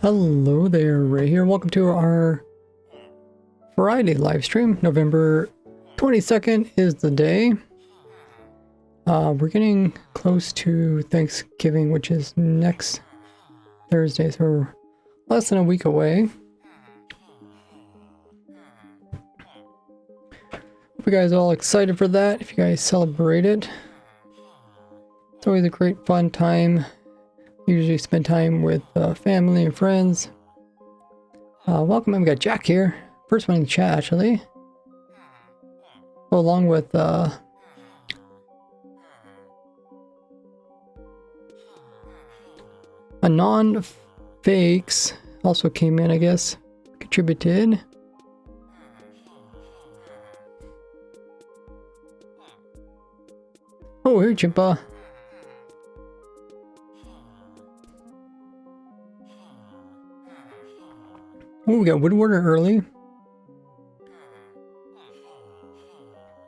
Hello there, Ray here. Welcome to our Friday live stream. November 22nd is the day. We're getting close to Thanksgiving, which is next Thursday, so we're less than a week away. Hope you guys are all excited for that, if you guys celebrate it. It's always a great fun time. Usually spend time with family and friends. Welcome, we got Jack here. First one in the chat, actually. Along with Anon Fakes also came in, I guess. Contributed. Oh, here, Chimpa. Oh, we got Woodwarder early.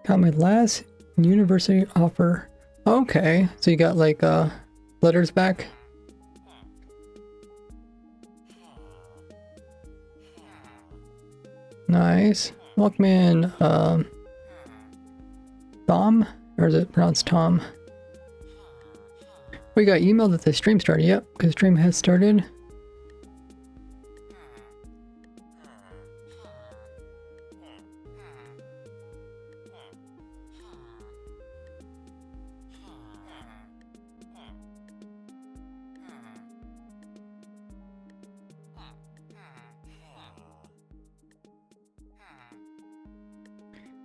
Got my last university offer. Okay, so you got like letters back. Nice. Welcome in, Tom, or is it pronounced Tom? We got emailed that the stream started. Yep, because stream has started.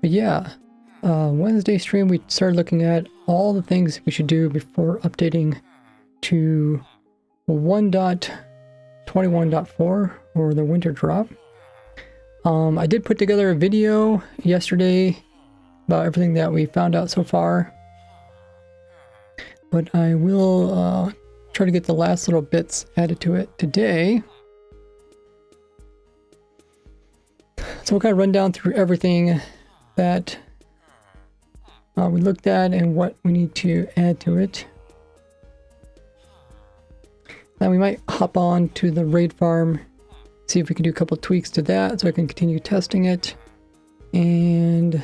But yeah, Wednesday stream, we started looking at all the things we should do before updating to 1.21.4 or the winter drop. I did put together a video yesterday about everything that we found out so far, but I will try to get the last little bits added to it today. So we'll kind of run down through everything that we looked at and what we need to add to it. Now we might hop on to the raid farm, see if we can do a couple tweaks to that so I can continue testing it. And I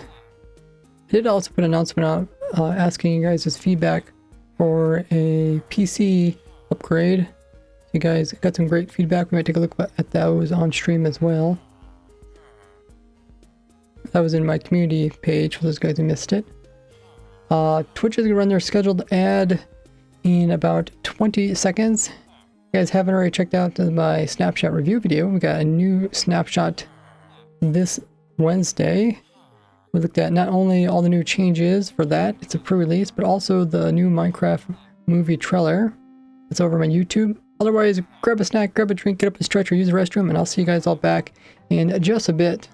did also put an announcement out asking you guys' feedback for a PC upgrade. You guys got some great feedback. We might take a look at those on stream as well. That was in my community page for those guys who missed it. Twitch is going to run their scheduled ad in about 20 seconds. If you guys haven't already checked out my snapshot review video, we got a new snapshot this Wednesday. We looked at not only all the new changes for that, it's a pre-release, but also the new Minecraft movie trailer. It's over on my YouTube Otherwise, grab a snack, grab a drink, get up and stretch, or use the restroom, and I'll see you guys all back in just a bit.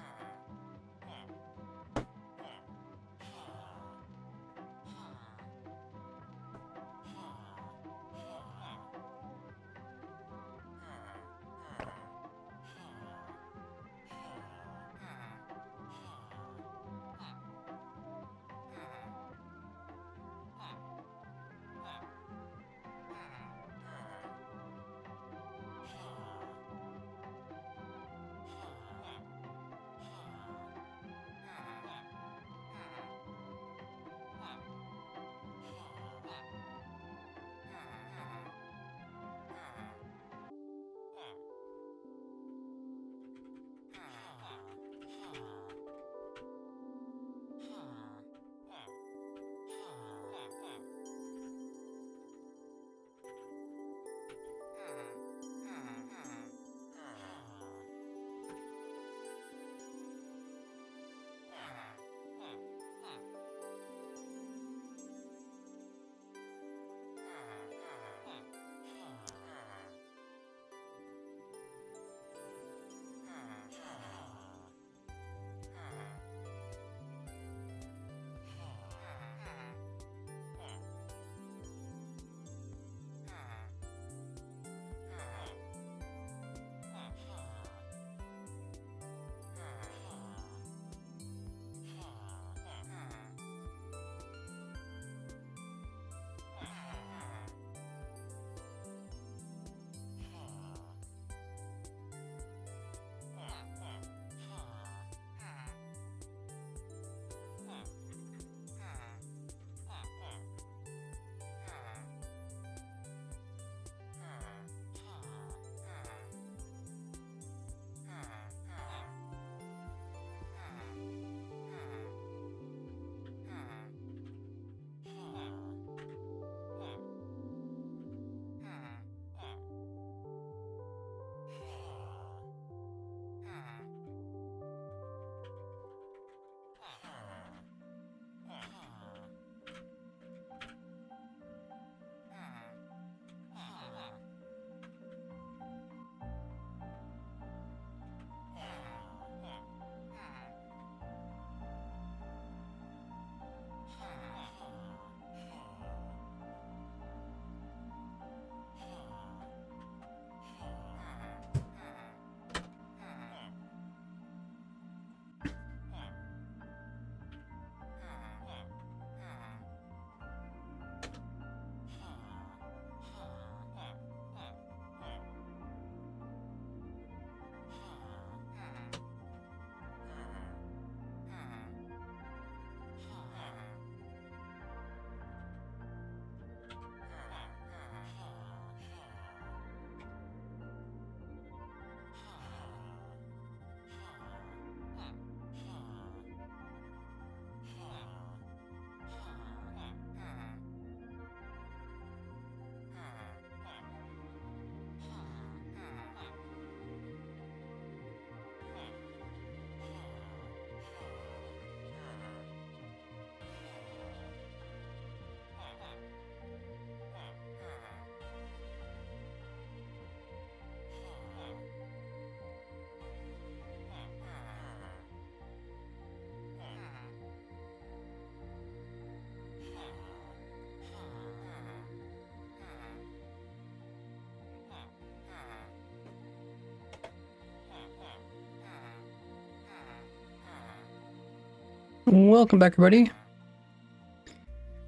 Welcome back, everybody.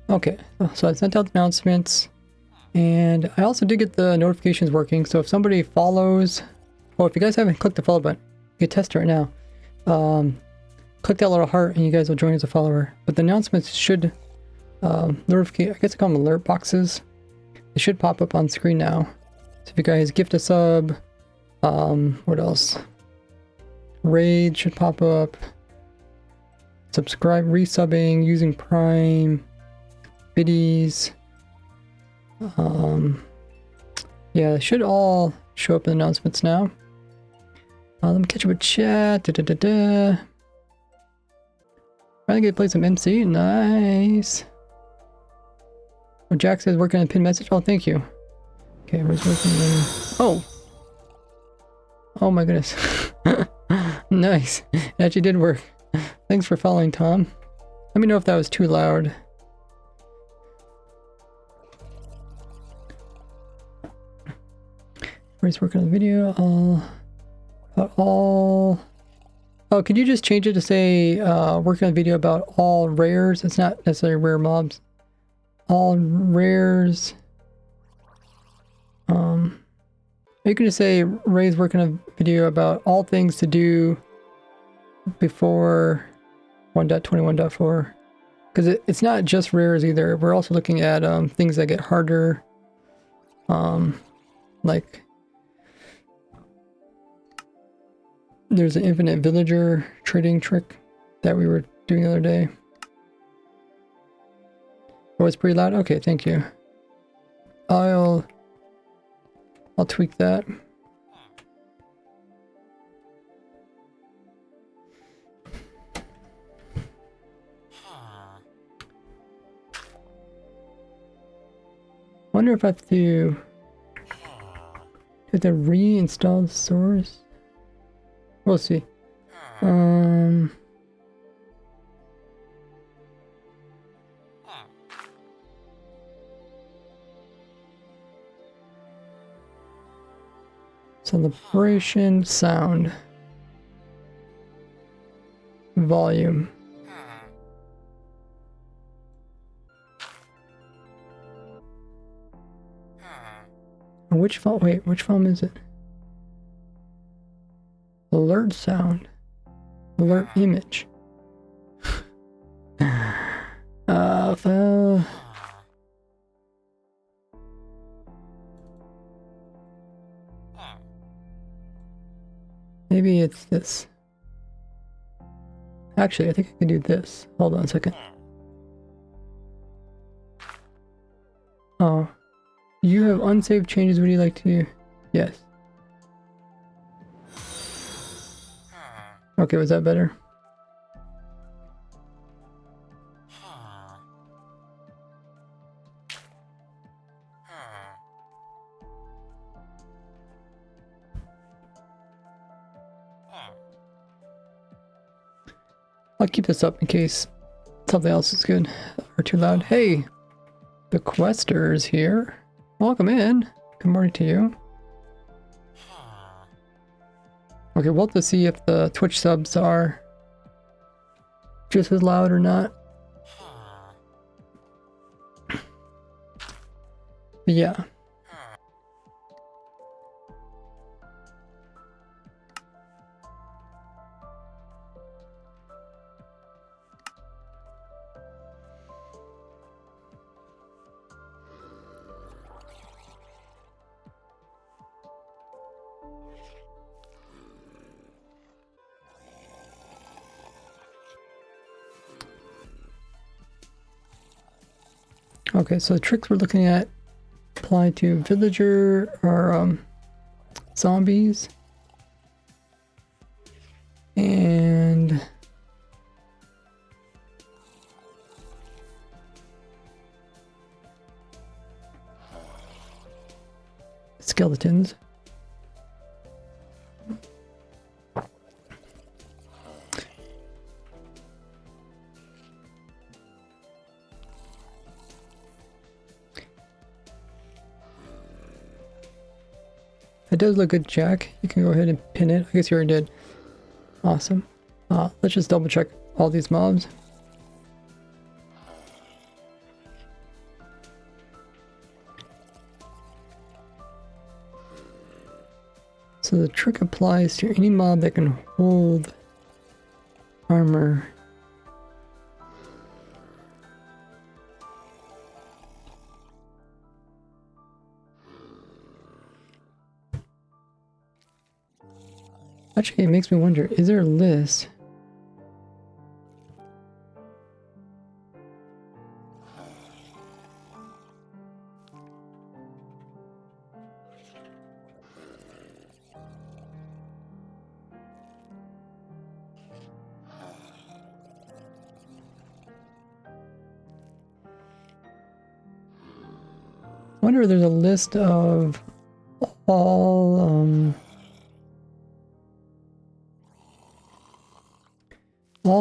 Okay, so I sent out the announcements, and I also did get the notifications working. So if somebody follows, well, if you guys haven't clicked the follow button, you can test it right now. Click that little heart, and you guys will join as a follower. But the announcements should notify. I guess I call them alert boxes. They should pop up on screen now. So if you guys gift a sub, what else? Raid should pop up. Subscribe, resubbing, using Prime, biddies. Yeah, they should all show up in the announcements now. Let me catch up with chat. Trying to get to play some MC. Nice. Oh, Jack says working on a pin message. Oh, thank you. Okay, where's working then? Oh! Oh my goodness. Nice. It actually did work. Thanks for following, Tom. Let me know if that was too loud. Where's working on the video? All... Oh, could you just change it to say, working on the video about all rares? It's not necessarily rare mobs. All rares. You can just say Ray's working on a video about all things to do before 1.21.4. Because it's not just rares either. We're also looking at things that get harder. Like there's an infinite villager trading trick that we were doing the other day. Oh, it's pretty loud? Okay, thank you. I'll tweak that. Wonder if I have to reinstall the source. We'll see. Celebration sound. Volume. Which font? Wait, which font is it? Alert sound. Alert image. Maybe it's this. Actually, I think I can do this. Hold on a second. Oh. You have unsaved changes. Would you like to? Yes. Okay, was that better? I'll keep this up in case something else is good or too loud. Hey, the Quester is here. Welcome in. Good morning to you. Okay, we'll have to see if the Twitch subs are just as loud or not. But yeah. Okay, so the tricks we're looking at apply to villager or zombies and skeletons. It does look good, Jack. You can go ahead and pin it. I guess you already did. Awesome. Let's just double check all these mobs. So the trick applies to any mob that can hold armor. Actually, it makes me wonder, is there a list? I wonder if there's a list of all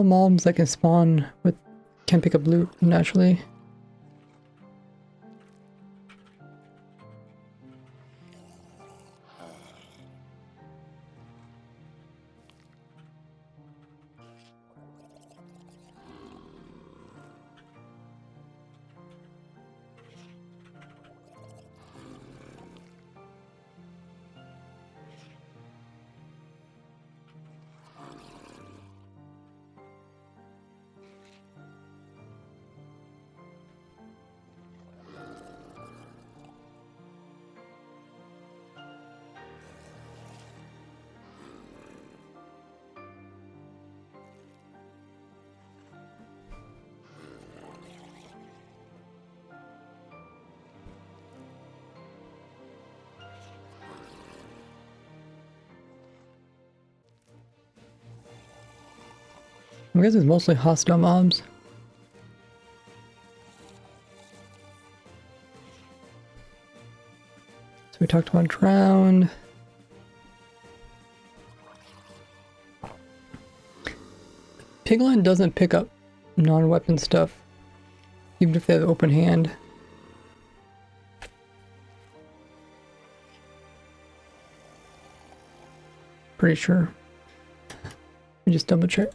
mobs that can spawn with can pick up loot naturally. I guess it's mostly hostile mobs. So we talked about drowned. Piglin doesn't pick up non-weapon stuff, even if they have open hand. Pretty sure. Let me just double check.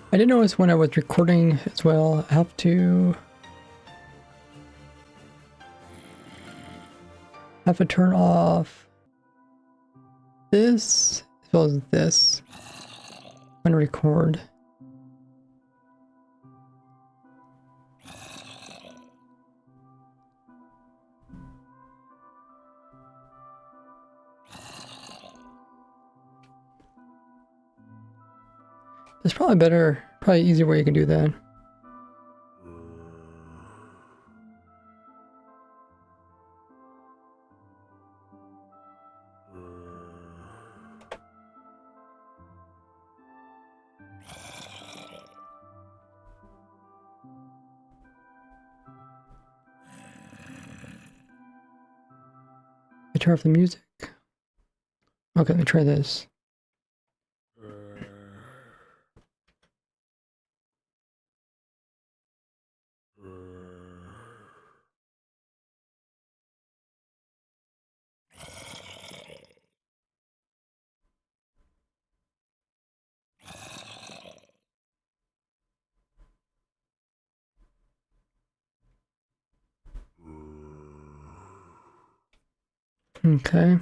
I did notice when I was recording as well, I have to turn off this as well as this when I record. There's probably easier way you can do that. I turn off the music. Okay, let me try this. Okay.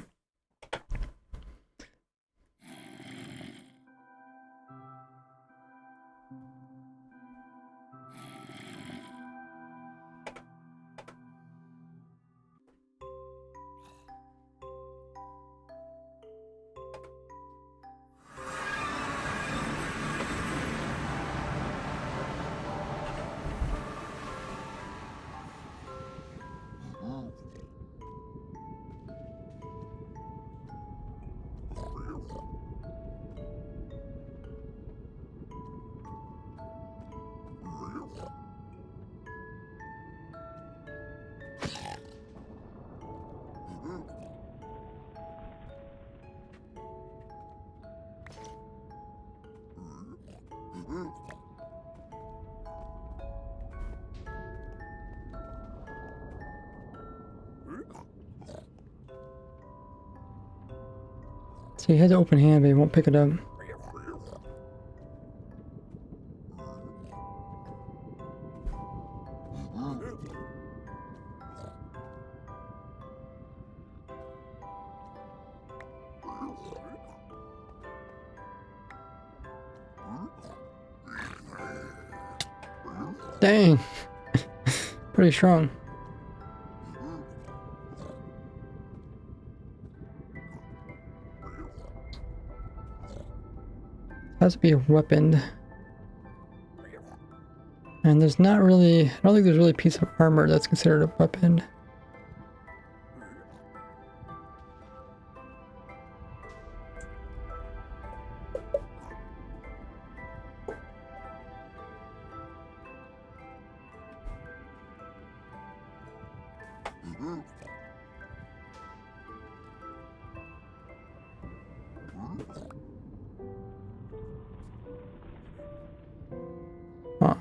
So he has an open hand, but he won't pick it up. Dang. Pretty strong. Has to be a weapon. And there's not really, I don't think there's really a piece of armor that's considered a weapon. Huh.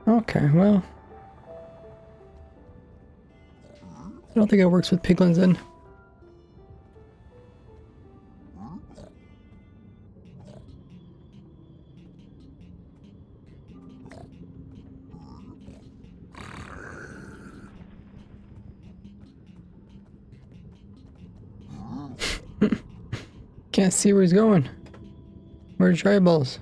Okay, well. I don't think it works with piglins then. Can't see where he's going. Where's your eyeballs?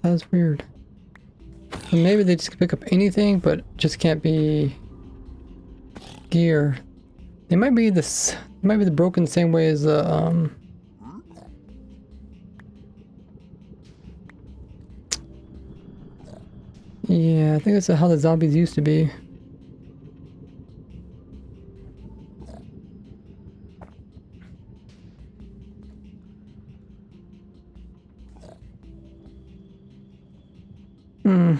That's weird. So maybe they just can pick up anything, but just can't be gear. They might be this. Might be the broken same way as the Yeah, I think that's how the zombies used to be. Hmm.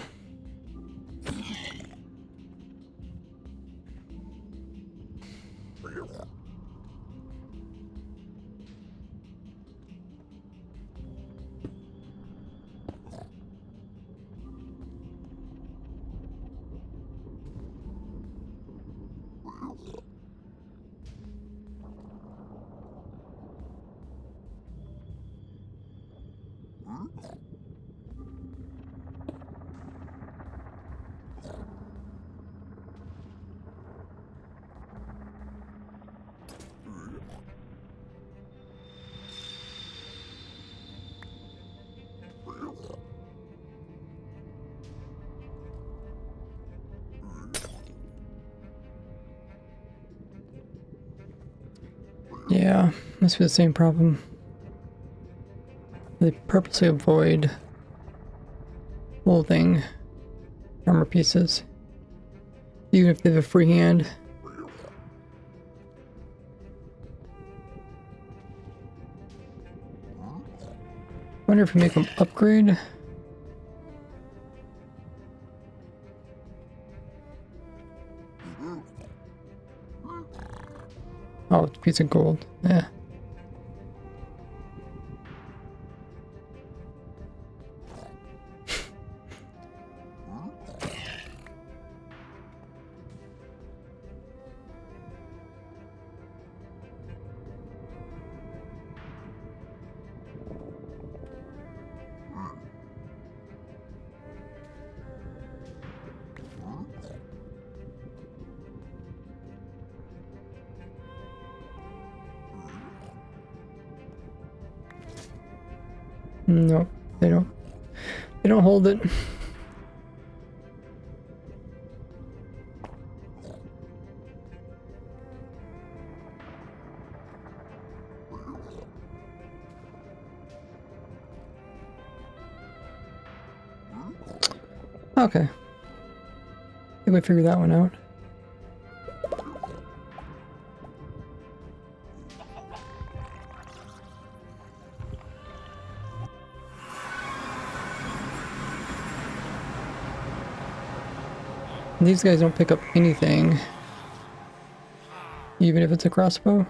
Yeah, must be the same problem. They purposely avoid holding armor pieces, even if they have a free hand. Wonder if we make them upgrade. Oh, it's a piece of gold. Yeah. Nope, they don't. They don't hold it. Okay. I think we figured that one out. These guys don't pick up anything, even if it's a crossbow.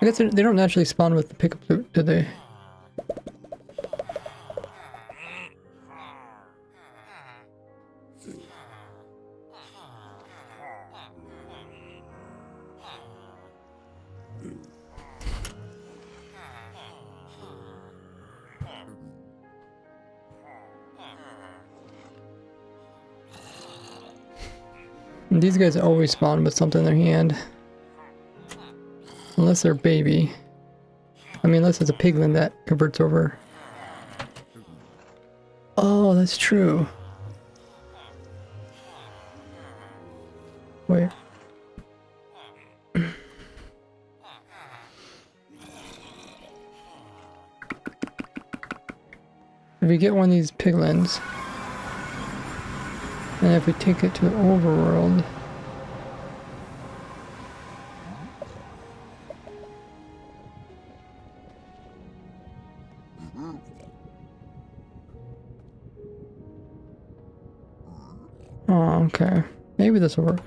I guess they don't naturally spawn with the pickup loot, do they? And these guys always spawn with something in their hand. Unless they're baby. I mean, unless it's a piglin that converts over. Oh, that's true. Wait. If we get one of these piglins, and if we take it to the overworld, oh, okay. Maybe this will work.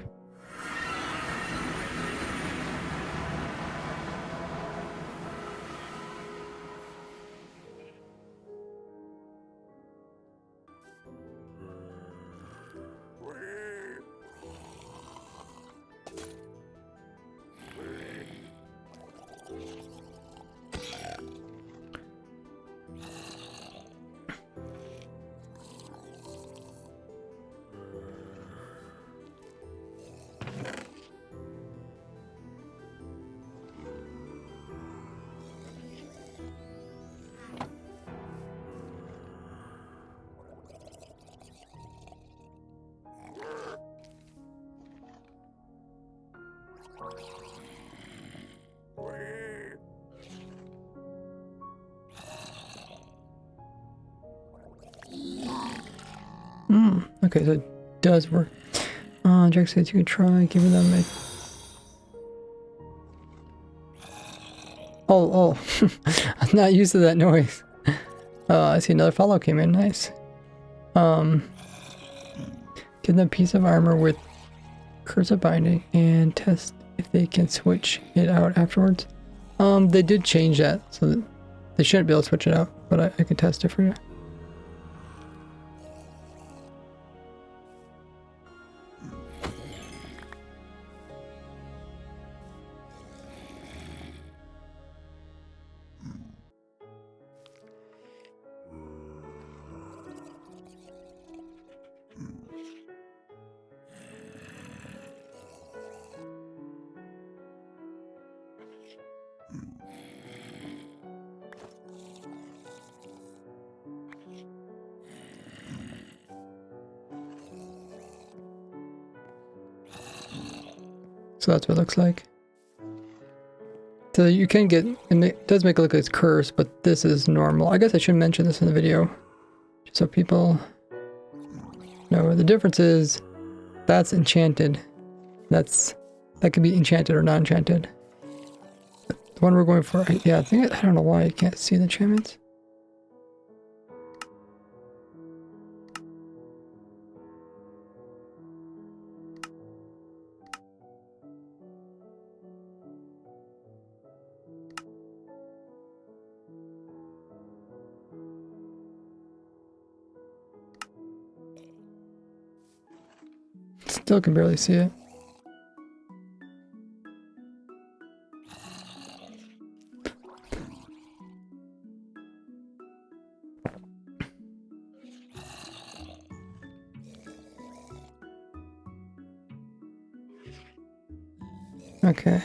Okay, so it does work. Jack says you can try giving them a... Oh. I'm not used to that noise. I see another follow came in. Nice. Give them a piece of armor with cursive binding and test if they can switch it out afterwards. They did change that, so that they shouldn't be able to switch it out, but I can test it for you. So that's what it looks like. So you can get, it does make it look like it's cursed, but this is normal. I guess I should mention this in the video, just so people know. The difference is that's enchanted. That could be enchanted or non-enchanted. The one we're going for, yeah, I don't know why I can't see the enchantments. Still can barely see it. Okay.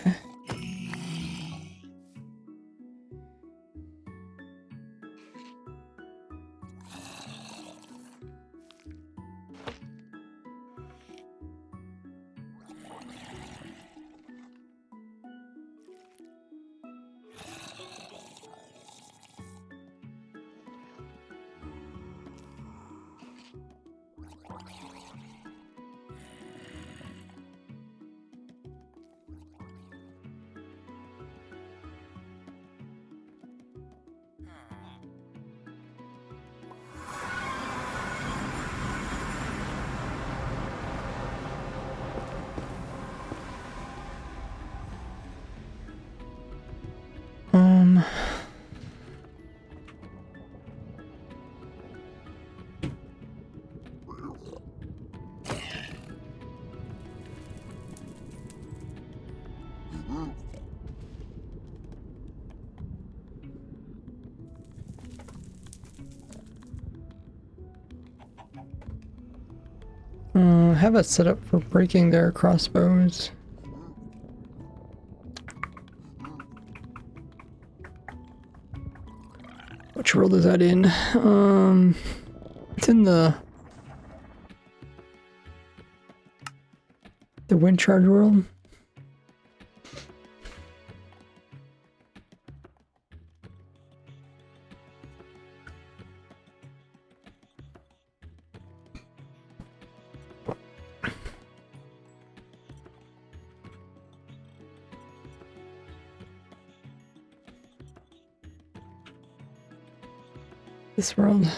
Have it set up for breaking their crossbows. Which world is that in? It's in the wind charge world. This world.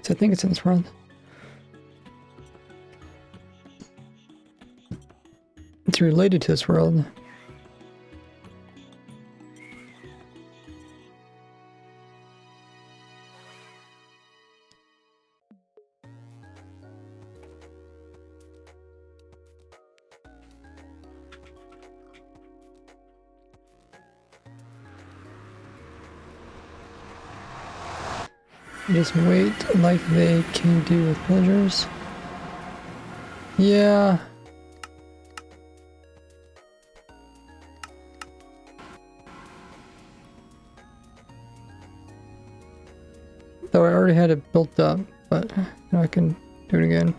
So I think it's in this world. It's related to this world. Just wait like they can do with villagers. Yeah. Though I already had it built up, but now I can do it again.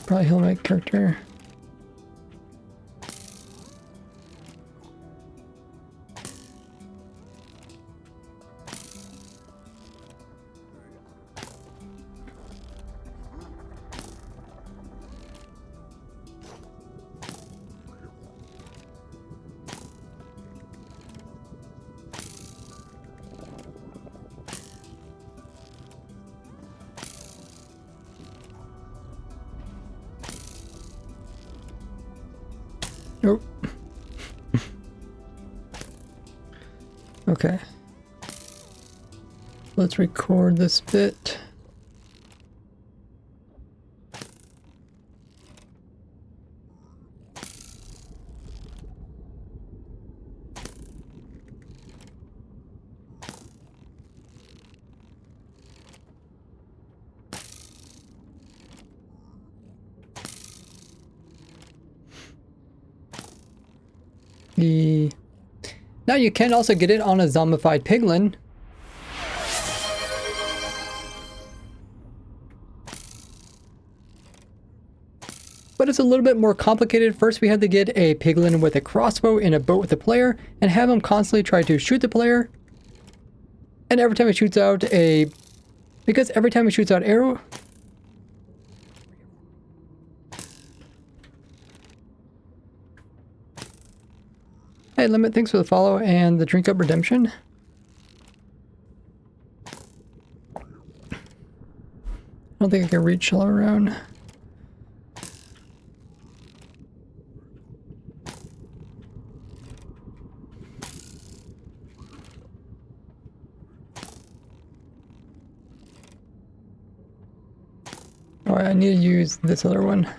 Probably heal my character. Nope. Okay. Let's record this bit. Now you can also get it on a zombified piglin. but it's a little bit more complicated. First, we had to get a piglin with a crossbow in a boat with a player and have him constantly try to shoot the player. And every time he shoots out because every time he shoots out arrow, hey Limit, thanks for the follow and the drink up redemption. I don't think I can reach all around. Oh, I need to use this other one.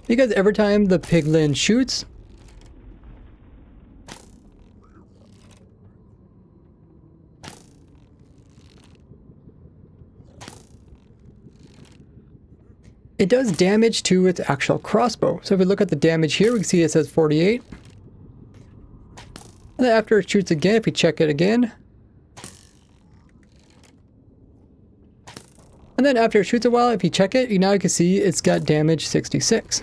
Because every time the piglin shoots, it does damage to its actual crossbow. So if we look at the damage here, we can see it says 48. And then after it shoots again, if we check it again, and then after it shoots a while, if you check it, now you can see it's got damage 66.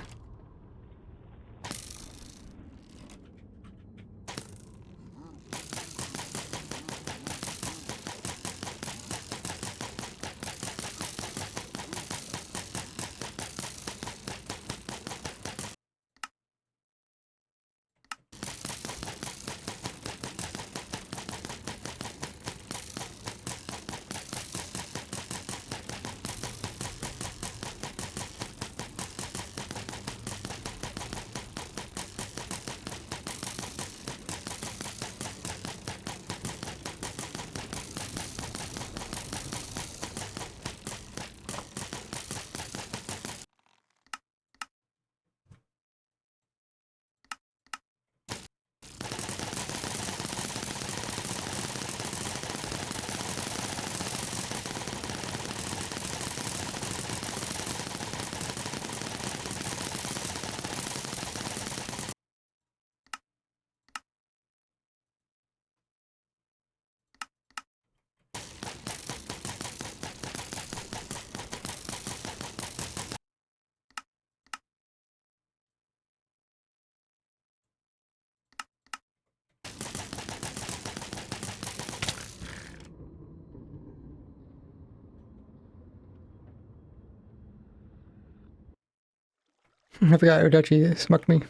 I forgot it would actually smuck me.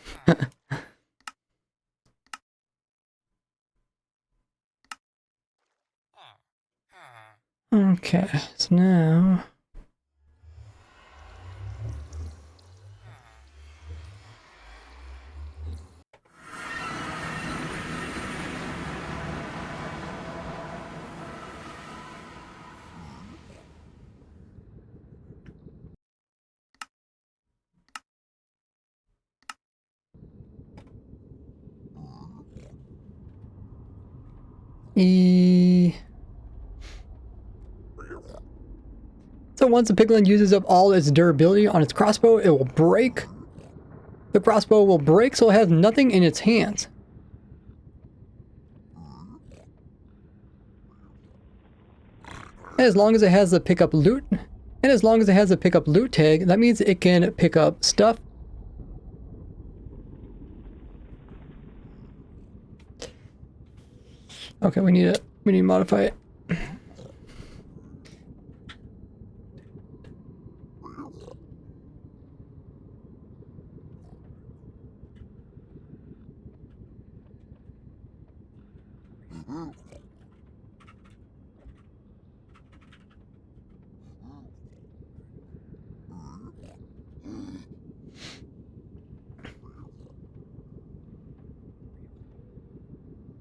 Okay, so now... So once the piglin uses up all its durability on its crossbow, it will break. The crossbow will break, so it has nothing in its hands. And as long as it has the pickup loot, tag, that means it can pick up stuff. Okay, we need to modify it.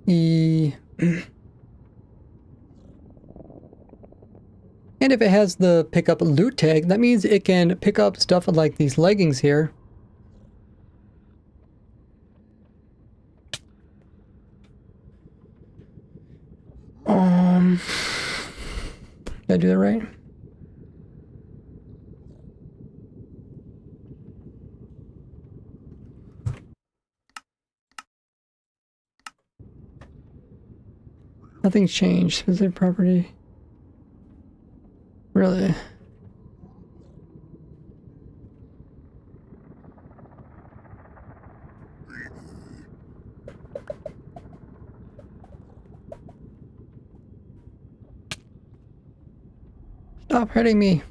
And if it has the pick up loot tag, that means it can pick up stuff like these leggings here. Did I do that right? Nothing's changed. Specific property. Really? Stop hurting me.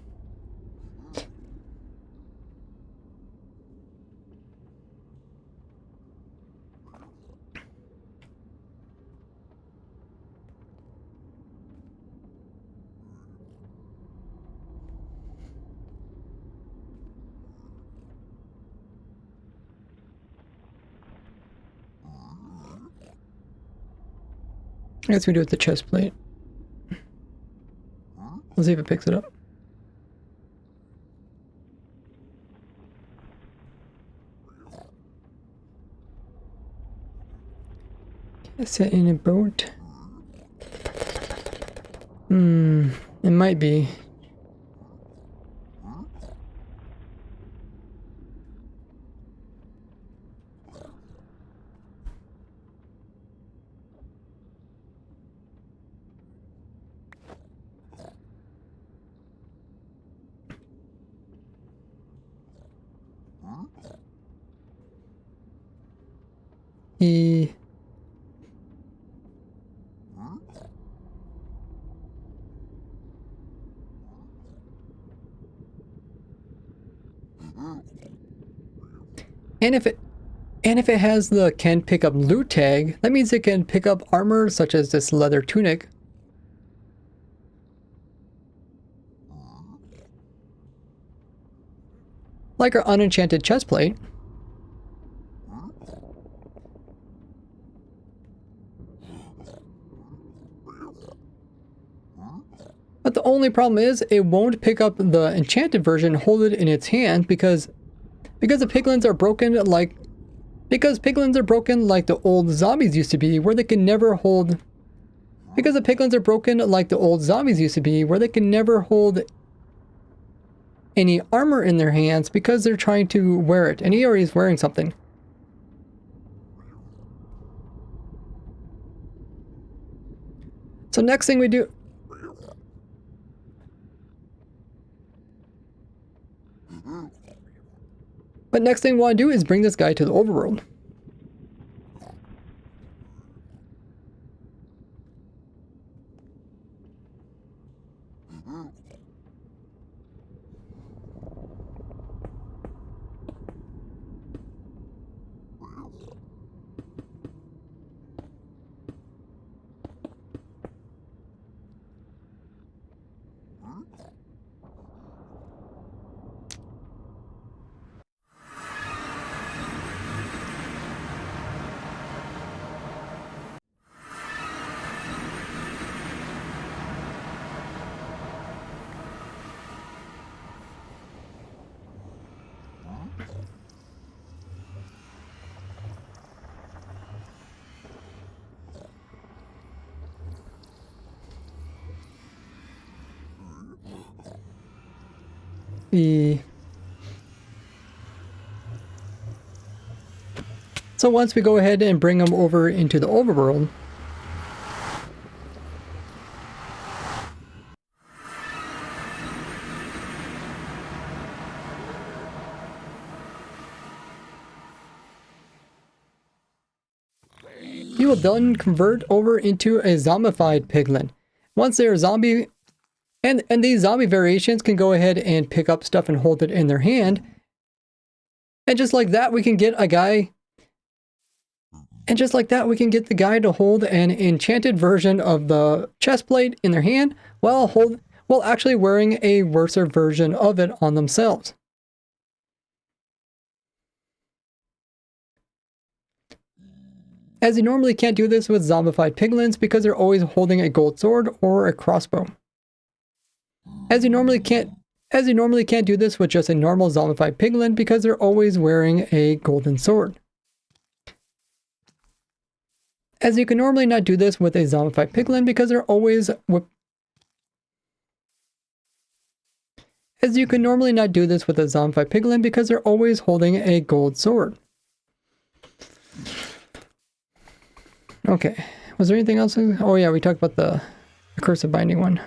I guess we do it with the chest plate. Let's see if it picks it up. Set in a boat. It might be. And if it has the can pick up loot tag, that means it can pick up armor such as this leather tunic. Like our unenchanted chest plate. But the only problem is it won't pick up the enchanted version, hold it in its hand because the piglins are broken like the old zombies used to be, where they can never hold. Because the piglins are broken like the old zombies used to be, where they can never hold any armor in their hands because they're trying to wear it, and he already is wearing something. So next thing we do. But next thing we want to do is bring this guy to the overworld. So once we go ahead and bring them over into the overworld, you will then convert over into a zombified piglin. Once they're zombie, and these zombie variations can go ahead and pick up stuff and hold it in their hand. And just like that, we can get a guy. And just like that, we can get the guy to hold an enchanted version of the chest plate in their hand while actually wearing a worser version of it on themselves. As you normally can't do this with zombified piglins because they're always holding a gold sword or a crossbow. As you normally can't do this with just a normal zombified piglin because they're always wearing a golden sword. As you can normally not do this with a zombified piglin because they're always As you can normally not do this with a zombified piglin because they're always holding a gold sword. Okay, was there anything else? Oh yeah, we talked about the Curse of Binding one.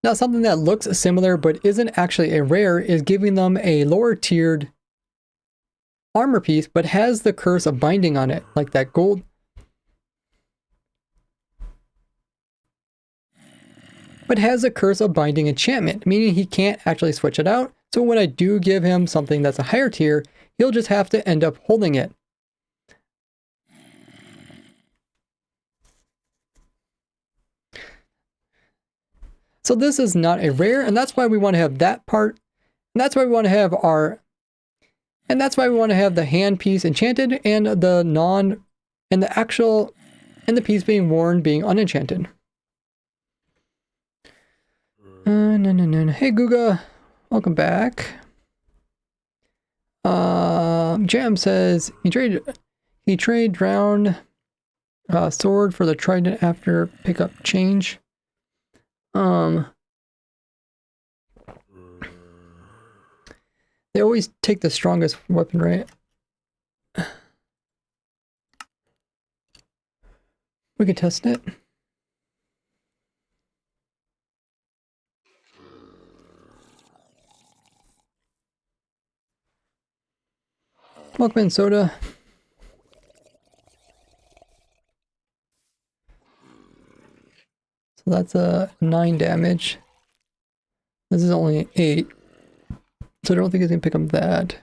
Now, something that looks similar but isn't actually a rare is giving them a lower tiered armor piece but has the Curse of Binding on it, like that gold. But has a Curse of Binding enchantment, meaning he can't actually switch it out. So when I do give him something that's a higher tier, he'll just have to end up holding it. So this is not a rare, and that's why we want to have that part. And that's why we want to have the hand piece enchanted and the piece being worn being unenchanted. No. Hey Guga, welcome back. Jam says he trade drowned sword for the trident after pickup change. They always take the strongest weapon, right? We could test it. Welcome in, Soda. So that's a 9 damage. This is only 8. So I don't think he's gonna pick up that.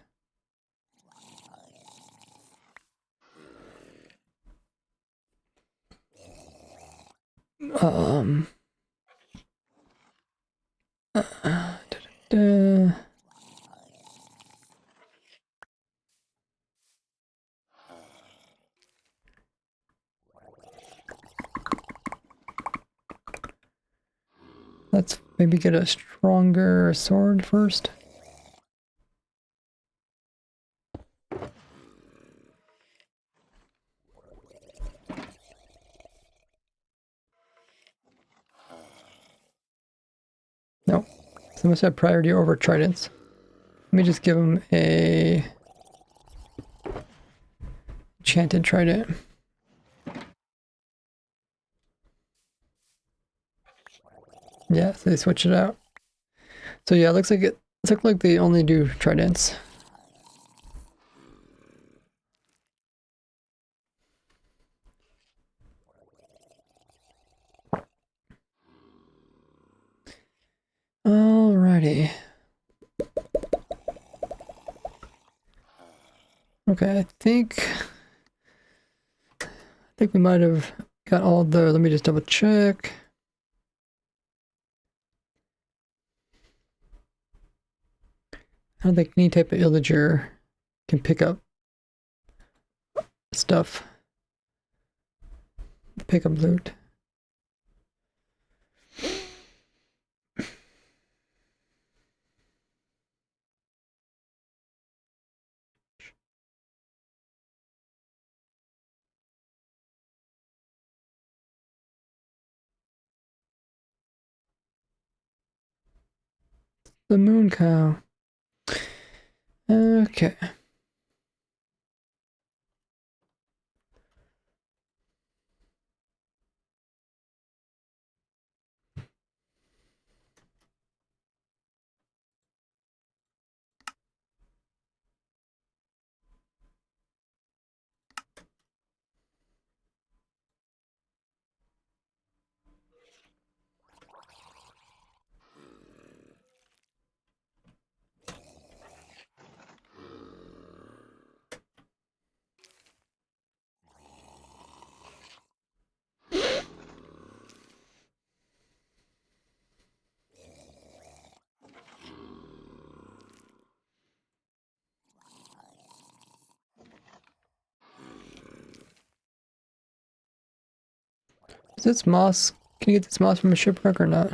Let's maybe get a stronger sword first. No, so must have priority over tridents. Let me just give him a enchanted trident. Yeah, so they switch it out. So yeah, it looks like they only do tridents. Alrighty. Okay, I think we might have got all the, let me just double check. don't think any type of illager can pick up stuff. Pick up loot. The moon cow. Okay. Is this moss? Can you get this moss from a shipwreck or not?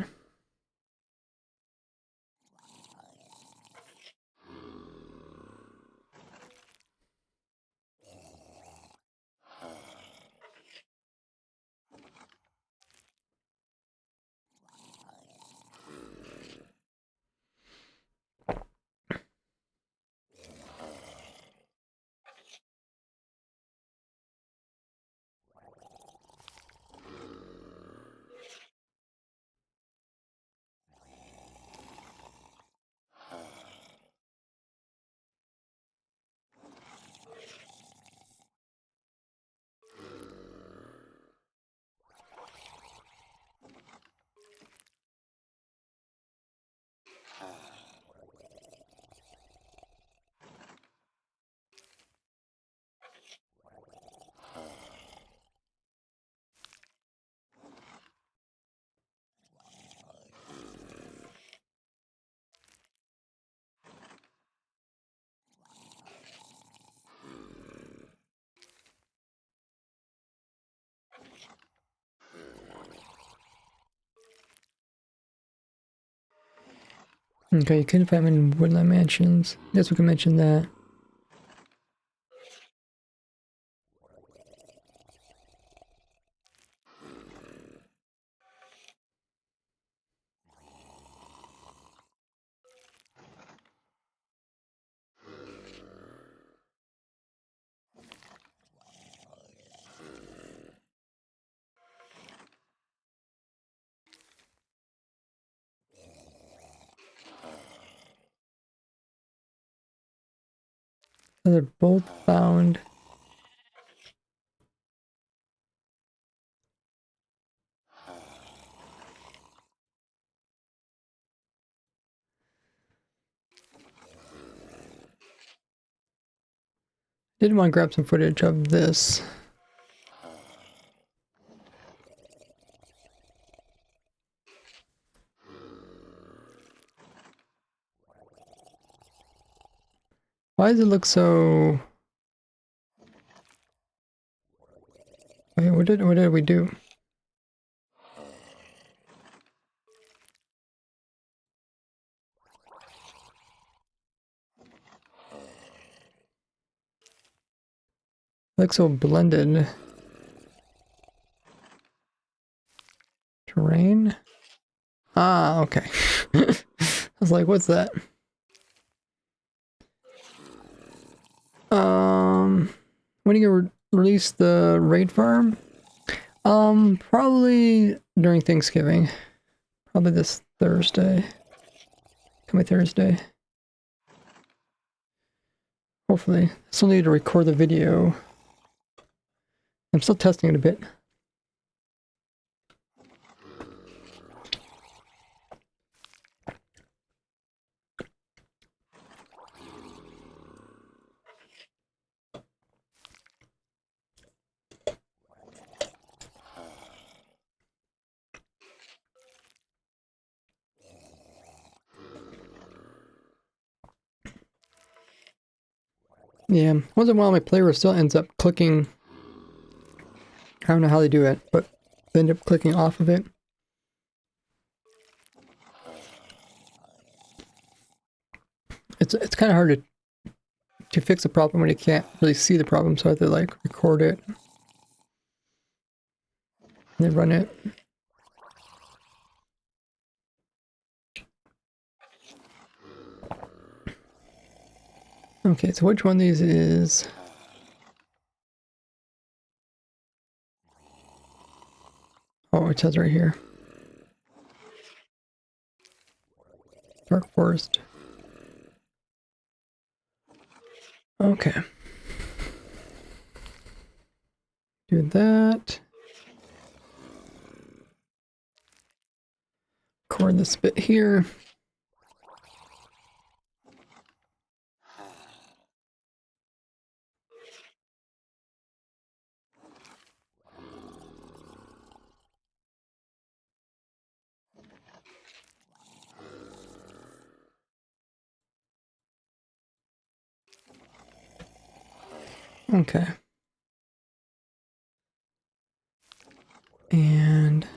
Okay, you couldn't find them in Woodland Mansions. Guess we can mention that. So they're both found. Did want to grab some footage of this. Why does it look so... Wait, what did we do? Looks so blended. Terrain? Ah, okay. I was like, what's that? When are you gonna release the raid farm? Probably during Thanksgiving. Probably this Thursday. Coming Thursday. Hopefully. I still need to record the video. I'm still testing it a bit. Yeah, once in a while my player still ends up clicking. I don't know how they do it, but they end up clicking off of it. It's kind of hard to fix a problem when you can't really see the problem, so I have to like record it and then run it. Okay, so which one of these is... Oh, it says right here. Dark Forest. Okay. Do that. Record this bit here. Okay. And...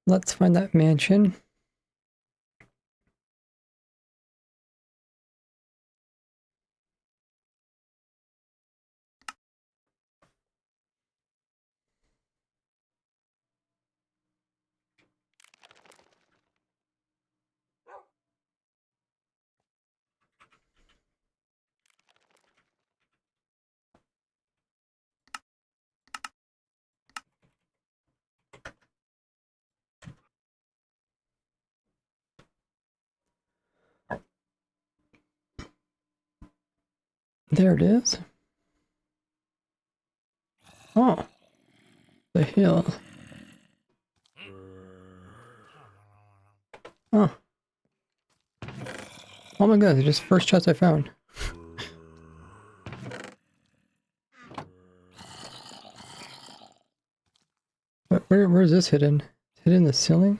let's find that mansion. There it is. Oh, the hill. Oh. Oh my god, they're just first chest I found. Where is this hidden? Hidden in the ceiling?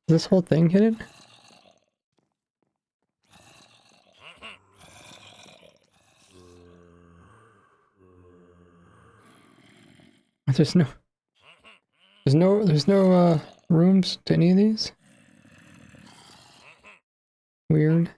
Is this whole thing hidden? There's no rooms to any of these? Weird.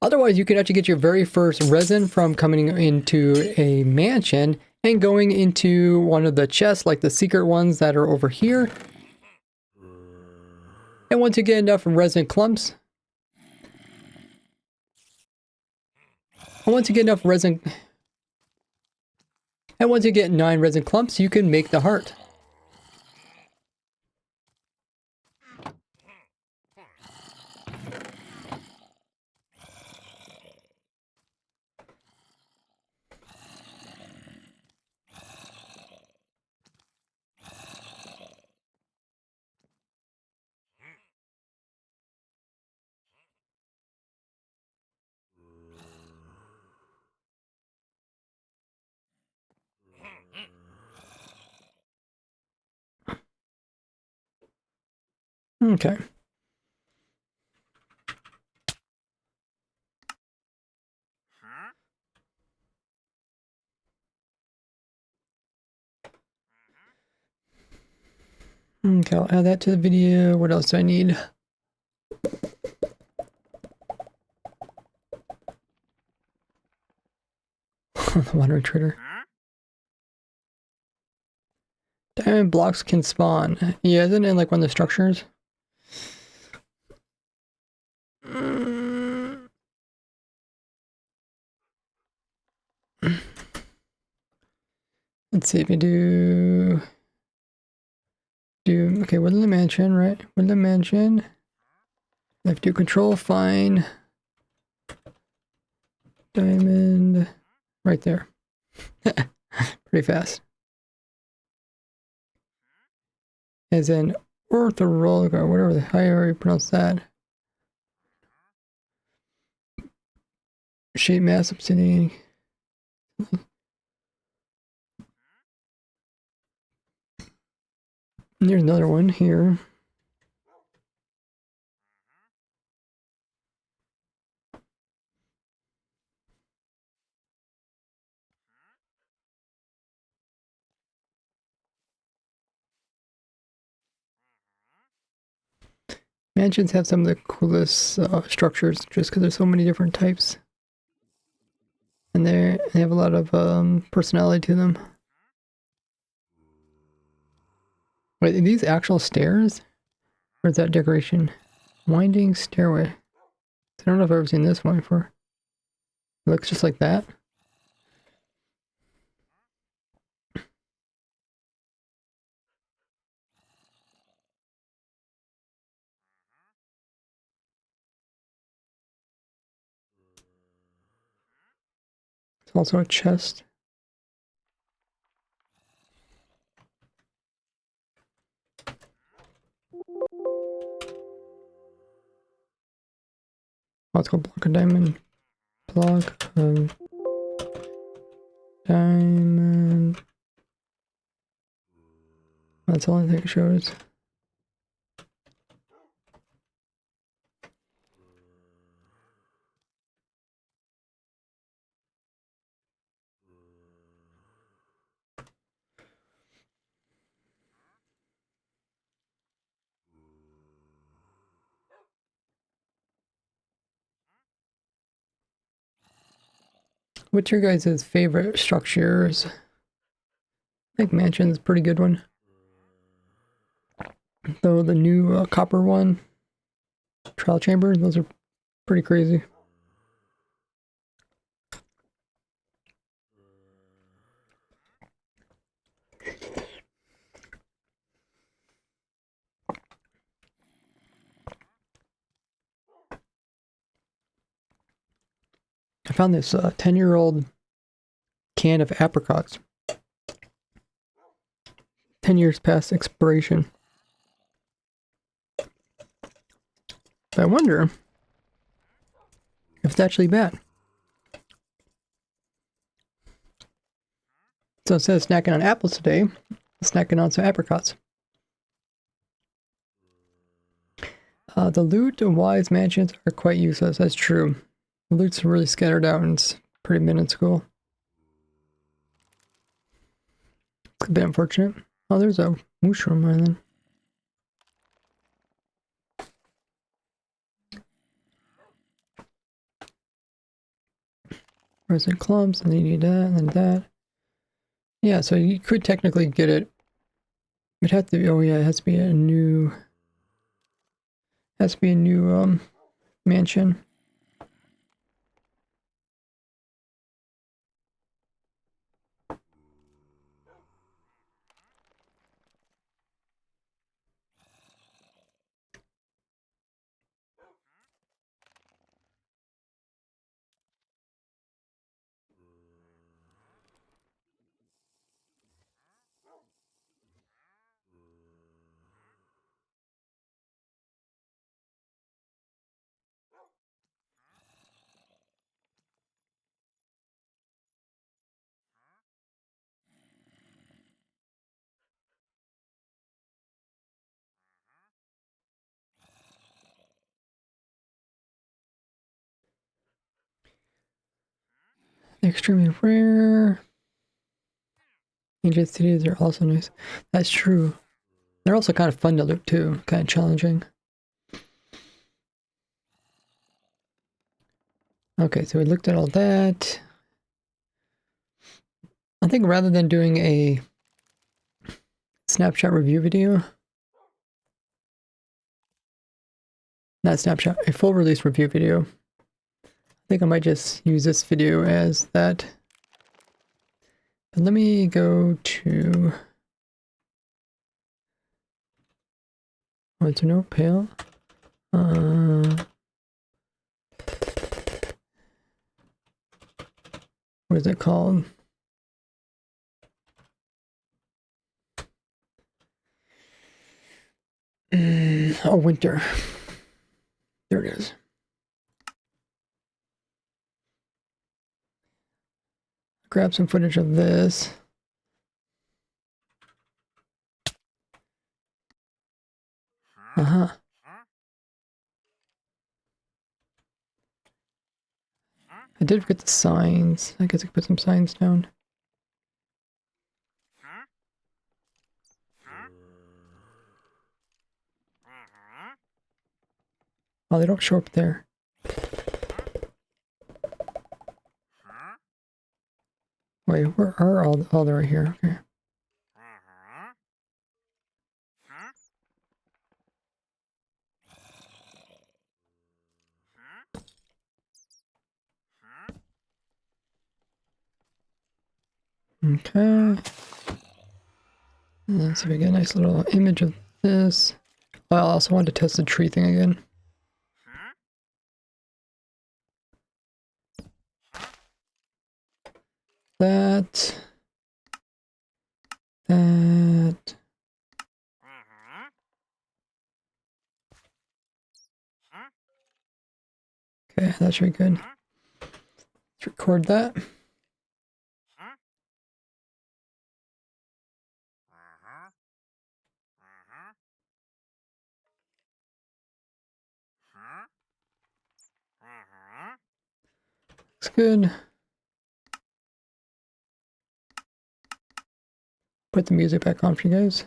Otherwise, you could actually get your very first resin from coming into a mansion and going into one of the chests, like the secret ones that are over here. And once you get enough resin clumps, and once you get 9 resin clumps, you can make the heart. Okay. Okay, I'll add that to the video. What else do I need? The water trader. Diamond blocks can spawn. Yeah, isn't it like one of the structures? Let's see if we do okay, Woodland Mansion, right? Woodland Mansion. If do control, fine. Diamond right there. Pretty fast. As in orthorolic or whatever the hell you pronounce that. Shape mass obsidian. There's another one here. Mansions have some of the coolest structures just because there's so many different types. And they have a lot of personality to them. Wait, are these actual stairs? Or is that decoration? Winding stairway. I don't know if I've ever seen this one before. It looks just like that. It's also a chest. Let's go block a diamond. Block of diamond. That's all I think it shows. What's your guys' favorite structures? I think mansion's a pretty good one. Though the new copper one, trial chamber, those are pretty crazy. I found this 10-year-old can of apricots. 10 years past expiration. I wonder if it's actually bad. So instead of snacking on apples today, I'm snacking on some apricots. The loot of wise mansions are quite useless. That's true. The loot's really scattered out and it's pretty minuscule. It's a bit unfortunate. Oh, there's a mushroom island. Resin clumps, and then you need that, and then that. Yeah, so you could technically get it. It'd have to be, oh yeah, it has to be a new, mansion. Extremely rare. Ancient cities are also nice. That's true. They're also kind of fun to loot too, kind of challenging. Okay, so we looked at all that. I think rather than doing a snapshot review video, not snapshot, a full release review video, I think I might just use this video as that. But let me go to... Oh, it's no pale. What is it called? Oh, winter. There it is. Grab some footage of this. Uh-huh. I did forget the signs. I guess I could put some signs down. Oh, they don't show up there. Wait, where are all? Oh, they're right here. Okay. Okay. Let's see if we get a nice little image of this. I also wanted to test the tree thing again. That. Okay, that should be good. Let's record that. Looks good. Put the music back on for you guys.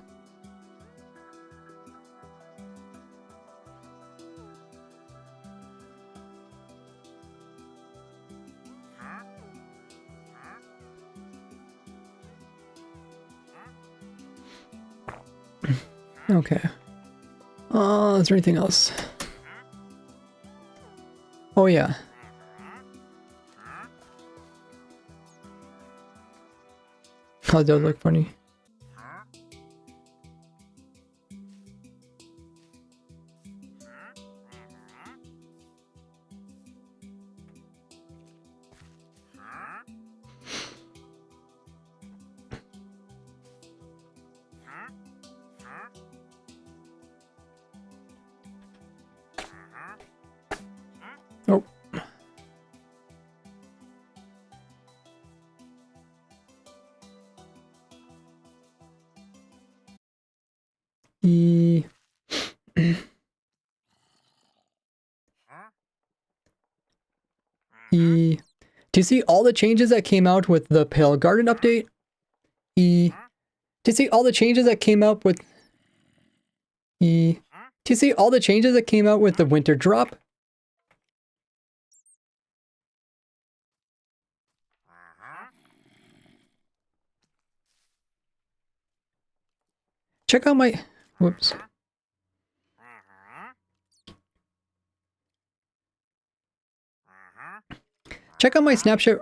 Okay. Is there anything else? Oh yeah. Oh, that does look funny. Oh. E. E. Do you see all the changes that came out with the Pale Garden update? E. Do you see all the changes that came out with... E. Do you see all the changes that came out with the winter drop? Check out my... Whoops. Check out my snapshot...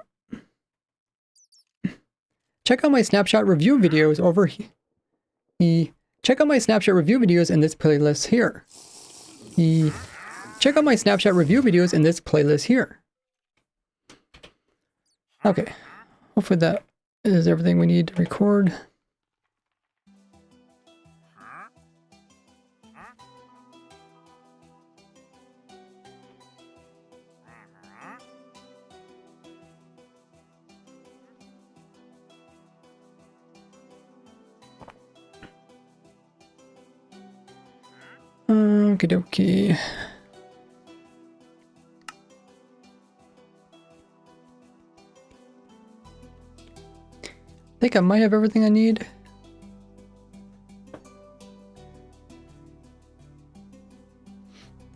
Check out my snapshot review videos over here. Check out my snapshot review videos in this playlist here. Check out my snapshot review videos in this playlist here. Okay. Hopefully that is everything we need to record. Okie dokie. I think I might have everything I need.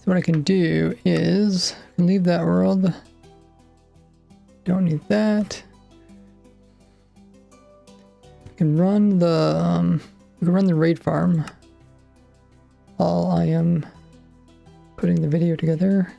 what I can do is leave that world. Don't need that. I can run the we can run the raid farm while I am putting the video together.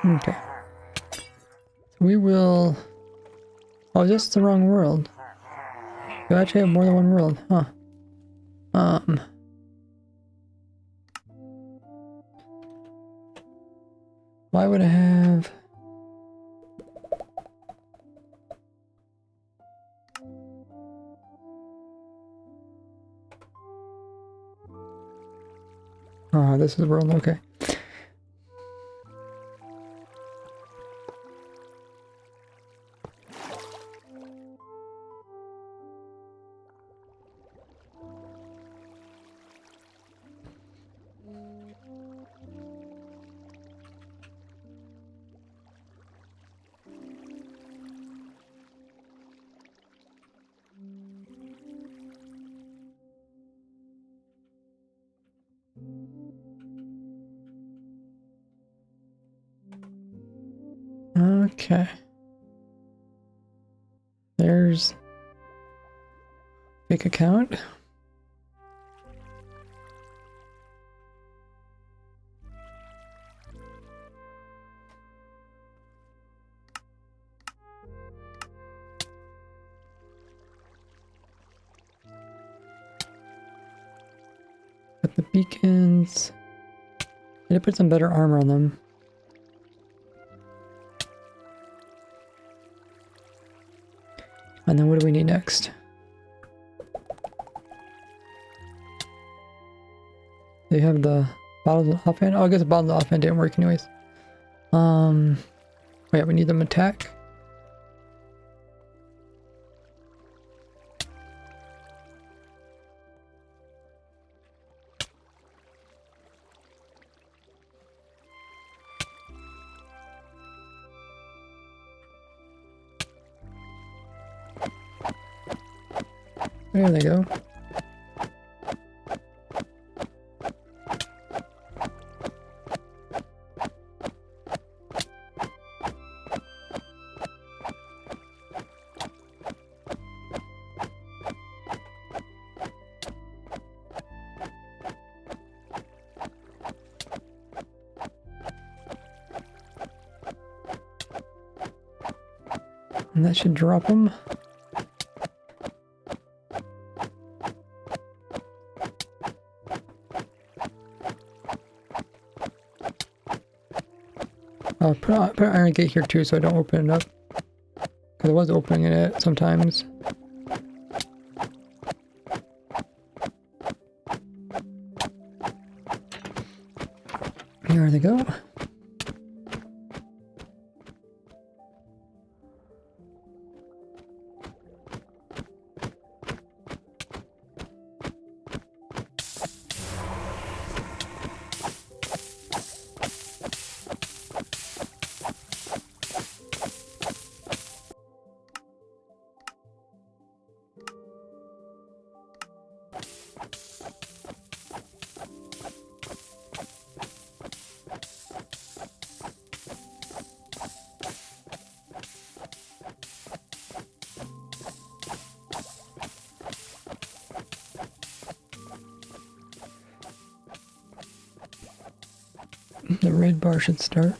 Okay. So we will... Oh, this is the wrong world. You actually have more than one world, huh? Why would I have... Oh, this is the world, okay. Okay. There's fake account. Got the beacons. I need to put some better armor on them. And then what do we need next? They have the bottles of offhand. Oh, I guess the bottles of offhand didn't work anyways. Oh yeah, we need them attack. There they go. And that should drop them. I'll put an iron gate here too so I don't open it up. Because I was opening it sometimes. Here they go. the red bar should start.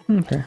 Okay.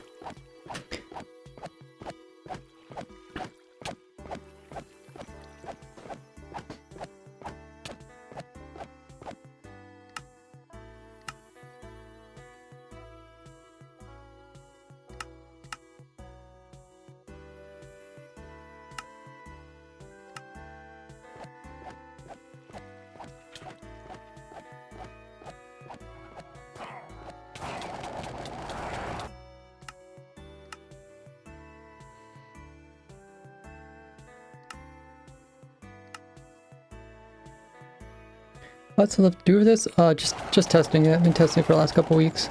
What's left to do with this? Just testing it. I've been testing it for the last couple weeks.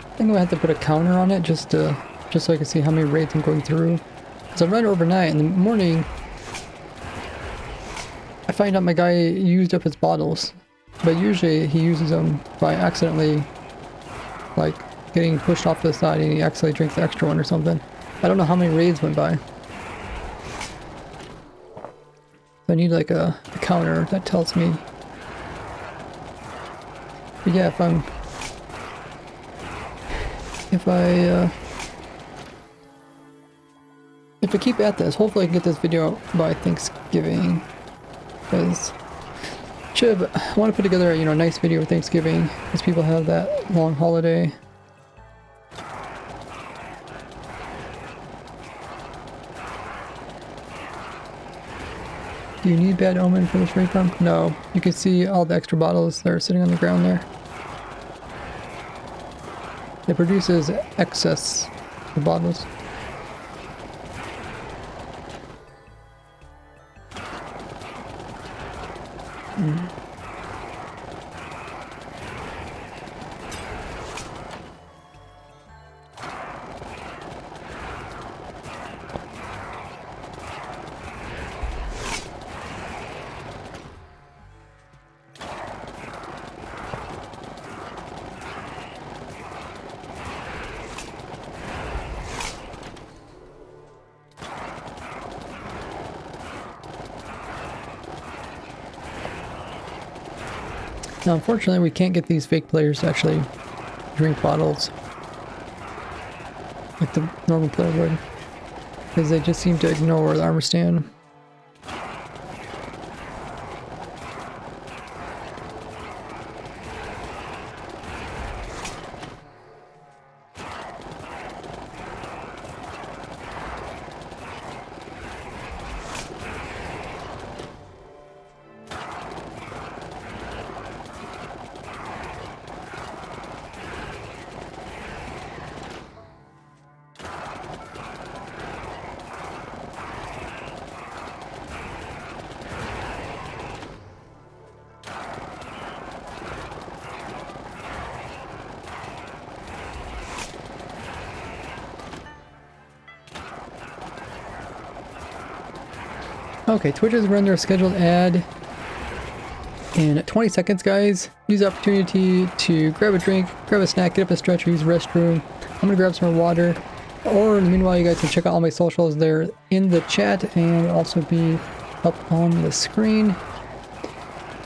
I think I'm gonna have to put a counter on it just so I can see how many raids I'm going through. Because I run overnight in the morning. I find out my guy used up his bottles, but usually he uses them by accidentally, like getting pushed off to the side, and he accidentally drinks the extra one or something. I don't know how many raids went by. So I need like a counter that tells me. But yeah, if I keep at this, hopefully I can get this video out by Thanksgiving, because I want to put together a nice video for Thanksgiving, because people have that long holiday. Do you need Bad Omen for this raid farm? No, you can see all the extra bottles that are sitting on the ground there. It produces excess of bottles. Now, unfortunately, we can't get these fake players to actually drink bottles like the normal player would, because they just seem to ignore the armor stand. Okay, Twitch has run their scheduled ad in 20 seconds, guys. Use the opportunity to grab a drink, grab a snack, get up a stretch, or use the restroom. I'm gonna grab some more water. Or in the meanwhile, you guys can check out all my socials. They're in the chat and will also be up on the screen. If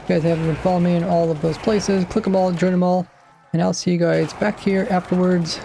you guys haven't been following me in all of those places, click them all, join them all, and I'll see you guys back here afterwards.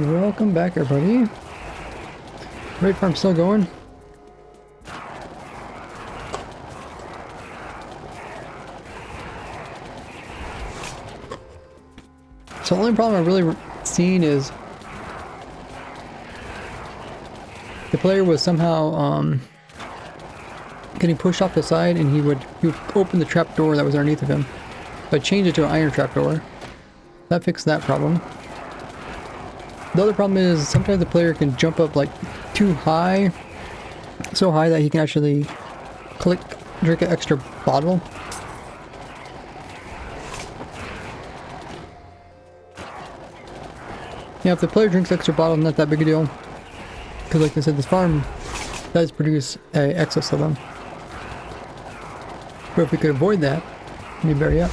Welcome back, everybody. Raid farm still going. So the only problem I've really seen is the player was somehow getting pushed off the side, and he would open the trap door that was underneath of him. So I changed it to an iron trap door. That fixed that problem. The other problem is sometimes the player can jump up like too high, so high that he can actually drink an extra bottle. Yeah, if the player drinks extra bottle, not that big a deal. Because like I said, this farm does produce an excess of them. But if we could avoid that, it'd be better yet.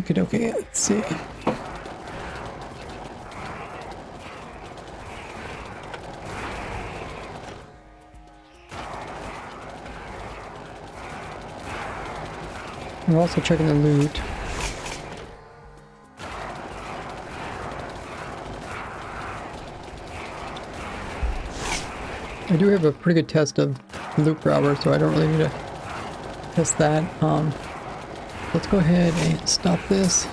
Okay, let's see. I'm also checking the loot. I do have a pretty good test of loot per hour, so I don't really need to test that. Let's go ahead and stop this.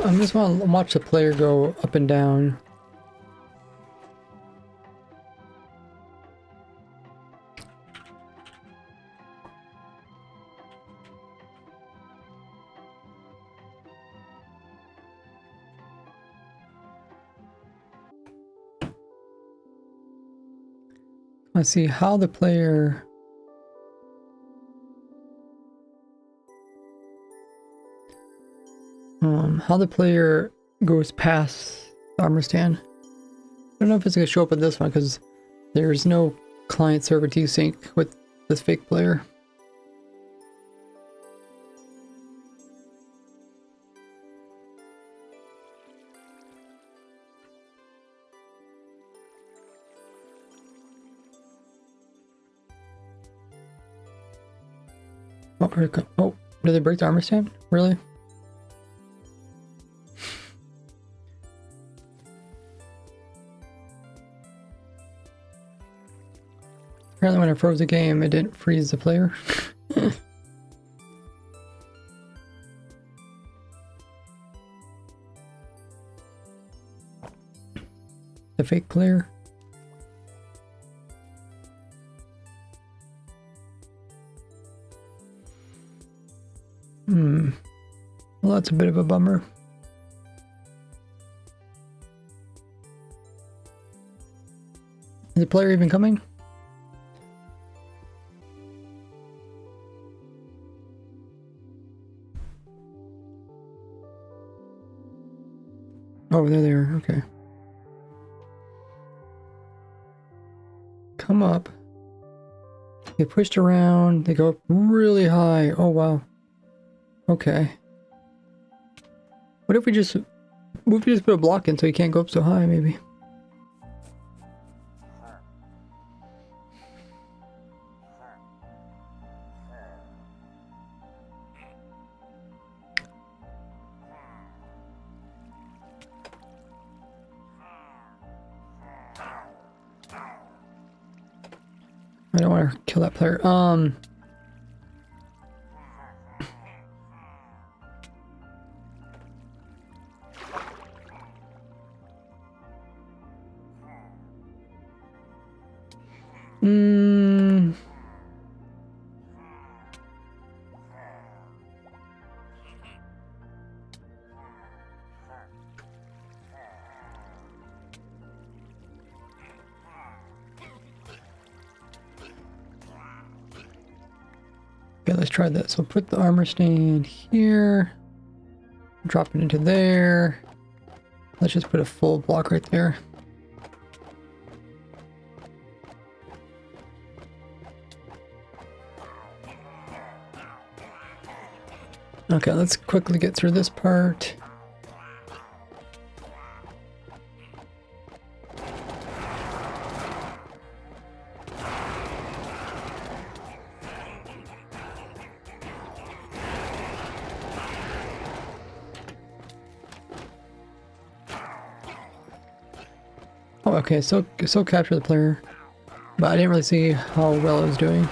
I just want to watch the player go up and down. I see how the player goes past the armor stand. I don't know if it's going to show up in this one because there's no client server desync with this fake player. Oh, did they break the armor stand? Really? Apparently when I froze the game, it didn't freeze the player. The fake player. Well, that's a bit of a bummer. Is the player even coming? Oh, there they are. Okay. Come up. They pushed around. They go up really high. Oh, wow. Okay. What if we just put a block in so you can't go up so high, maybe? I don't want to kill that player. Okay, let's try this. So put the armor stand here. Drop it into there. Let's just put a full block right there. Okay, let's quickly get through this part. Oh, okay, so capture the player, but I didn't really see how well it was doing.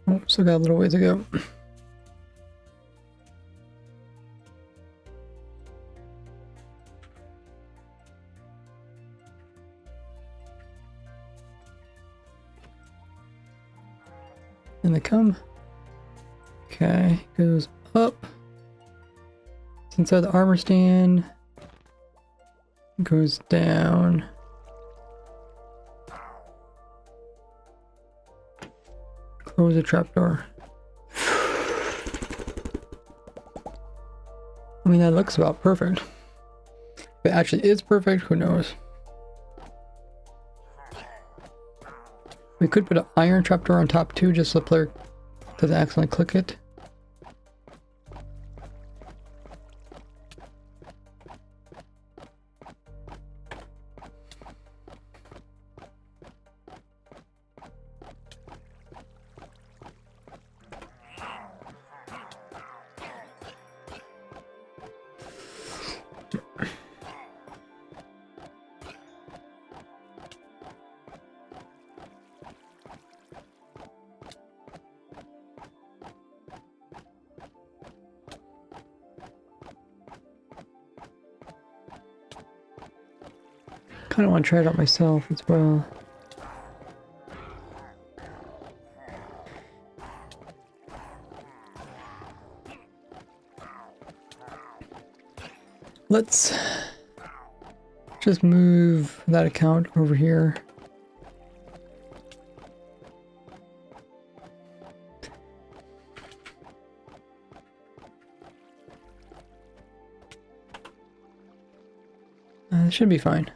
Oh, still got a little ways to go. And they come. Okay, goes up. It's inside the armor stand. Goes down. Close the trapdoor. I mean, that looks about perfect. If it actually is perfect, who knows? We could put an iron trapdoor on top too, just so the player doesn't accidentally click it. Kind of want to try it out myself as well. Let's just move that account over here. It should be fine.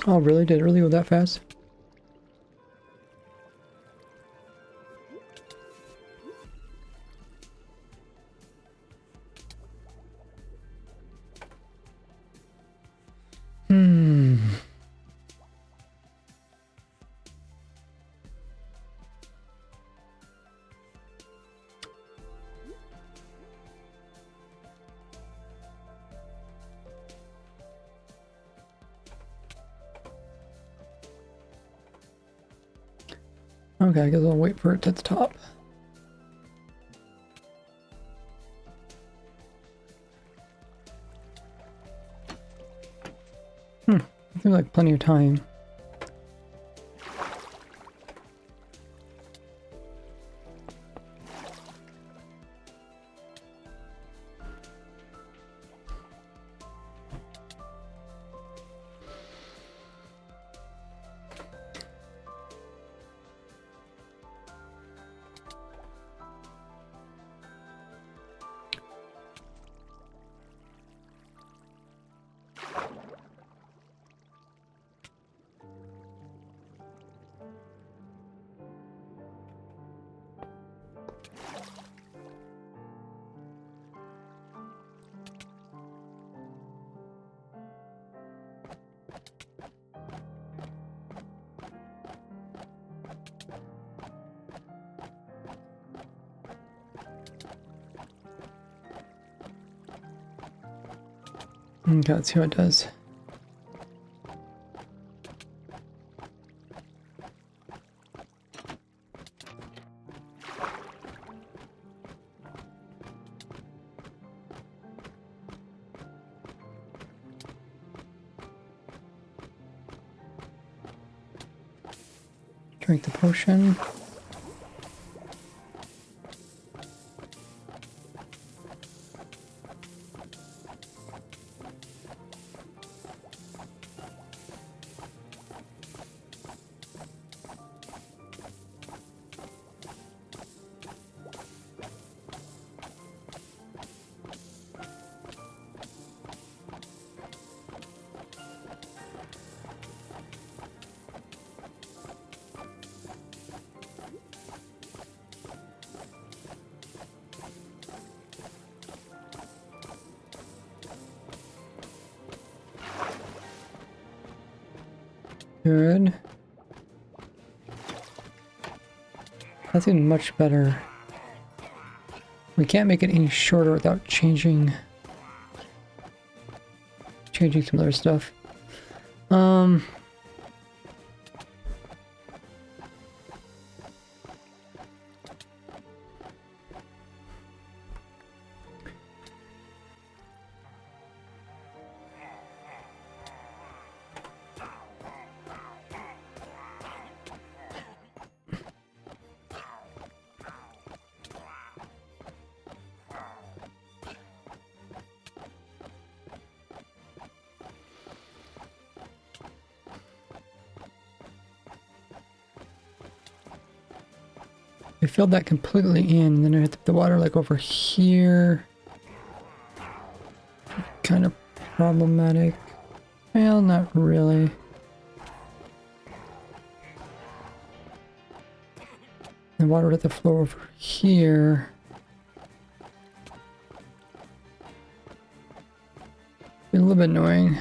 Oh, really? Did it really go that fast? Hmm. Okay, I guess I'll wait for it to the top. Seems like plenty of time. Okay, let's see what it does. Drink the potion. Good. That's even much better. We can't make it any shorter without changing some other stuff. We filled that completely in, and then I had to put the water like over here. Kind of problematic. Well, not really. The water would have to flow over here. Be a little bit annoying.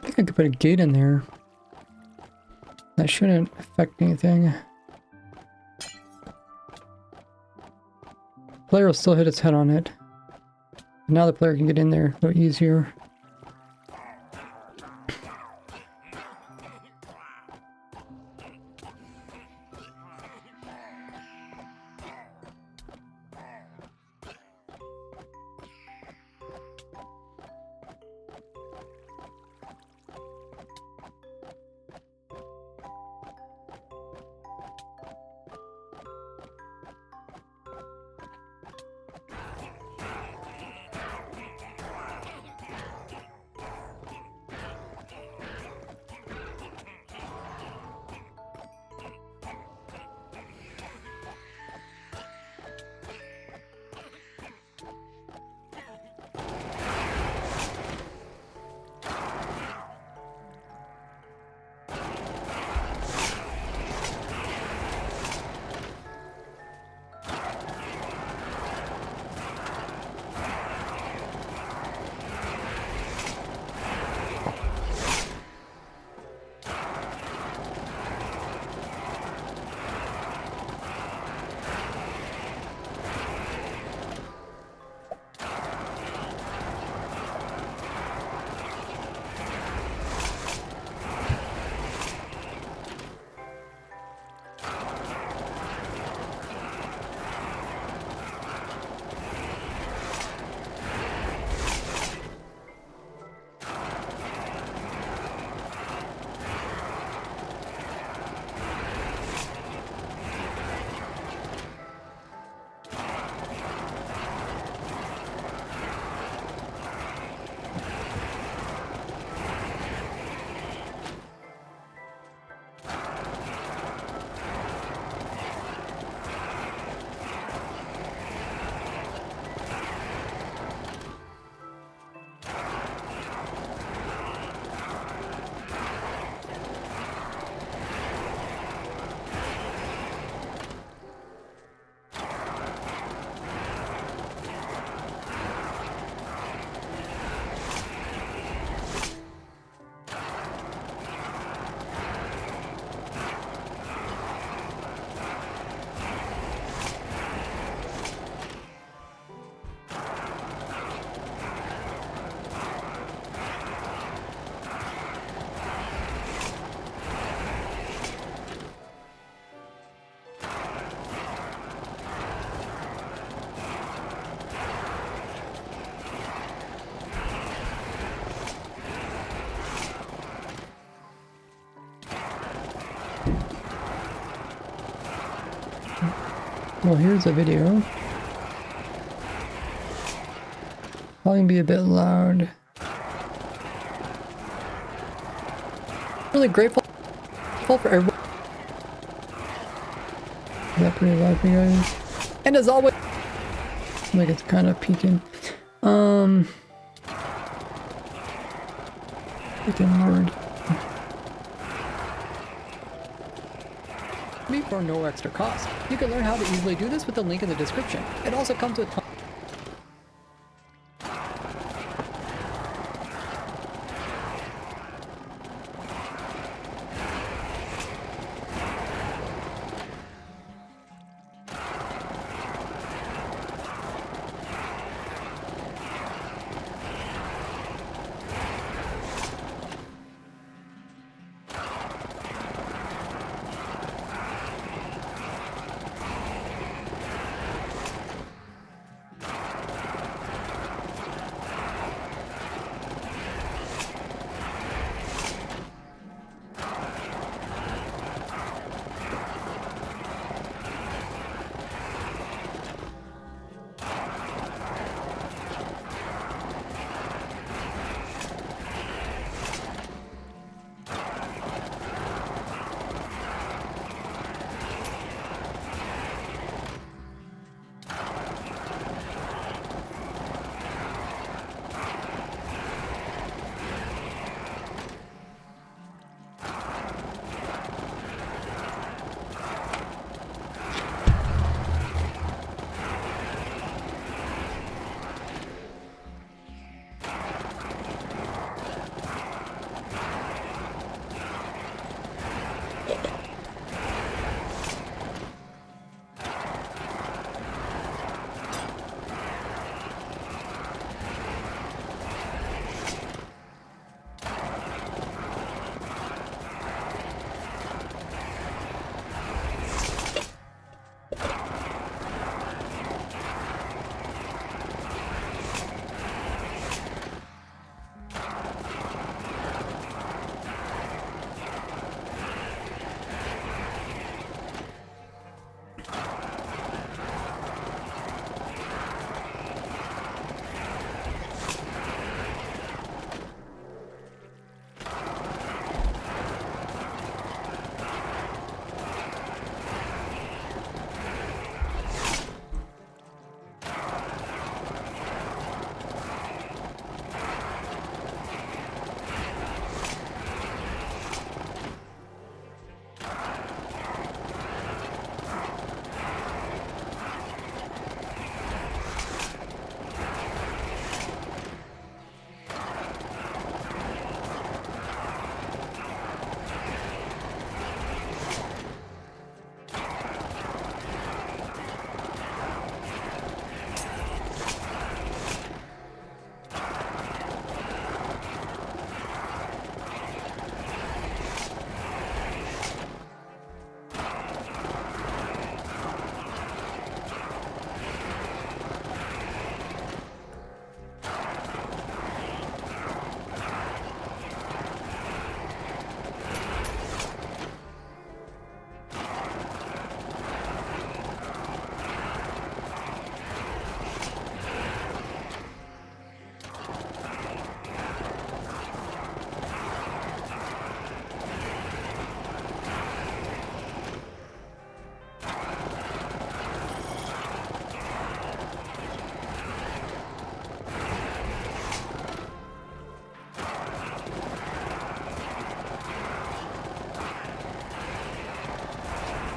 I think I could put a gate in there. That shouldn't affect anything. Player will still hit its head on it. Now the player can get in there a little easier. Well, here's a video. Probably be a bit loud. Really grateful for everyone. Is that pretty loud for you guys? And as always, like it's kind of peaking. Freaking Lord. For no extra cost. You can learn how to easily do this with the link in the description. It also comes with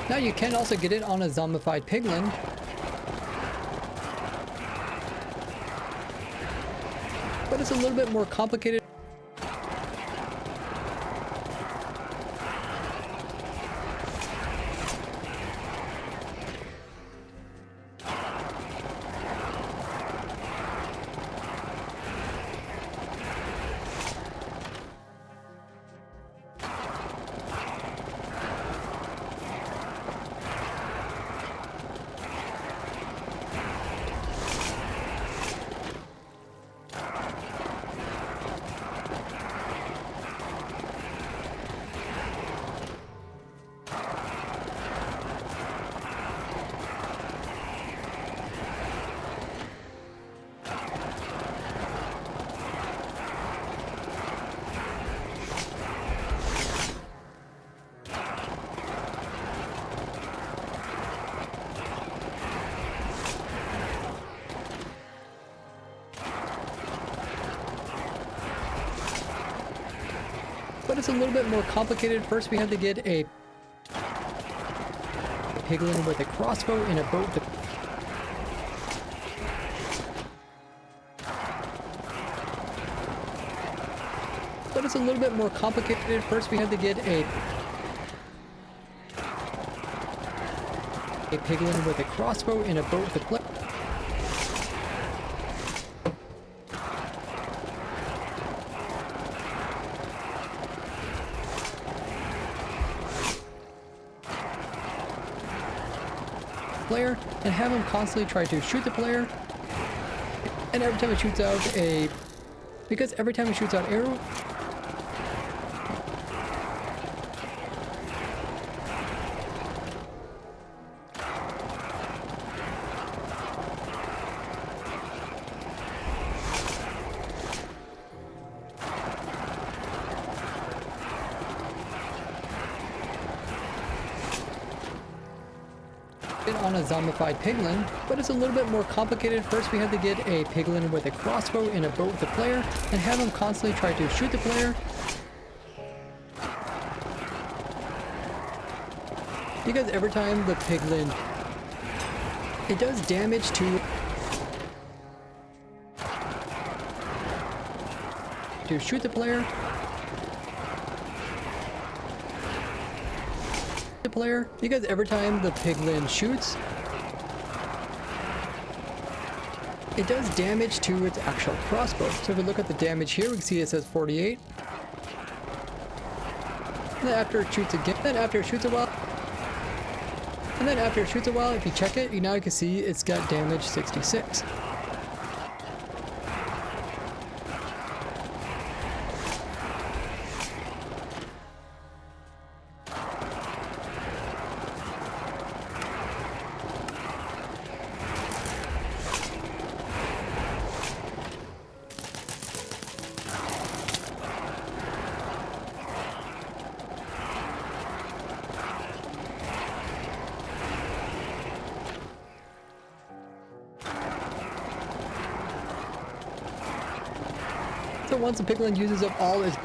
Now you can also get it on a zombified piglin. But it's a little bit more complicated. but it's a little bit more complicated. First, we had to get a piglin with a crossbow and a boat. But it's a little bit more complicated. First, we had to get a piglin with a crossbow and a boat to play. Player and have him constantly try to shoot the player, and every time it shoots out because every time it shoots out arrow, on a zombified piglin, but it's a little bit more complicated. First, we had to get a piglin with a crossbow and a boat with the player, and have him constantly try to shoot the player. Because every time the piglin, it does damage to shoot the player. Because every time the piglin shoots, it does damage to its actual crossbow. So if we look at the damage here, we can see it says 48. And then after it shoots again, then after it shoots a while, if you check it, now you can see it's got damage 66. So once the piglin uses up all its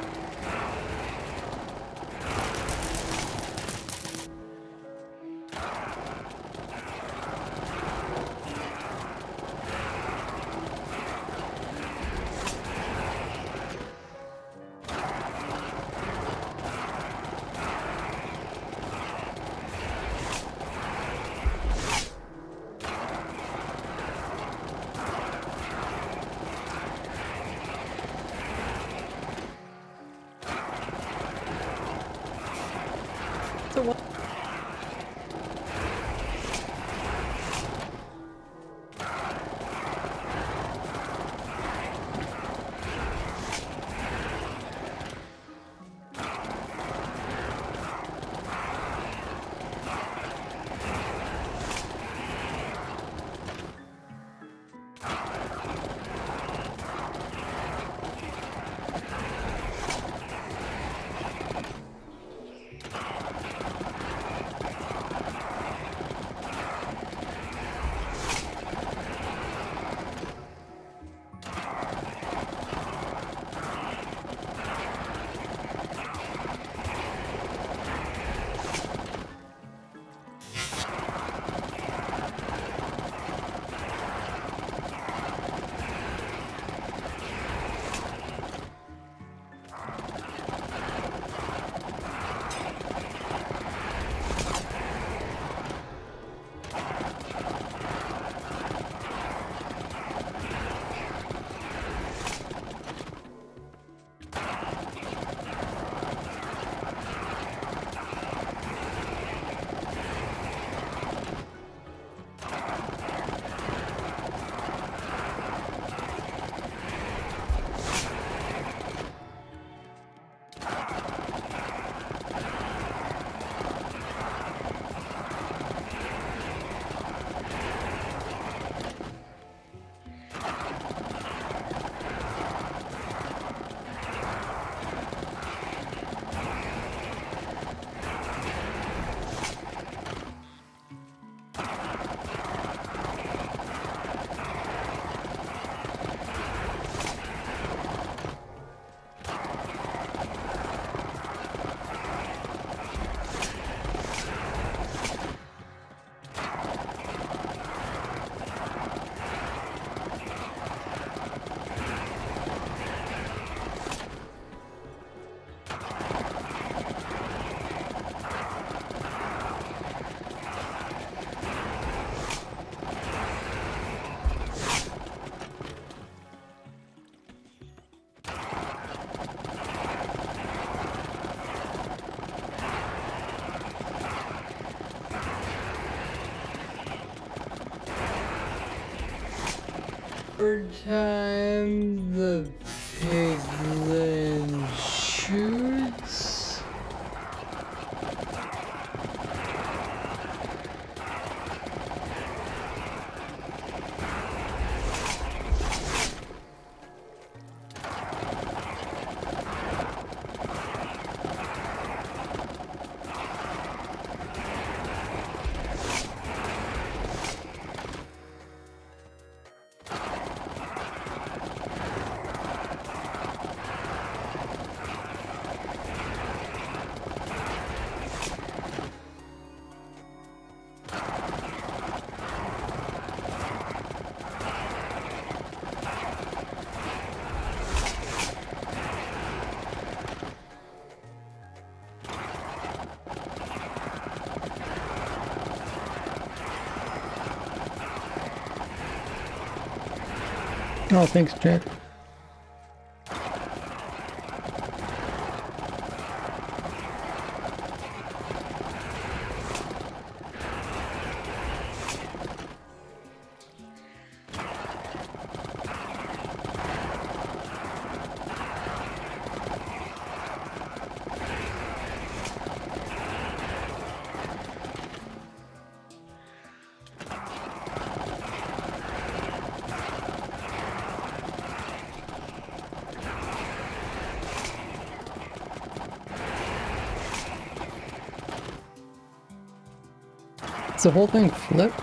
Every time the piglin shoots. Oh, thanks, Jack. Is the whole thing flipped?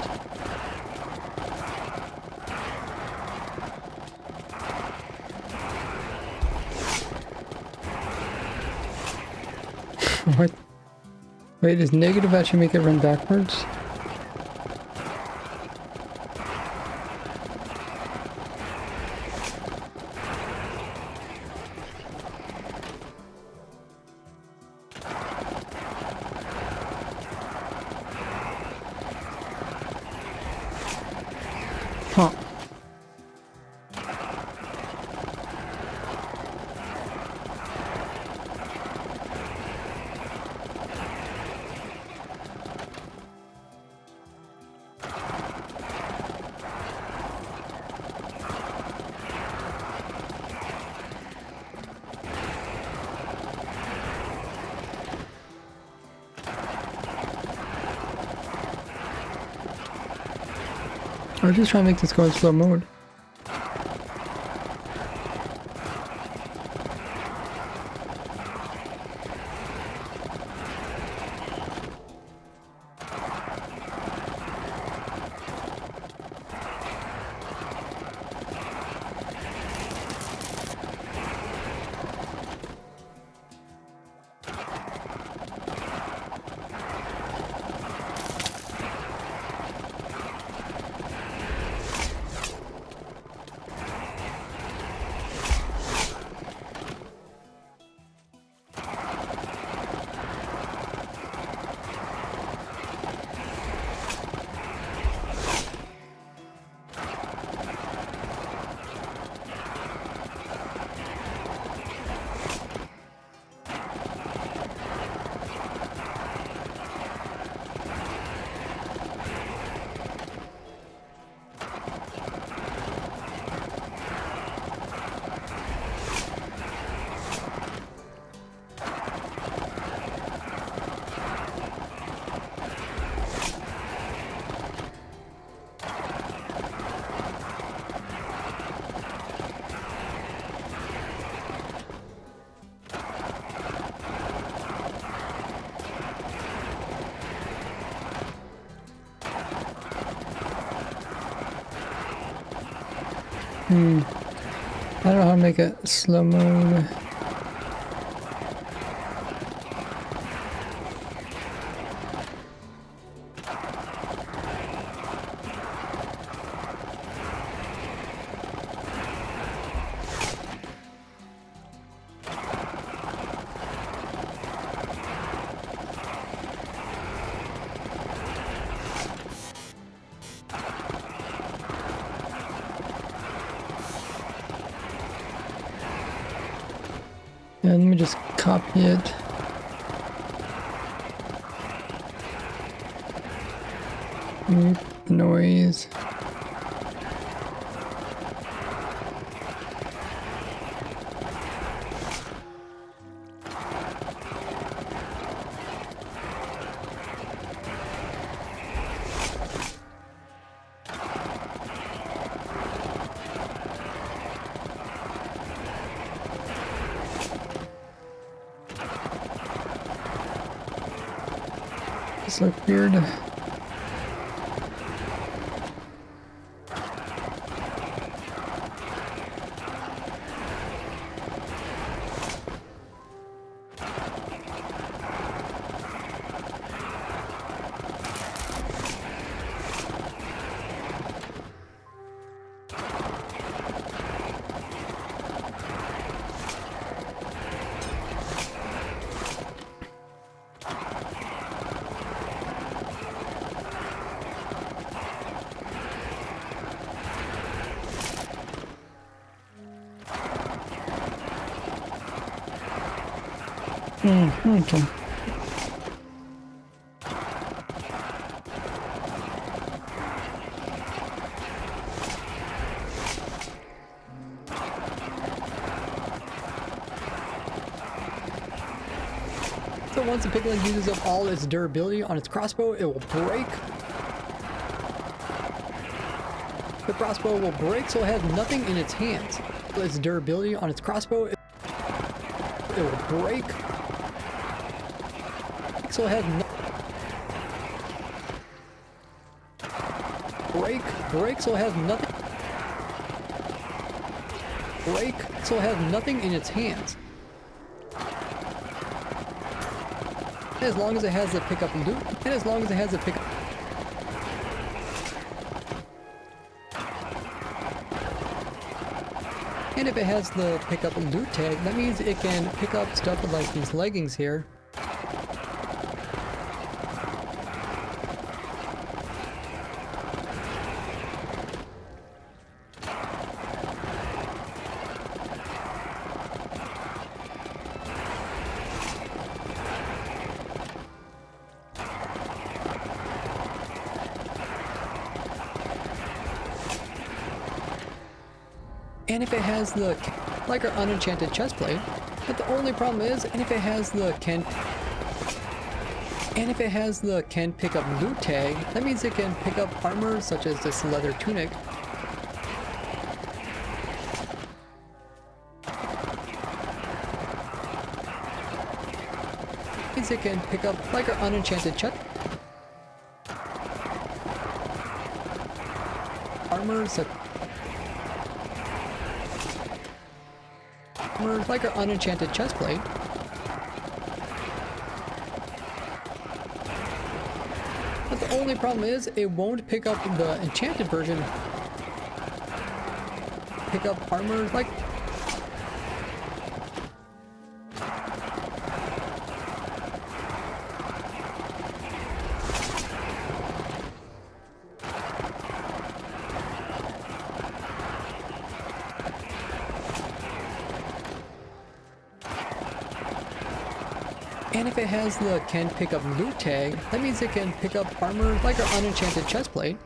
What? Wait, does negative actually make it run backwards? Huh. I was just trying to make this go in slow mode. I don't know how to make it slow mode. Yeah, let me just copy it. Mute the noise. look weird. Okay. So once the piglin uses up all its durability on its crossbow, it will break. The crossbow will break, so it has nothing in its hands. Its durability on its crossbow, it will break. So it has break, so it has nothing. Break, so it has nothing in its hands. As long as it has the pickup and loot, and as long as it has the pickup. And if it has the pickup and loot tag, that means it can pick up stuff like these leggings here. And if it has the, like our unenchanted chestplate, but the only problem is, and if it has the can pick up loot tag, that means it can pick up armor such as this leather tunic. Means it can pick up like our unenchanted chest armor such like our unenchanted chestplate. But the only problem is it won't pick up the enchanted version. Pick up armor like and if it has the can pick up loot tag, that means it can pick up armor like our unenchanted chestplate.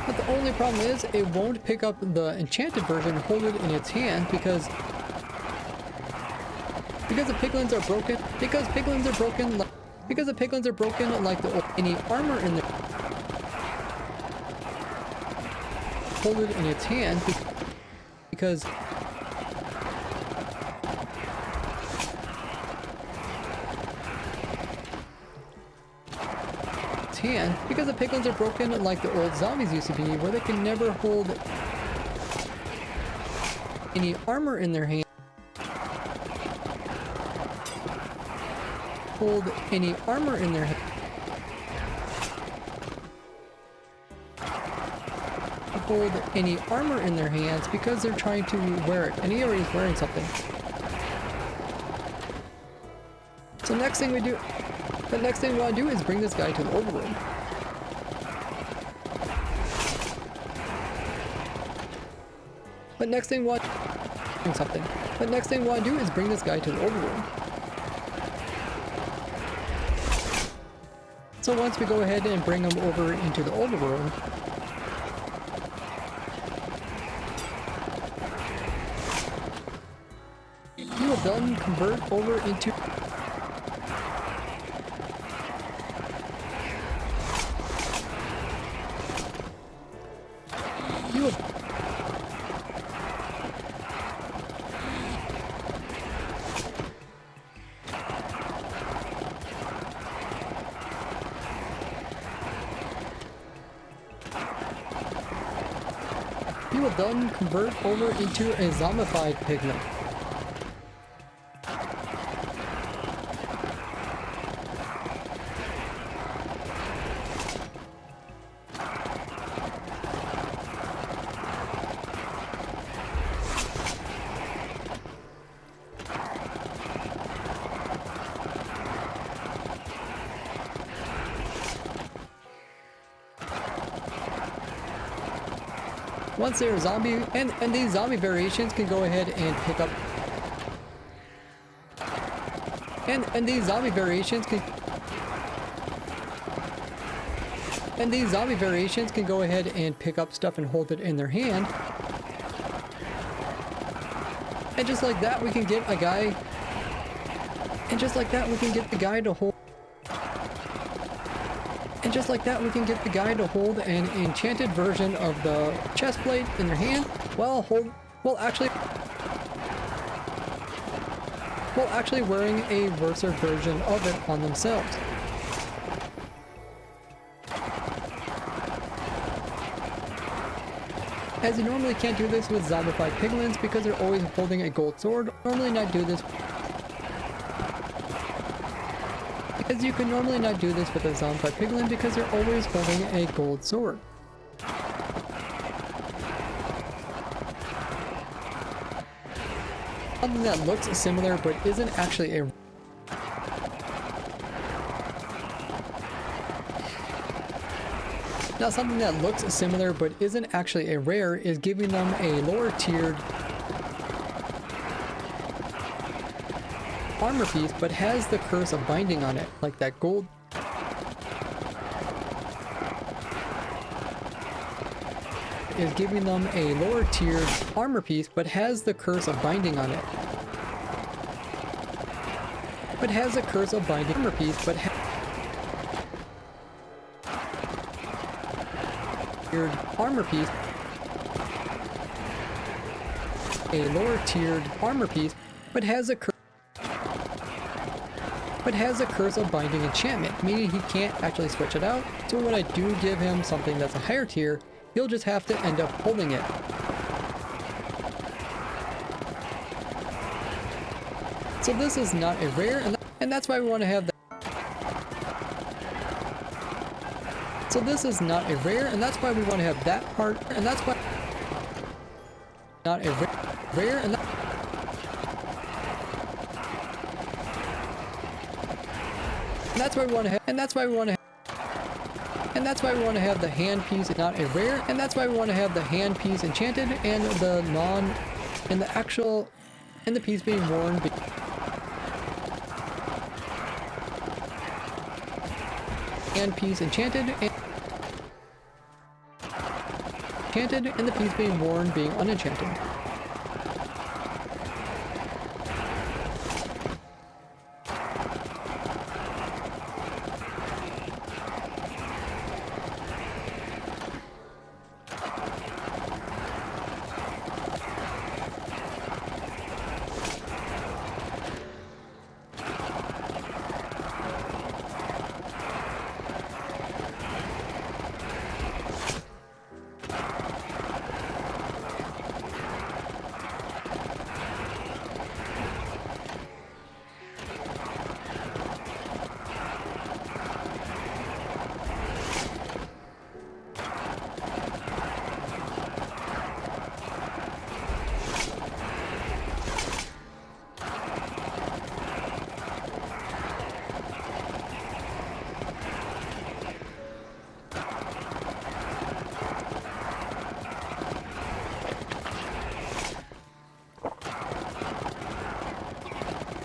But the only problem is it won't pick up the enchanted version, hold it in its hand because the piglins are broken. Because the piglins are broken like the any armor in there. Hold it in its hand because the piglins are broken like the old zombies used to be, where they can never hold any armor in their hand. Hold any armor in their hand. Hold any armor in their hands because they're trying to wear it, and he already is wearing something. So next thing we want to do is bring this guy to the overworld. But next thing we want to do is bring this guy to the overworld. So once we go ahead and bring him over into the overworld, you will then convert over into will then convert over into a zombified piglet. Once they're zombie, and these zombie variations can go ahead and pick up, and these zombie variations can, go ahead and pick up stuff and hold it in their hand, and just like that we can get a guy, and just like that we can get the guy to hold. And just like that, we can get the guy to hold an enchanted version of the chest plate in their hand while actually wearing a worser version of it on themselves. As you normally can't do this with zombified piglins because they're always holding a gold sword. Normally not do this. Because you can normally not do this with a zombified piglin because they're always holding a gold sword. Something that looks similar but isn't actually a... Now something that looks similar but isn't actually a rare is giving them a lower tiered armor piece, but has the curse of binding on it, like that gold. Is giving them a lower tiered armor piece, but has the curse of binding on it. But has a curse of binding armor piece, but tiered armor piece. A lower tiered armor piece, but has a curse of binding enchantment, meaning he can't actually switch it out. So when I do give him something that's a higher tier, he'll just have to end up holding it. So this is not a rare, and that's why we want to have that. So this is not a rare, and that's why we want to have that part, and that's why not a rare, and that's why we want to have, and that's why we want to have the hand piece not a rare, and that's why we want to have the hand piece enchanted and the piece being worn hand piece enchanted and the piece being worn being unenchanted.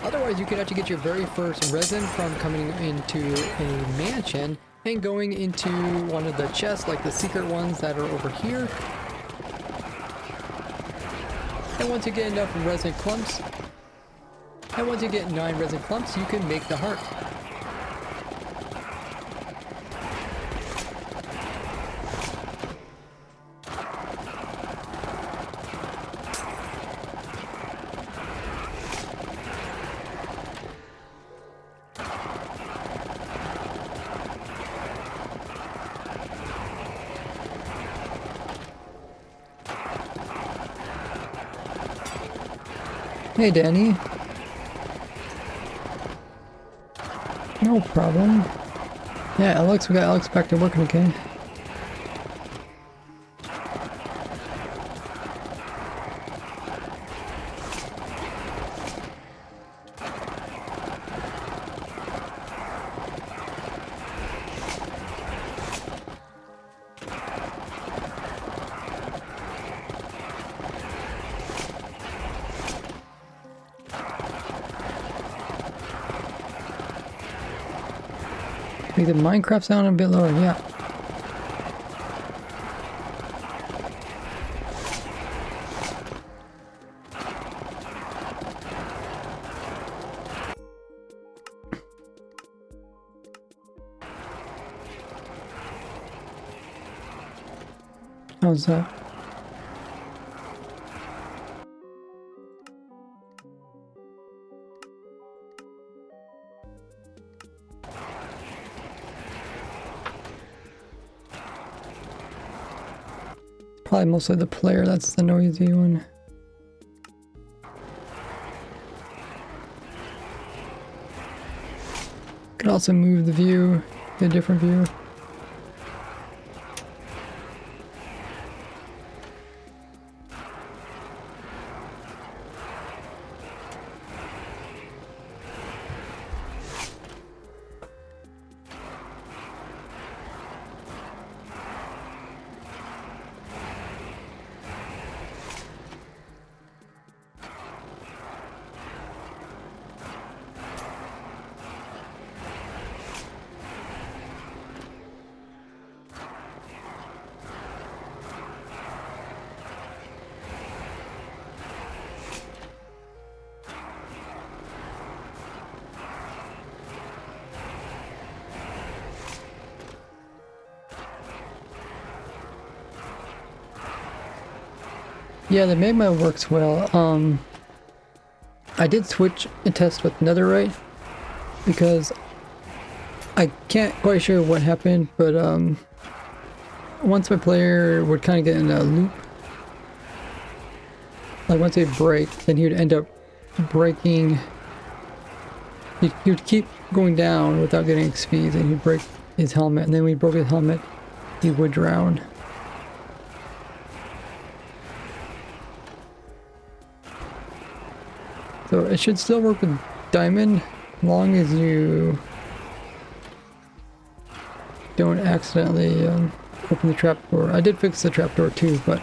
Otherwise, you could actually get your very first resin from coming into a mansion and going into one of the chests, like the secret ones that are over here. And once you get enough resin clumps, and once you get 9 resin clumps, you can make the heart. Hey, Danny. No problem. Yeah, Alex, we got Alex back to working again. Make the Minecraft sound a bit lower, yeah. How's that? Probably mostly the player, that's the noisy one. Could also move the view to a different view. Yeah, the magma works well. I did switch and test with netherite because I can't quite sure what happened, but once my player would kind of get in a loop, like once they break, then he would end up breaking. He would keep going down without getting XP, then he'd break his helmet, and then when he broke his helmet, he would drown. So it should still work with diamond, as long as you don't accidentally open the trapdoor. I did fix the trapdoor too, but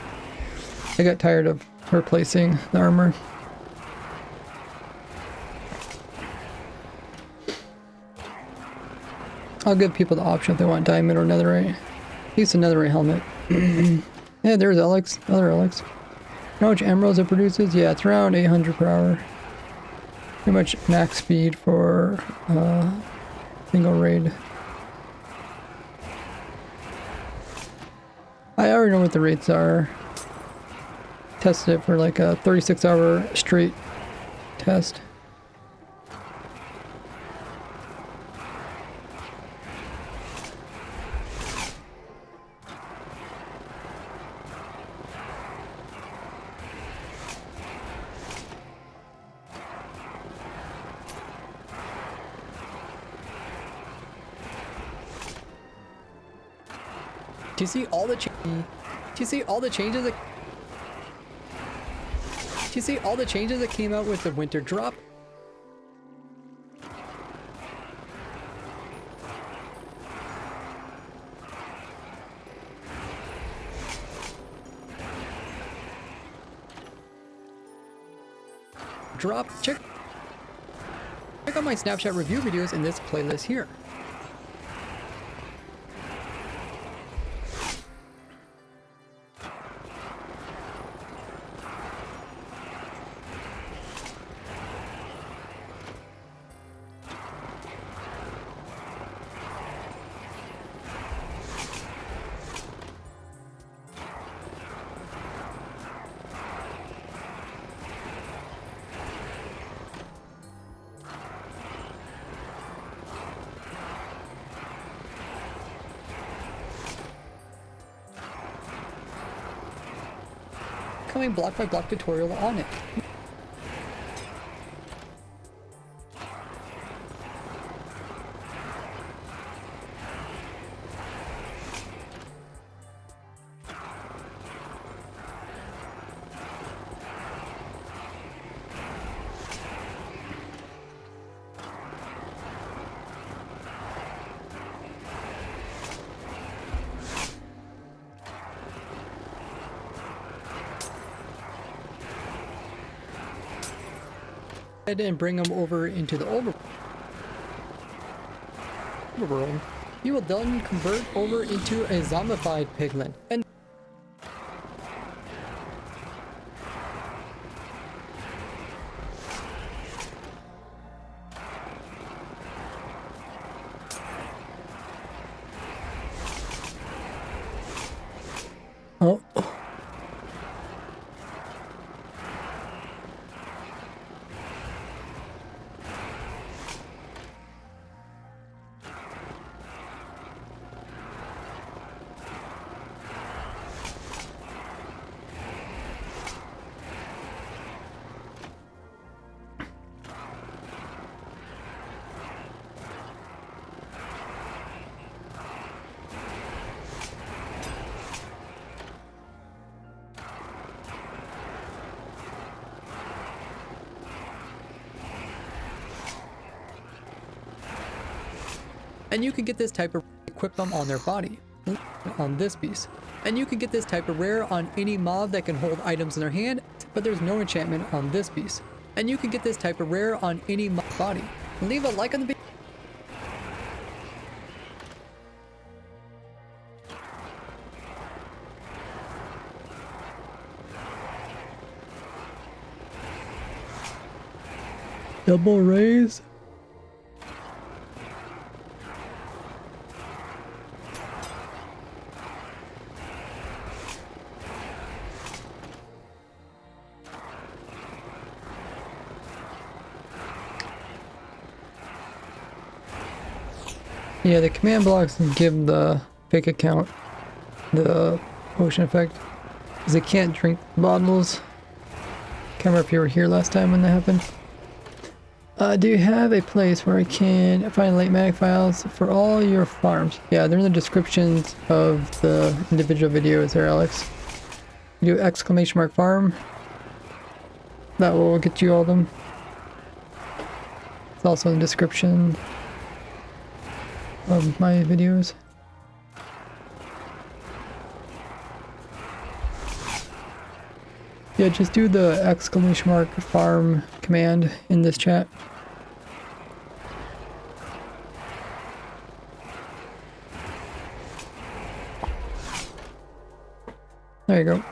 I got tired of replacing the armor. I'll give people the option if they want diamond or netherite. Use the netherite helmet. Yeah, there's Alex, other Alex. How much emeralds it produces? Yeah, it's around 800 per hour. Pretty much max speed for single raid. I already know what the rates are. Tested it for like a 36-hour straight test. Do you see all the changes that came out with the winter drop? Check out my Snapchat review videos in this playlist here. Block by block tutorial on it. and bring him over into the overworld, he will then convert over into a zombified piglin. And oh. And you can get this type of equip them on their body on this piece. And you can get this type of rare on any mob that can hold items in their hand, but there's no enchantment on this piece. And you can get this type of rare on any mob body. Leave a like on the video. Double raise. Yeah, the command blocks give the fake account the potion effect, because they can't drink bottles. Can't remember if you were here last time when that happened. Do you have a place where I can find late mag files for all your farms? Yeah, they're in the descriptions of the individual videos there, Alex. You do exclamation mark farm. That will get you all of them. It's also in the description of my videos. Yeah, just do the exclamation mark farm command in this chat. There you go.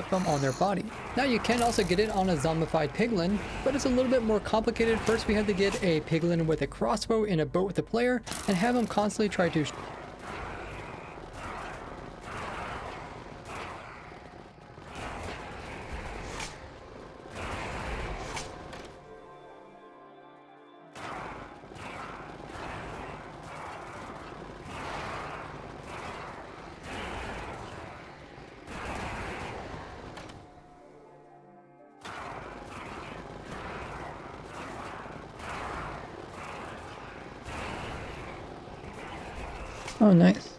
Them on their body. Now you can also get it on a zombified piglin, but it's a little bit more complicated. First we have to get a piglin with a crossbow in a boat with a player and have him constantly try to Oh, nice.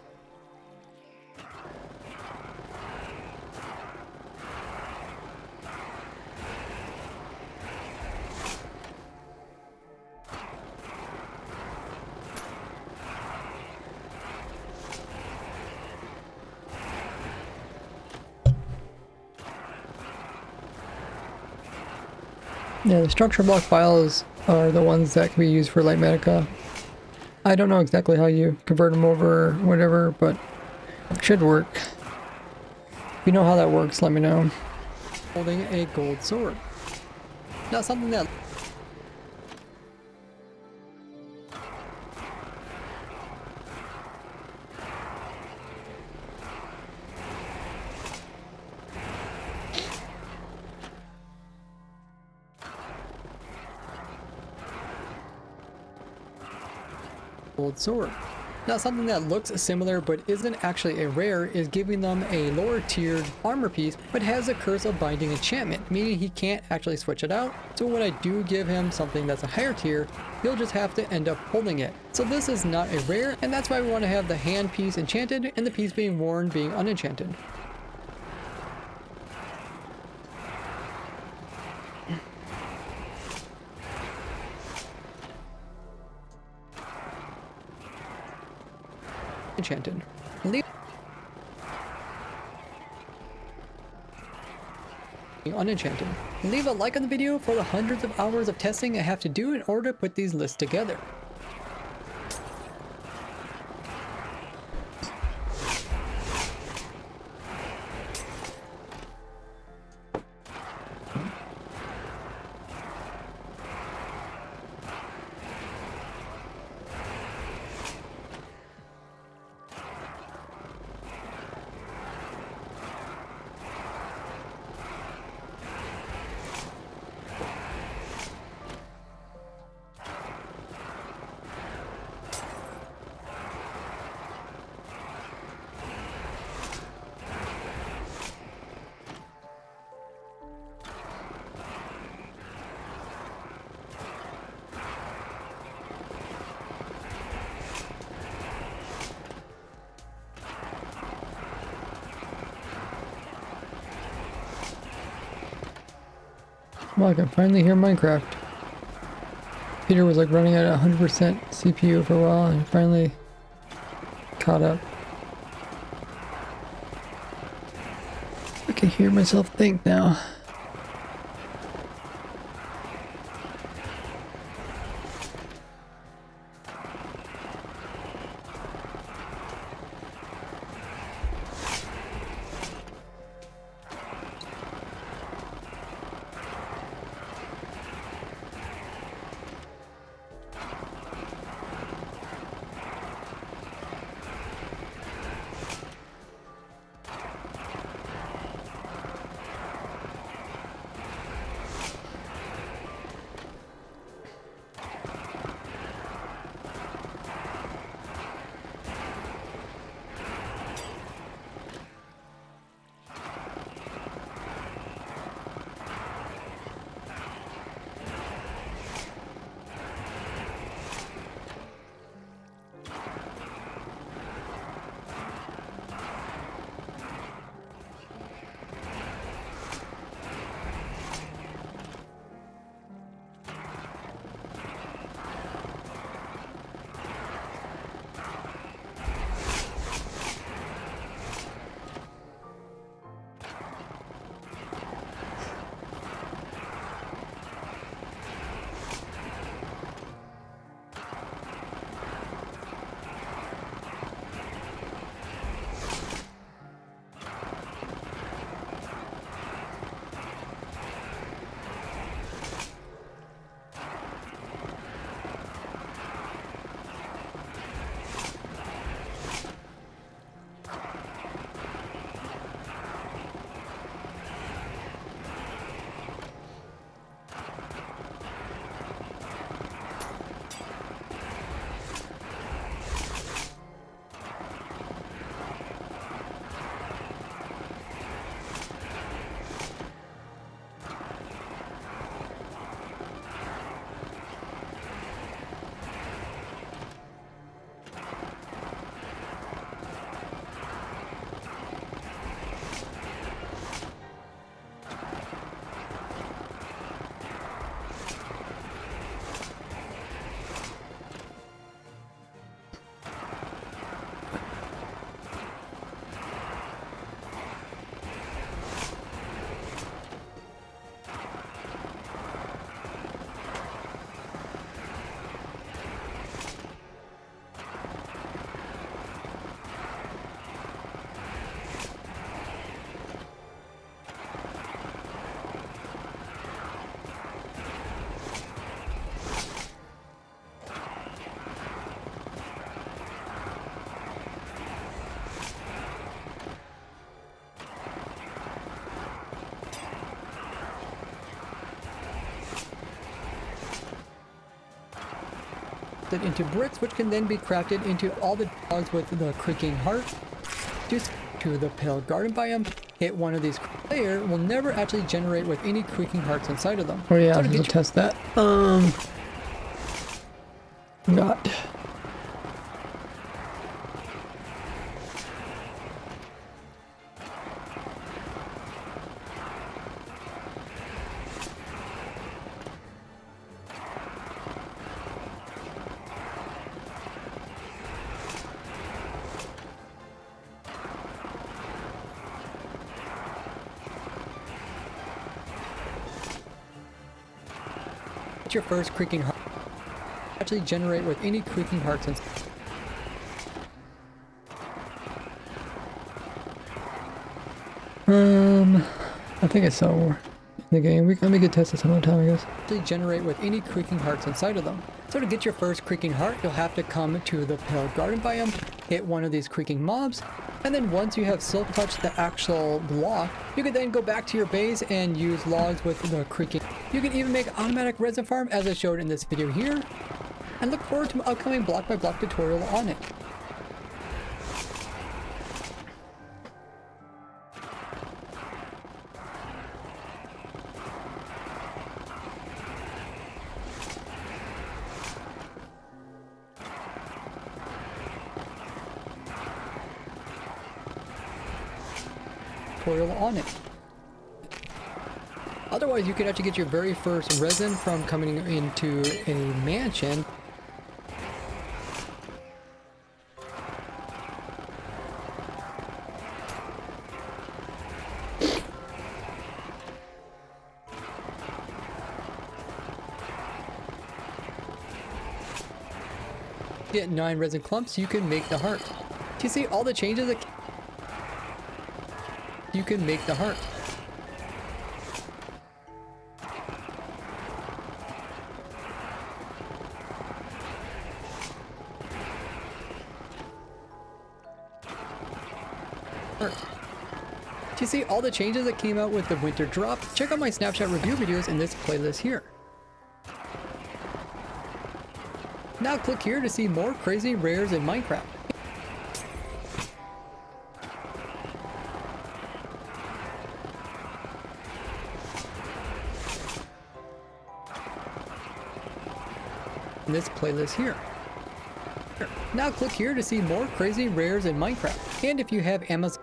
Yeah, the structure block files are the ones that can be used for light medica. I don't know exactly how you convert them over or whatever, but it should work. If you know how that works, let me know. Holding a gold sword. Now something that gold sword. Now something that looks similar but isn't actually a rare is giving them a lower tiered armor piece but has a curse of binding enchantment, meaning he can't actually switch it out. So when I do give him something that's a higher tier, he'll just have to end up holding it. So this is not a rare, and that's why we want to have the hand piece enchanted and the piece being worn being unenchanted. enchanted. Unenchanted. Leave a like on the video for the hundreds of hours of testing I have to do in order to put these lists together. Well, I can finally hear Minecraft. Peter was like running at 100% CPU for a while and finally caught up. I can hear myself think now. Into bricks, which can then be crafted into all the dogs with the creaking heart. Just to the pale garden biome, hit one of these layer will never actually generate with any creaking hearts inside of them. Oh yeah, so we'll test that. Got. get your first creaking heart. Actually generate with any creaking hearts and I think I saw in the game. Let me get tested some other time, I guess. Actually generate with any creaking hearts inside of them. So to get your first creaking heart, you'll have to come to the Pale Garden biome, hit one of these creaking mobs, and then once you have silk touched the actual block, you can then go back to your base and use logs with the creaking. You can even make automatic resin farm as I showed in this video here, and look forward to an upcoming block by block tutorial on it. On it. Otherwise, you could actually get your very first resin from coming into a mansion. Get 9 resin clumps, you can make the heart. Do you see all the changes that you can make the heart? Do you see all the changes that came out with the winter drop? Check out my snapshot review videos in this playlist here. Now click here to see more crazy rares in Minecraft. In this playlist here. Now click here to see more crazy rares in Minecraft. And if you have Amazon,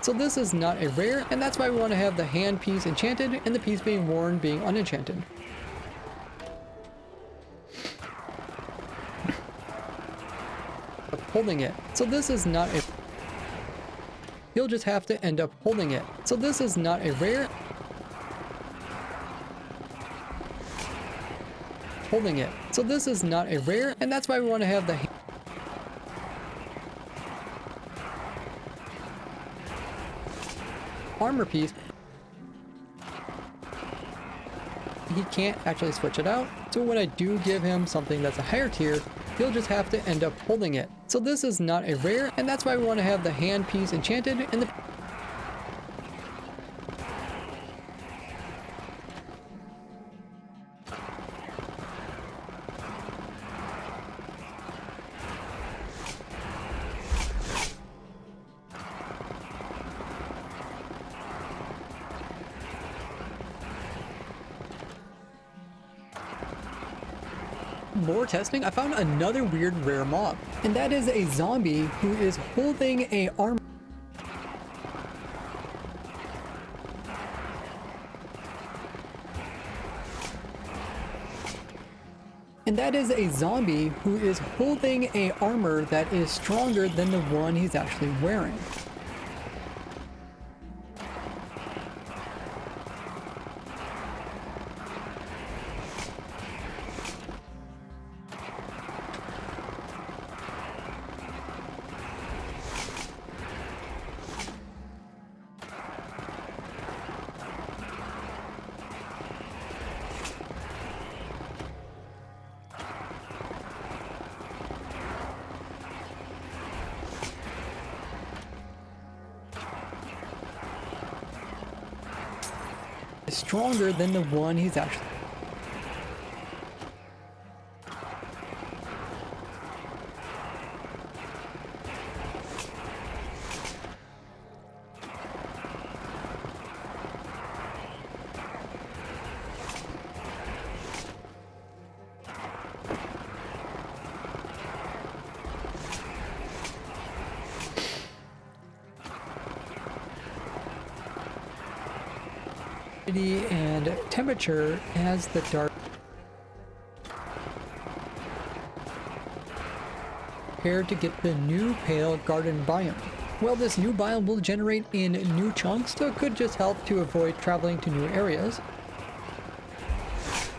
so this is not a rare, and that's why we want to have the hand piece enchanted and the piece being worn being unenchanted. Holding it. So this is not a... You'll just have to end up holding it. So this is not a rare. Holding it. So this is not a rare, and that's why we want to have the... armor piece. He can't actually switch it out, so when I do give him something that's a higher tier, he'll just have to end up holding it. So this is not a rare, and that's why we want to have the hand piece enchanted and the... More testing, I found another weird rare mob, and that is a zombie who is holding a arm. And that is a zombie who is holding a armor that is stronger than the one he's actually wearing. Stronger than the one he's actually. And temperature as the dark. Prepare to get the new pale garden biome. Well, this new biome will generate in new chunks, so it could just help to avoid traveling to new areas,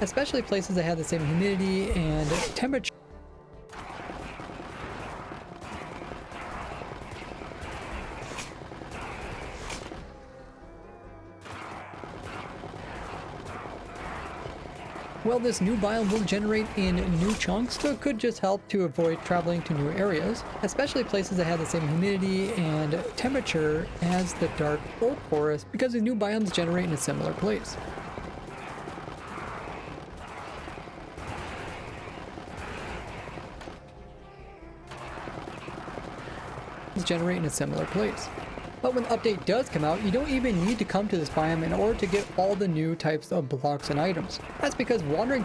especially places that have the same humidity and temperature. Well, this new biome will generate in new chunks, so it could just help to avoid traveling to new areas, especially places that have the same humidity and temperature as the dark oak forest, because the new biomes generate in a similar place. Generate in a similar place. But when the update does come out, you don't even need to come to this biome in order to get all the new types of blocks and items. That's because wandering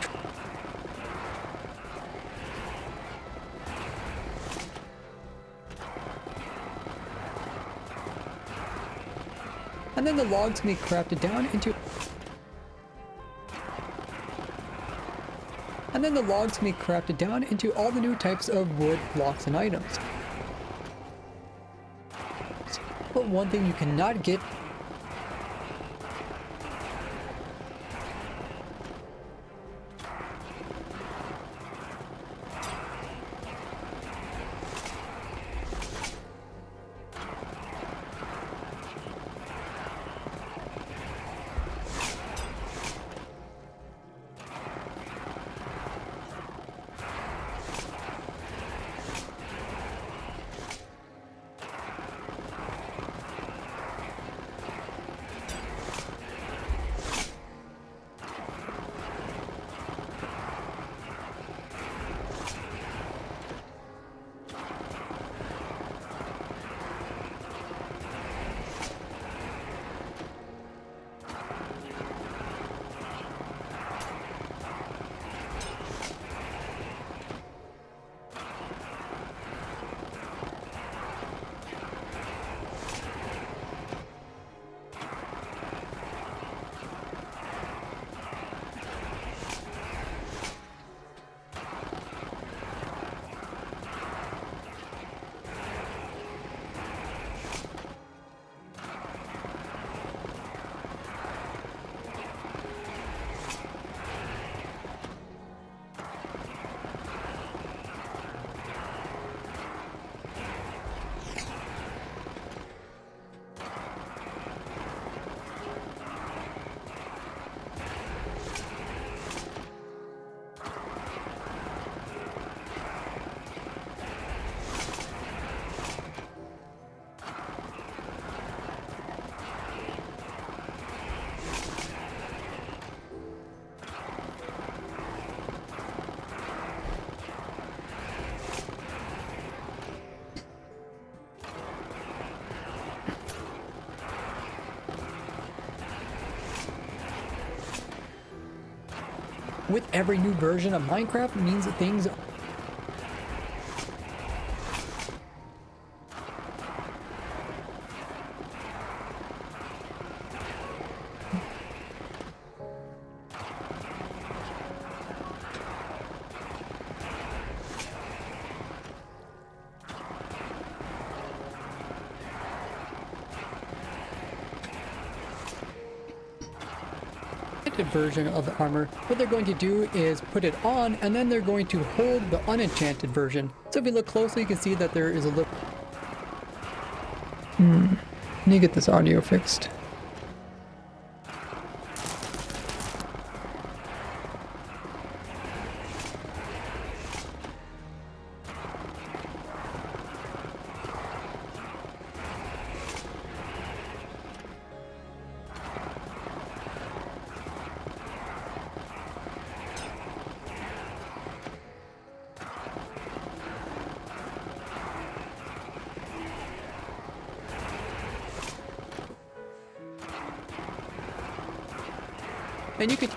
and then the logs can be crafted down into all the new types of wood, blocks, and items. But one thing you cannot get with every new version of Minecraft means that things version of the armor, what they're going to do is put it on and then they're going to hold the unenchanted version. So if you look closely, you can see that there is a little... Let me get this audio fixed. And you could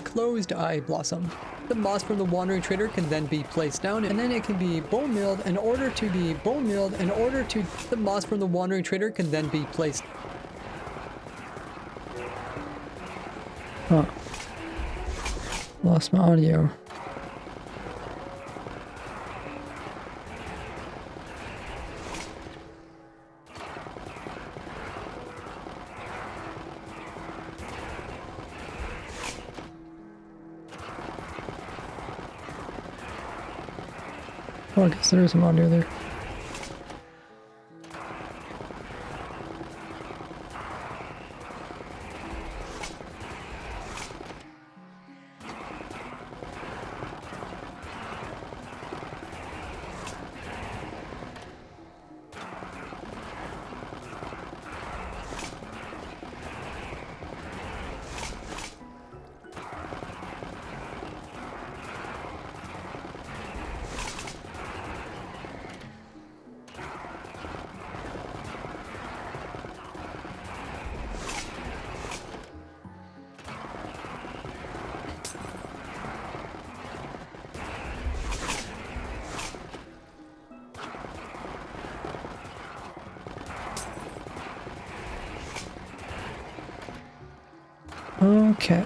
closed eye blossom. The moss from the wandering trader can then be placed down, and then it can be bone milled in order to be bone milled in order to the moss from the wandering trader can then be placed. Huh. Lost my audio. Oh, I guess there is some audio there. Okay.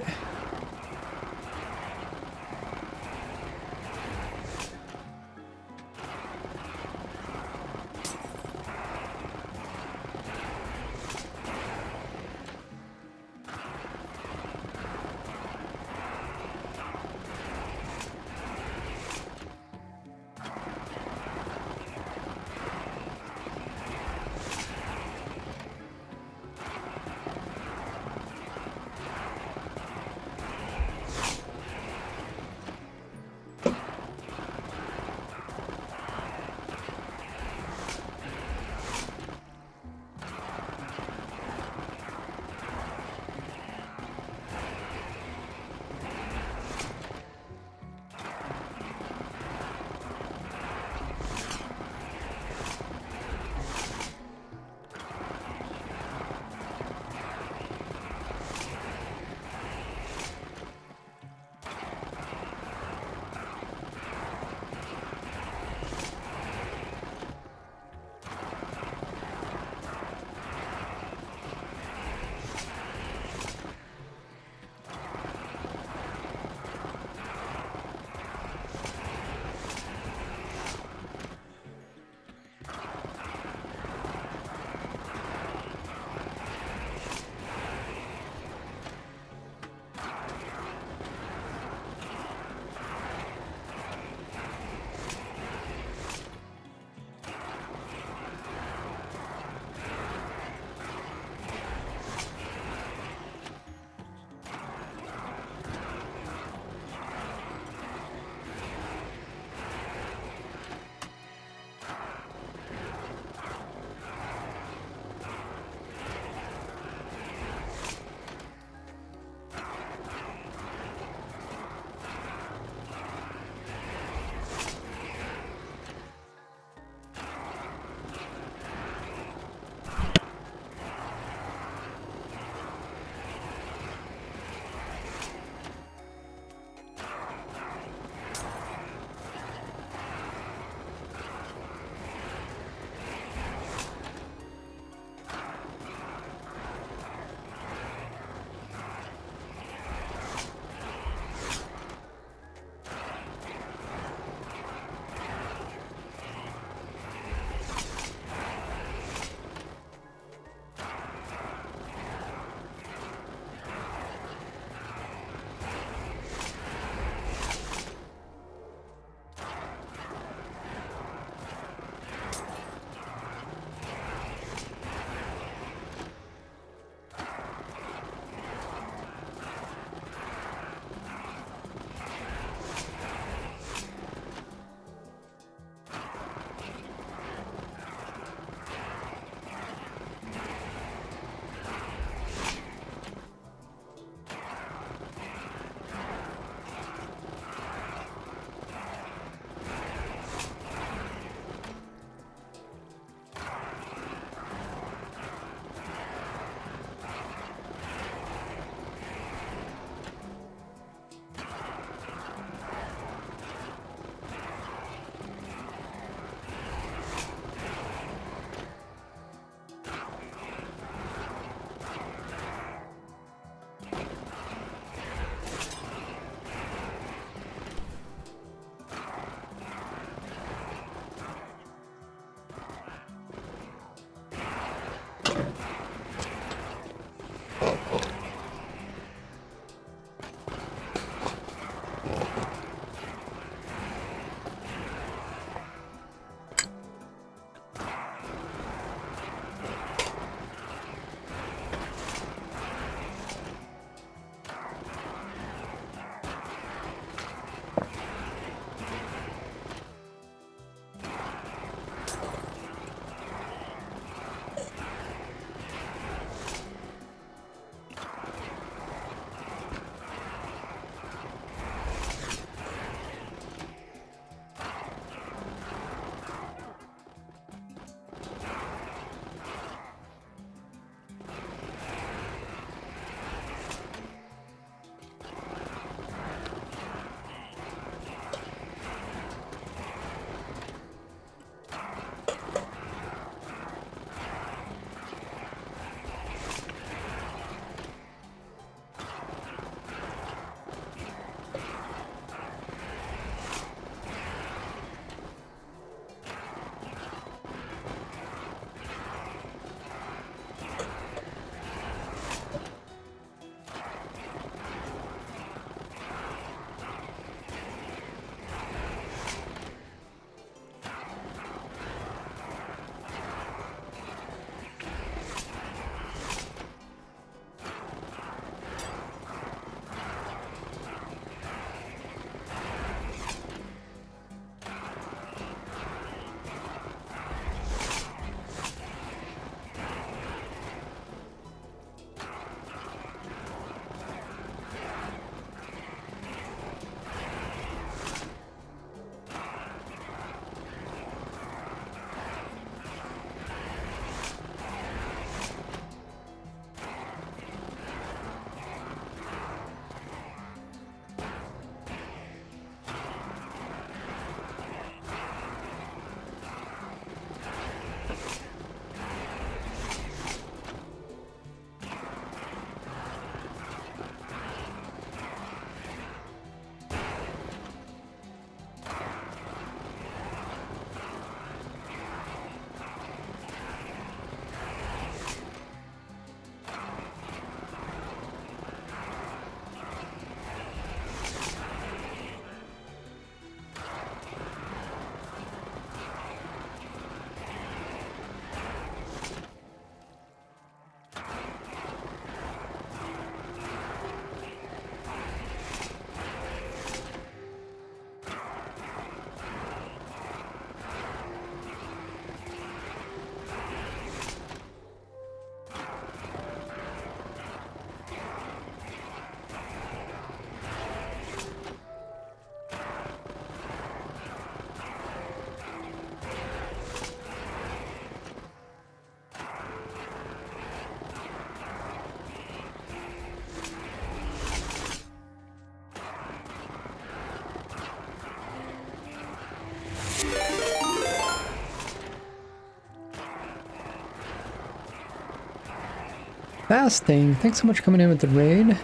Fasting, thanks so much for coming in with the raid.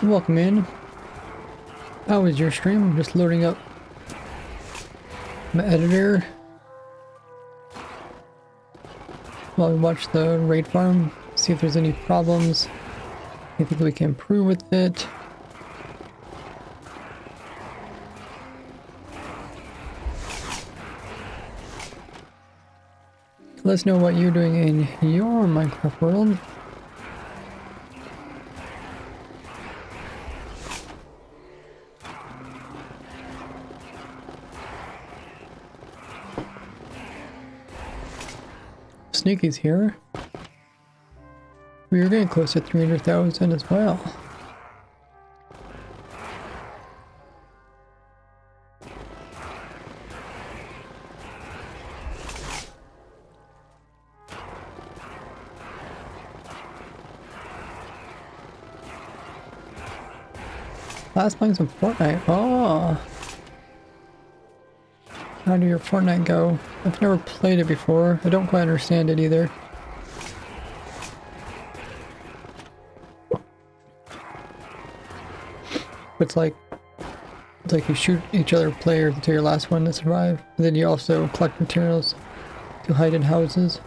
Welcome in. How was your stream? I'm just loading up my editor while we watch the raid farm, see if there's any problems, anything we can improve with it. Let us know what you're doing in your Minecraft world. Sneaky's here. We are getting close to 300,000 as well. Last playing some Fortnite. Oh. How did your Fortnite go? I've never played it before. I don't quite understand it either. It's like you shoot each other players until your last one to survive. And then you also collect materials to hide in houses.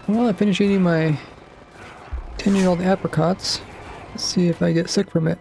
Well, I finished eating my 10-year-old apricots. Let's see if I get sick from it.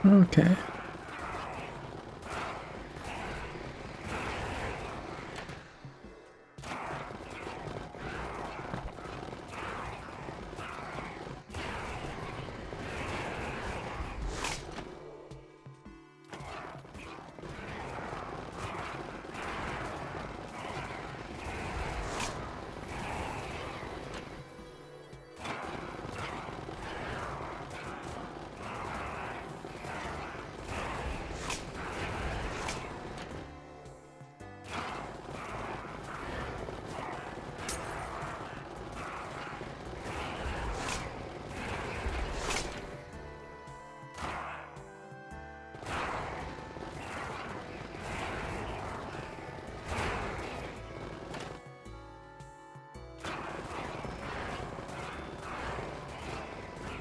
Okay.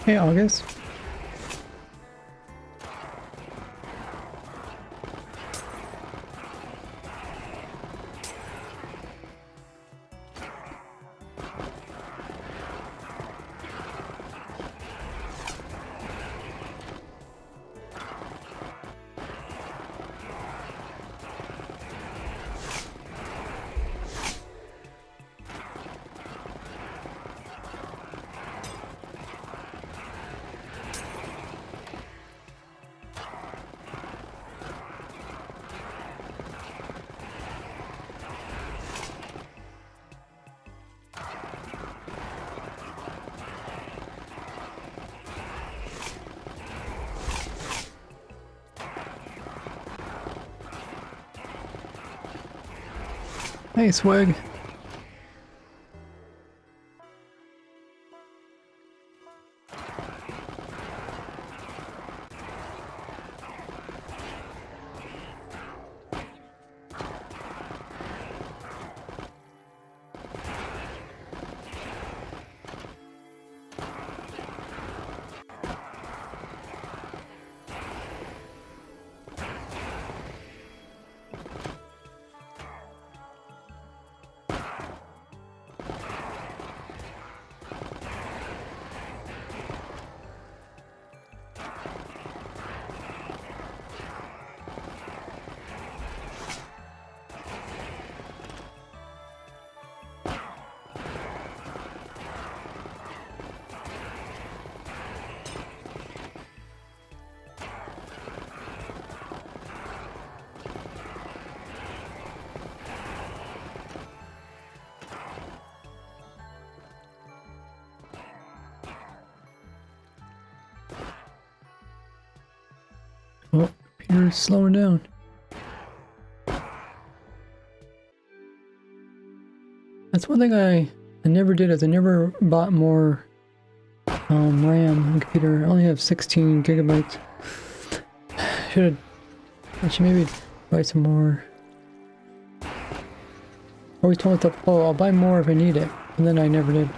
Hey, August. Hey, Swig. Oh, computer's slowing down. That's one thing I never did, is I never bought more RAM on the computer. I only have 16 gigabytes. I should maybe buy some more. Always told myself, oh, I'll buy more if I need it, and then I never did.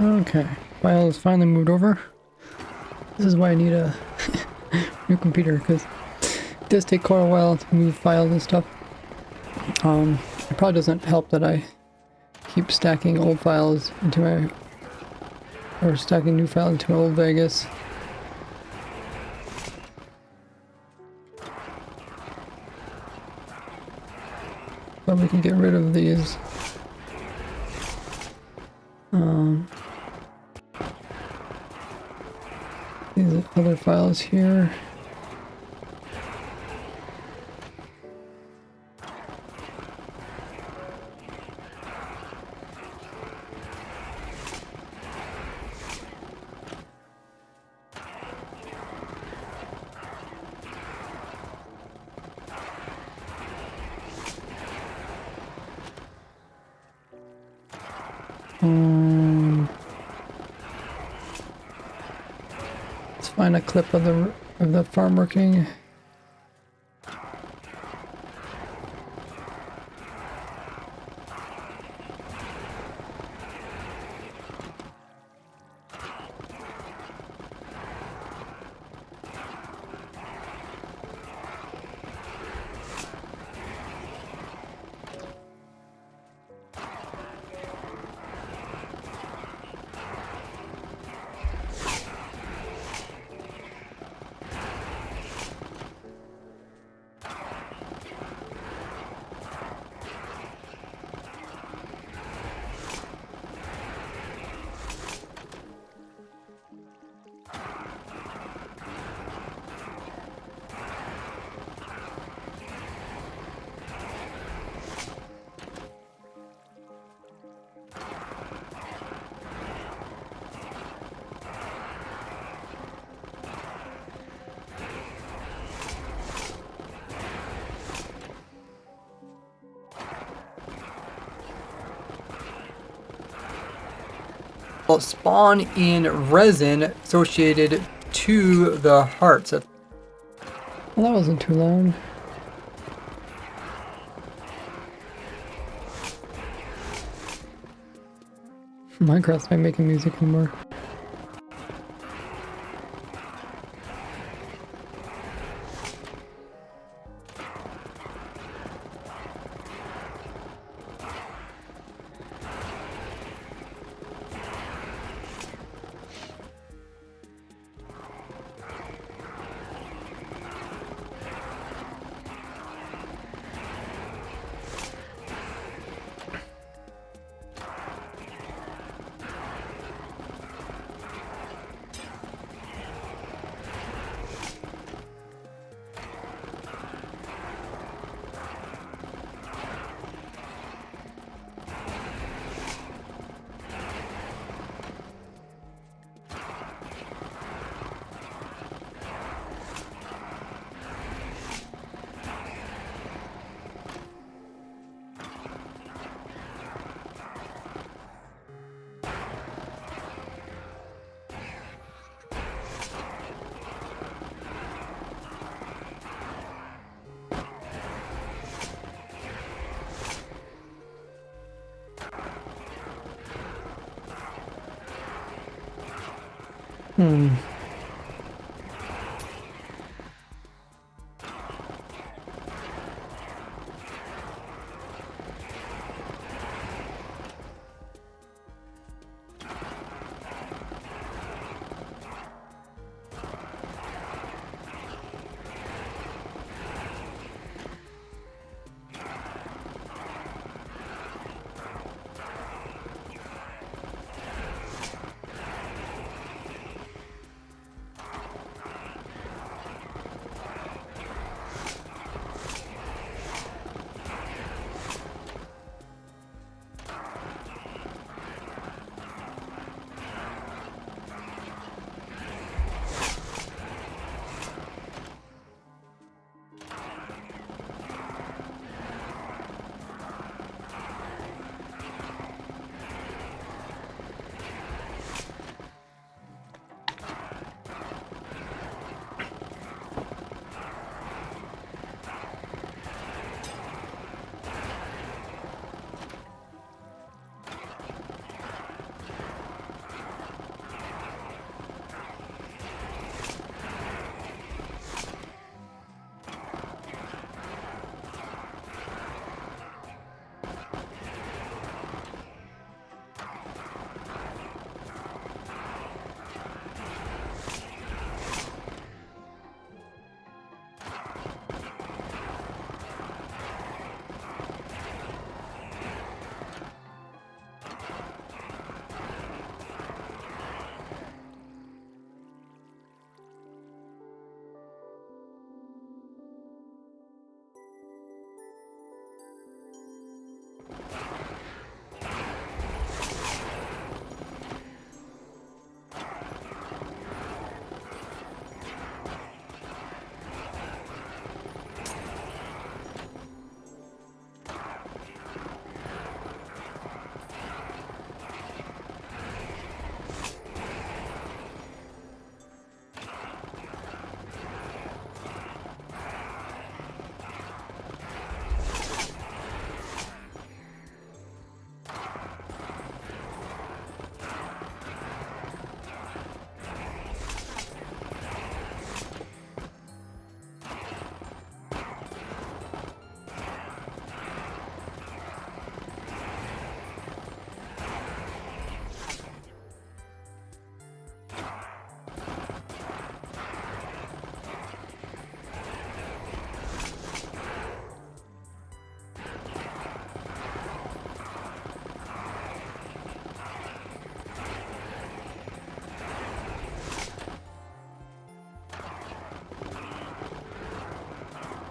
Okay, file is finally moved over. This is why I need a new computer, because it does take quite a while to move files and stuff. It probably doesn't help that I keep stacking old files into my, or stacking new files into my old Vegas. But we can get rid of these. These other files here. Let's find a clip of the farm working. will spawn in resin associated to the hearts. Well, that wasn't too loud. Minecraft's not making music anymore.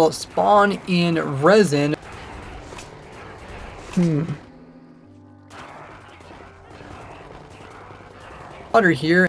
will spawn in resin. Water here.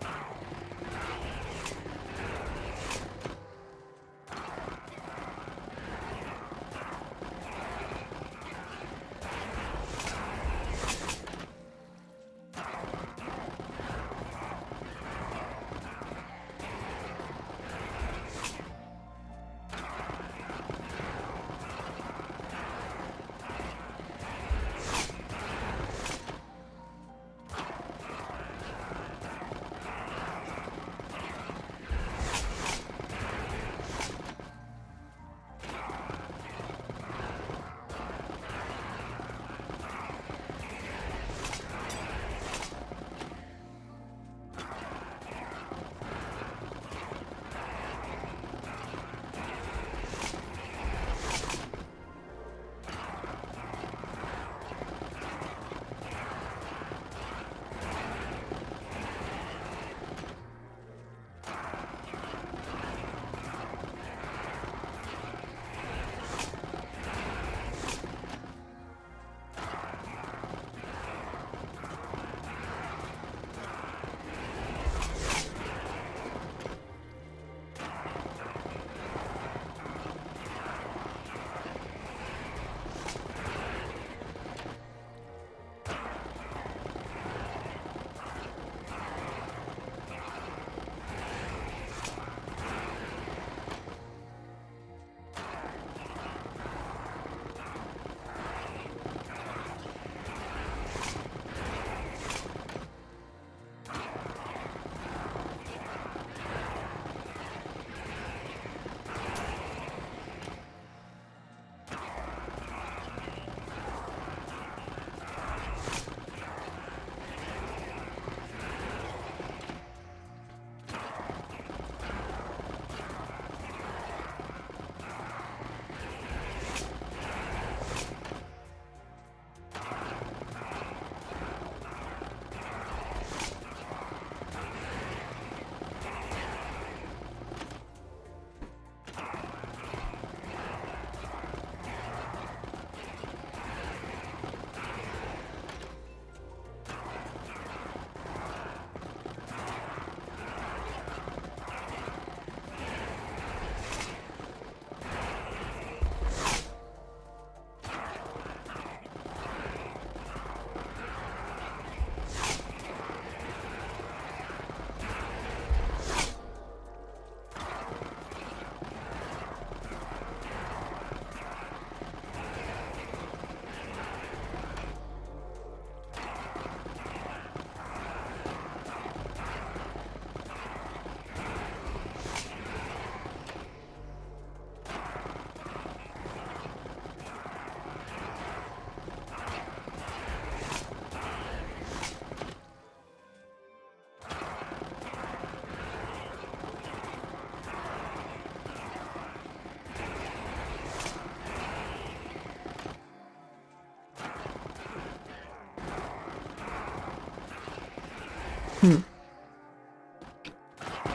Maybe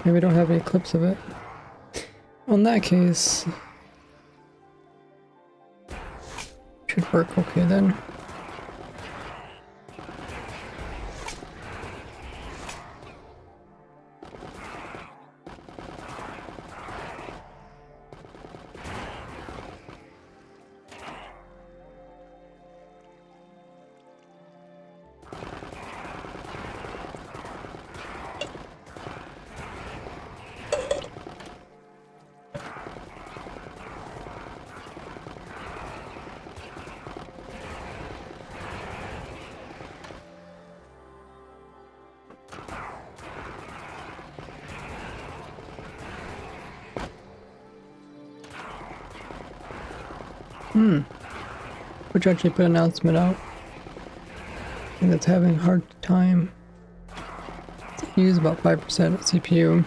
we don't have any clips of it. Well, in that case, should work okay then. Which actually put an announcement out. I think that's having a hard time. Use about 5% CPU.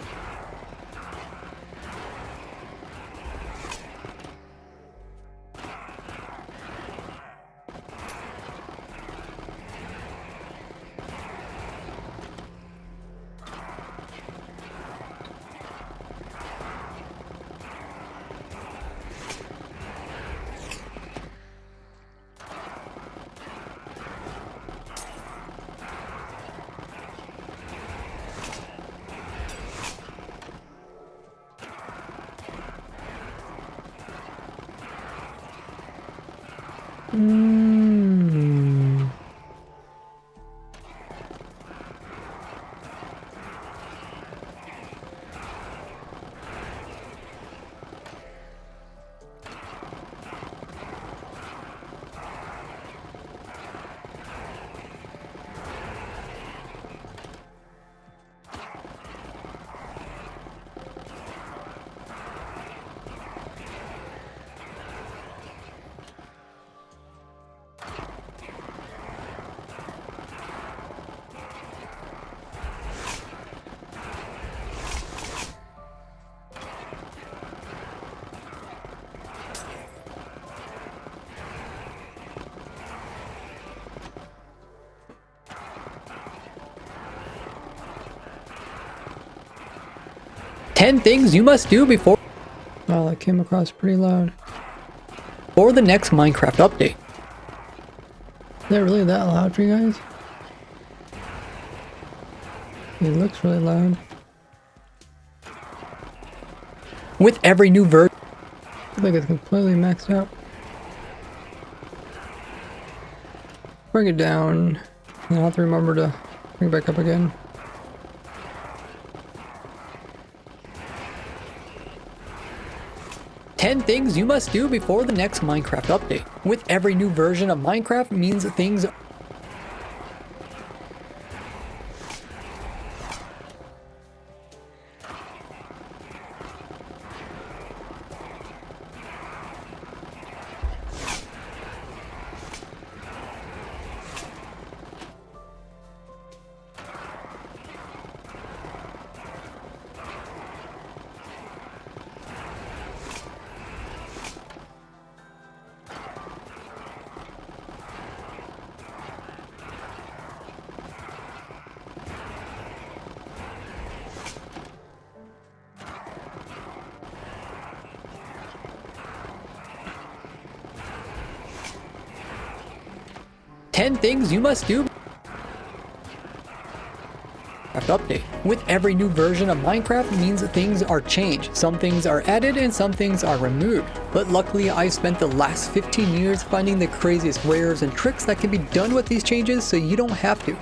Ten things you must do before Wow, that came across pretty loud. the next Minecraft update. Is that really that loud for you guys? It looks really loud. With every new version. I feel like it's completely maxed out. Bring it down. I'll have to remember to bring it back up again. Ten things you must do before the next Minecraft update. With every new version of Minecraft means things Ten things you must do. Update. With every new version of Minecraft means things are changed. Some things are added and some things are removed. But luckily I spent the last 15 years finding the craziest wares and tricks that can be done with these changes so you don't have to.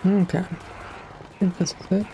Okay. I think this is it.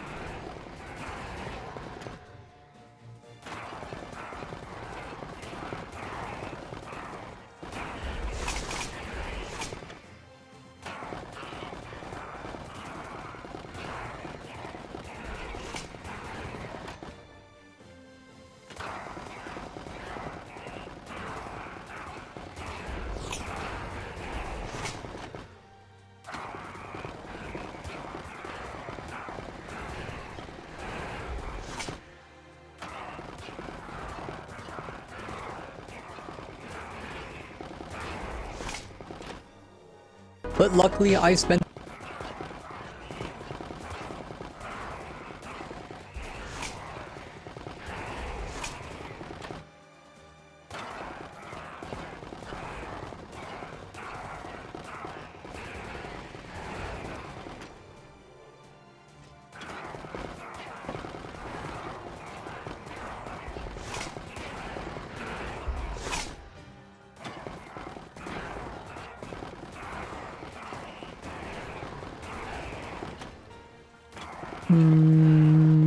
But luckily I spent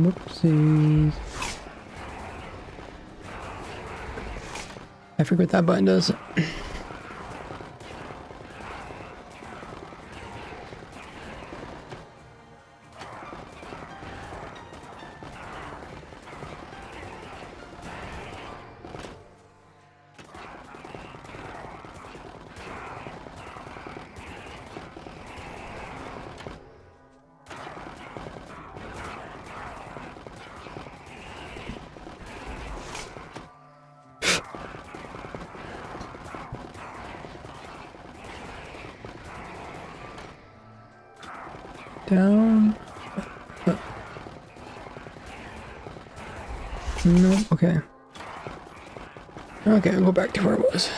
Whoopsies. I forget what that button does. Down. No, okay. Okay, I'll go back to where it was.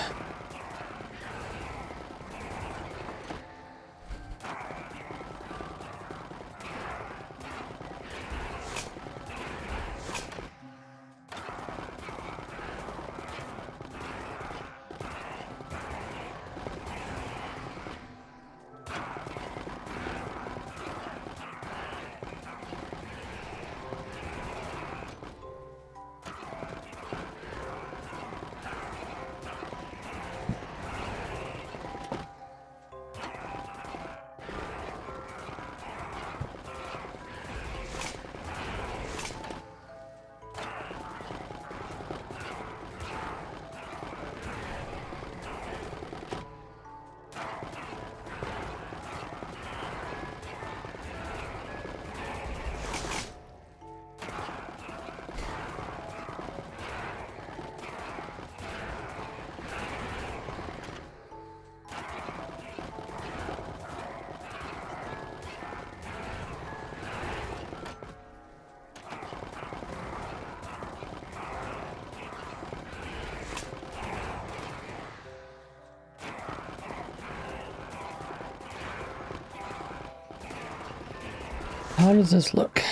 How does this look?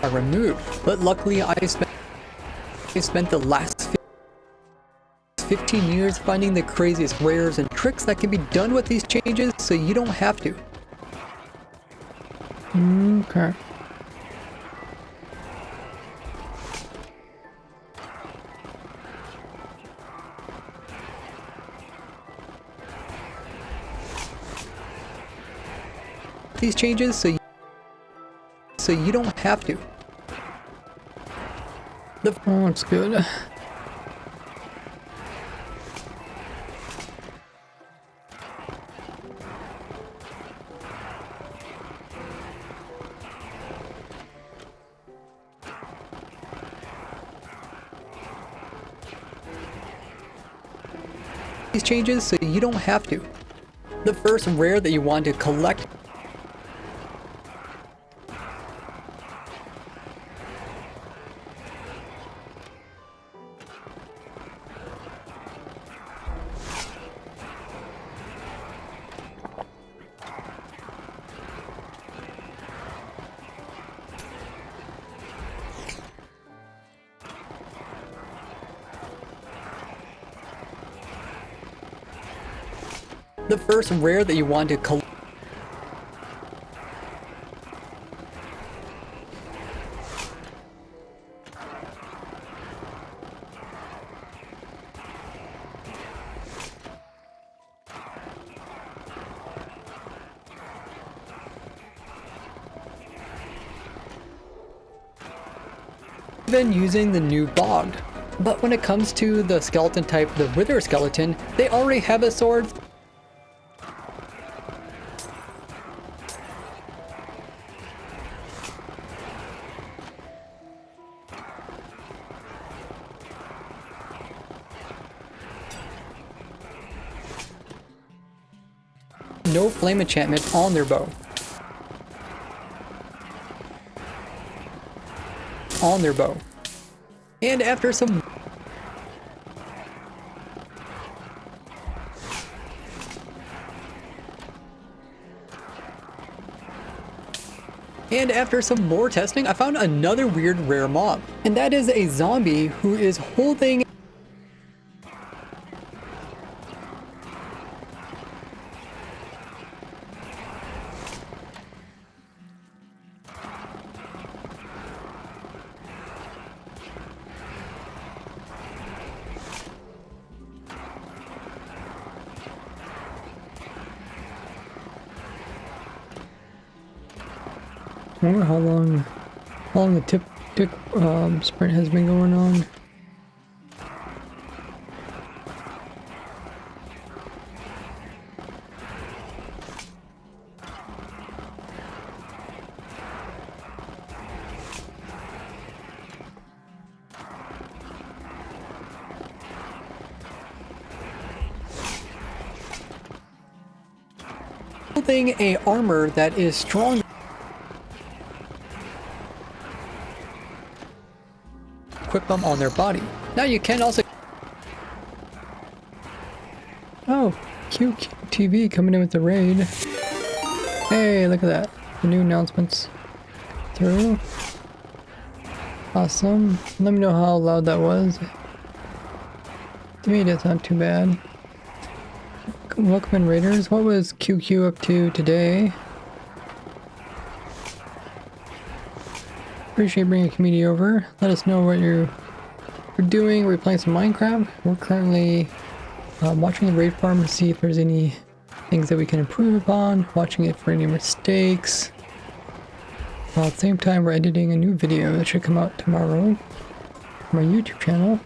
are removed. But luckily I spent the last 15 years finding the craziest wares and tricks that can be done with these changes, so you don't have to. Okay. These changes, so you don't have to. Oh, looks good. These changes, so you don't have to. The first rare that you want to collect The first rare that you want to collect even using the new bogged. But when it comes to the skeleton type, the wither skeleton, they already have a sword. No flame enchantment on their bow. On their bow. And after some more testing, I found another weird rare mob. And that is a zombie who is holding I wonder how long the tick sprint has been going on. holding a armor that is strong. Equip them on their body. Now you can also Oh, QQTV coming in with the raid. Hey, look at that. The new announcements through. Awesome. Let me know how loud that was. To me, that's not too bad. Welcome in, Raiders. What was QQ up to today? Appreciate bringing a community over. Let us know what you're doing. We're playing some Minecraft. We're currently watching the raid farm to see if there's any things that we can improve upon. Watching it for any mistakes. At the same time, we're editing a new video that should come out tomorrow on my YouTube channel.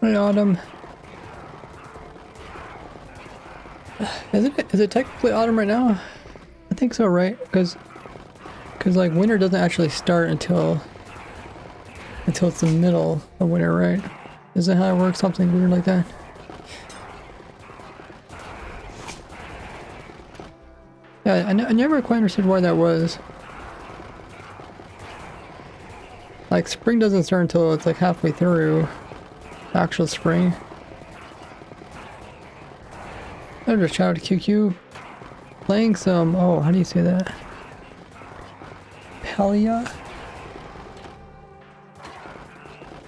Hey, Autumn. Is it technically autumn right now? I think so, right? Because like winter doesn't actually start until it's the middle of winter, right? Isn't that how it works? Something weird like that. Yeah, I never quite understood why that was. Like spring doesn't start until it's like halfway through actual spring. I'll just shout out to QQ. Playing some, oh, how do you say that? Palia?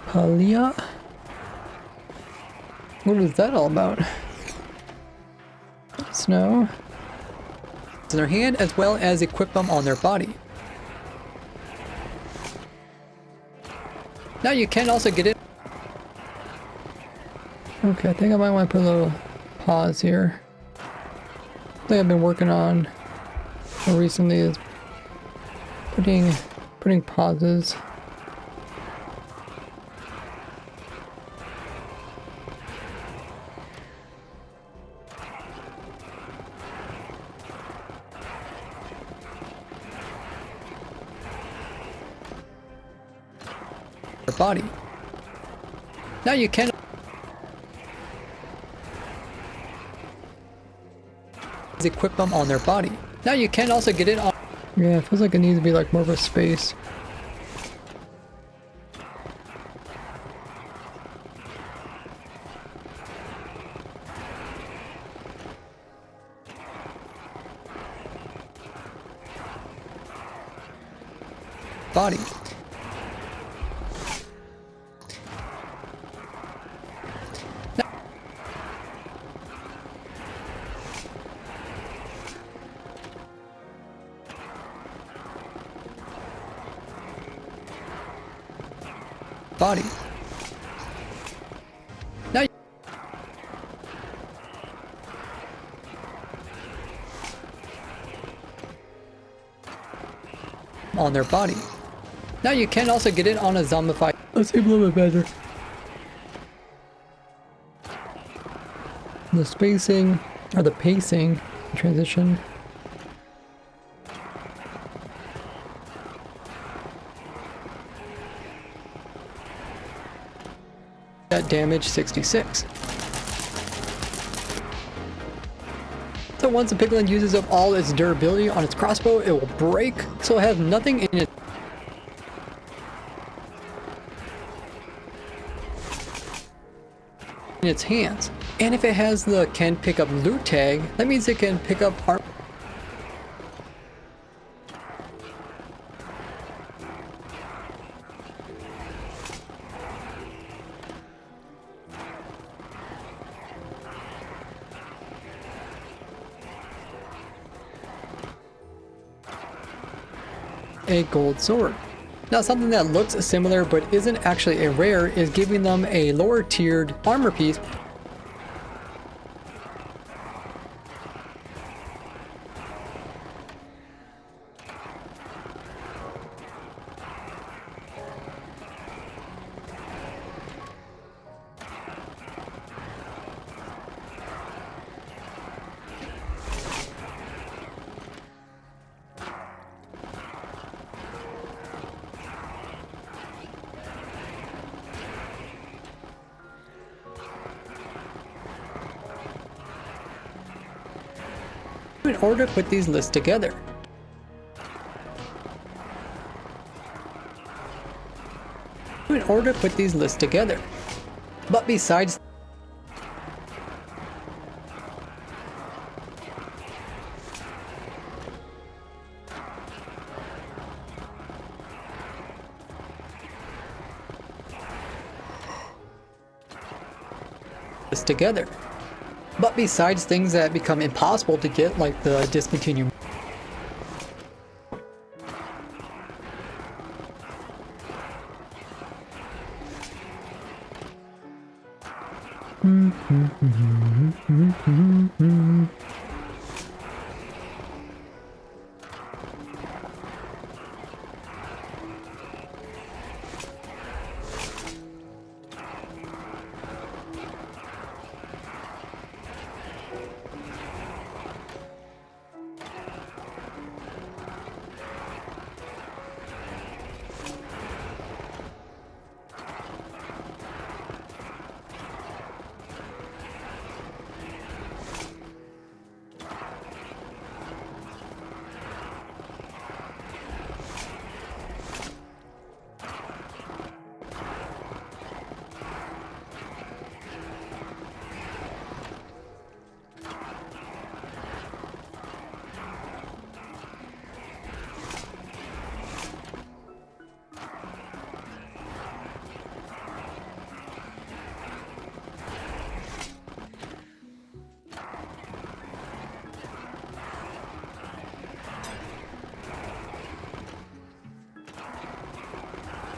Palia? What is that all about? Snow? in their hand as well as equip them on their body. Now you can also get it. Okay, I think I might want to put a little pause here. Thing I've been working on recently is putting pauses. Their body. Now you can equip them on their body. Now you can also get it on. Yeah, it feels like it needs to be like more of a space. body. Body. Now on their body. Now you can also get it on a zombified. Let's see a little bit better. The spacing, or the pacing, transition. That damage 66. So once the piglin uses up all its durability on its crossbow, it will break, so it has nothing in its hands. And if it has the can pick up loot tag, that means it can pick up armor. A gold sword. Now something that looks similar but isn't actually a rare is giving them a lower tiered armor piece in order to put these lists together. In order to put these lists together. But besides this together. But besides things that become impossible to get, like the discontinue.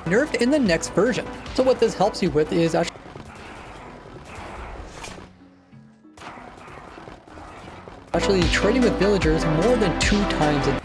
Nerfed in the next version. So what this helps you with is actually trading with villagers more than 2 times a day.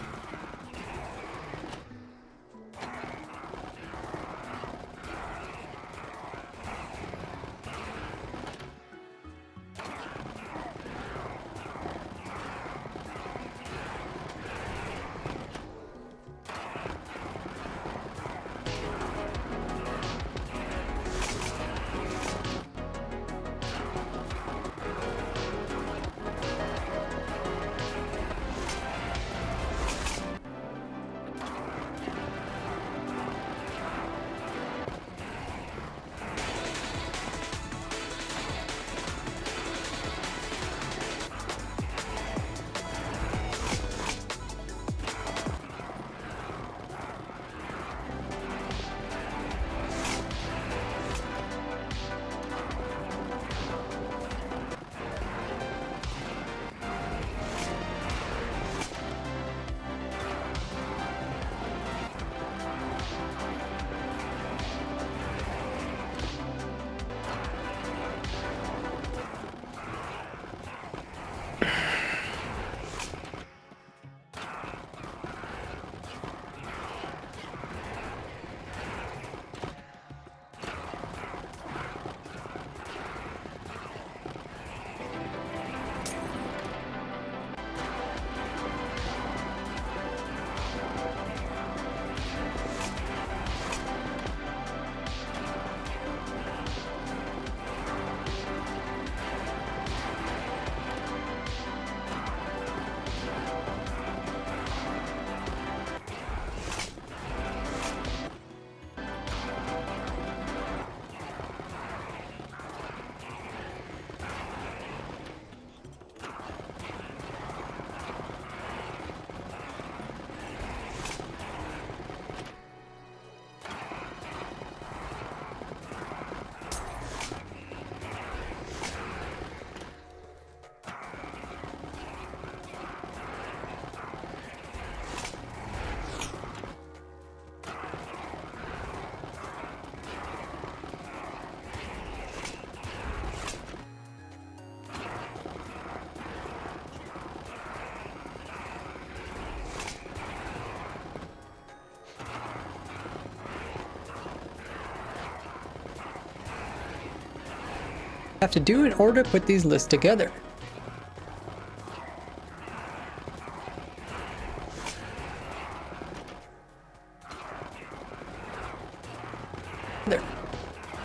have to do in order to put these lists together.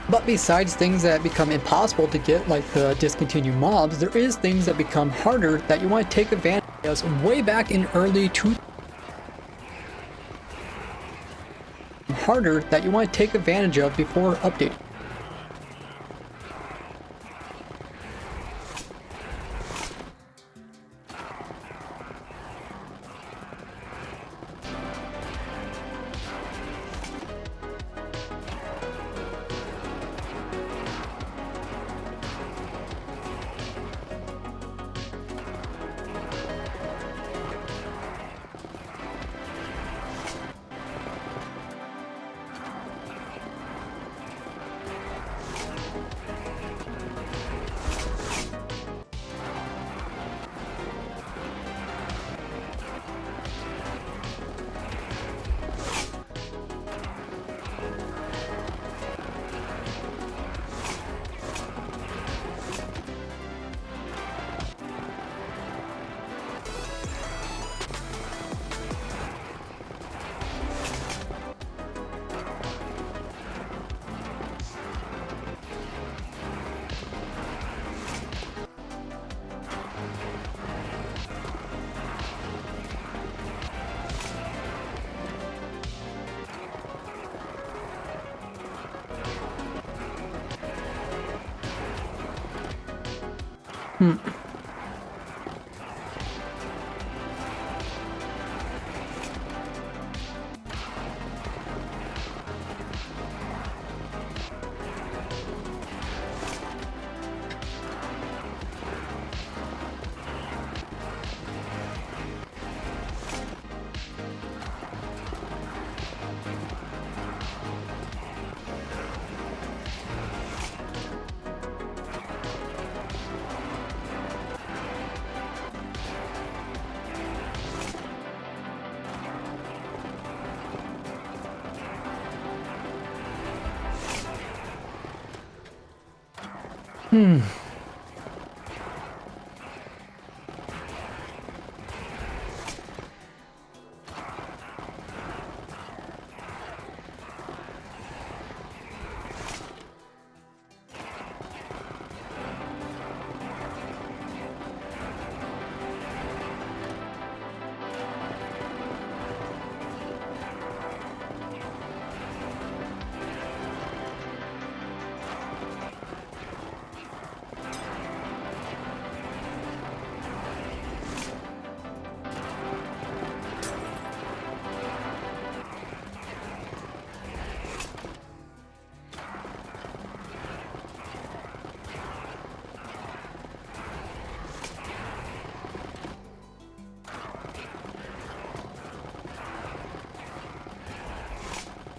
But besides things that become impossible to get, like the discontinued mobs, there is things that become harder that you want to take advantage of. Way back in early 2000, harder that you want to take advantage of before updating.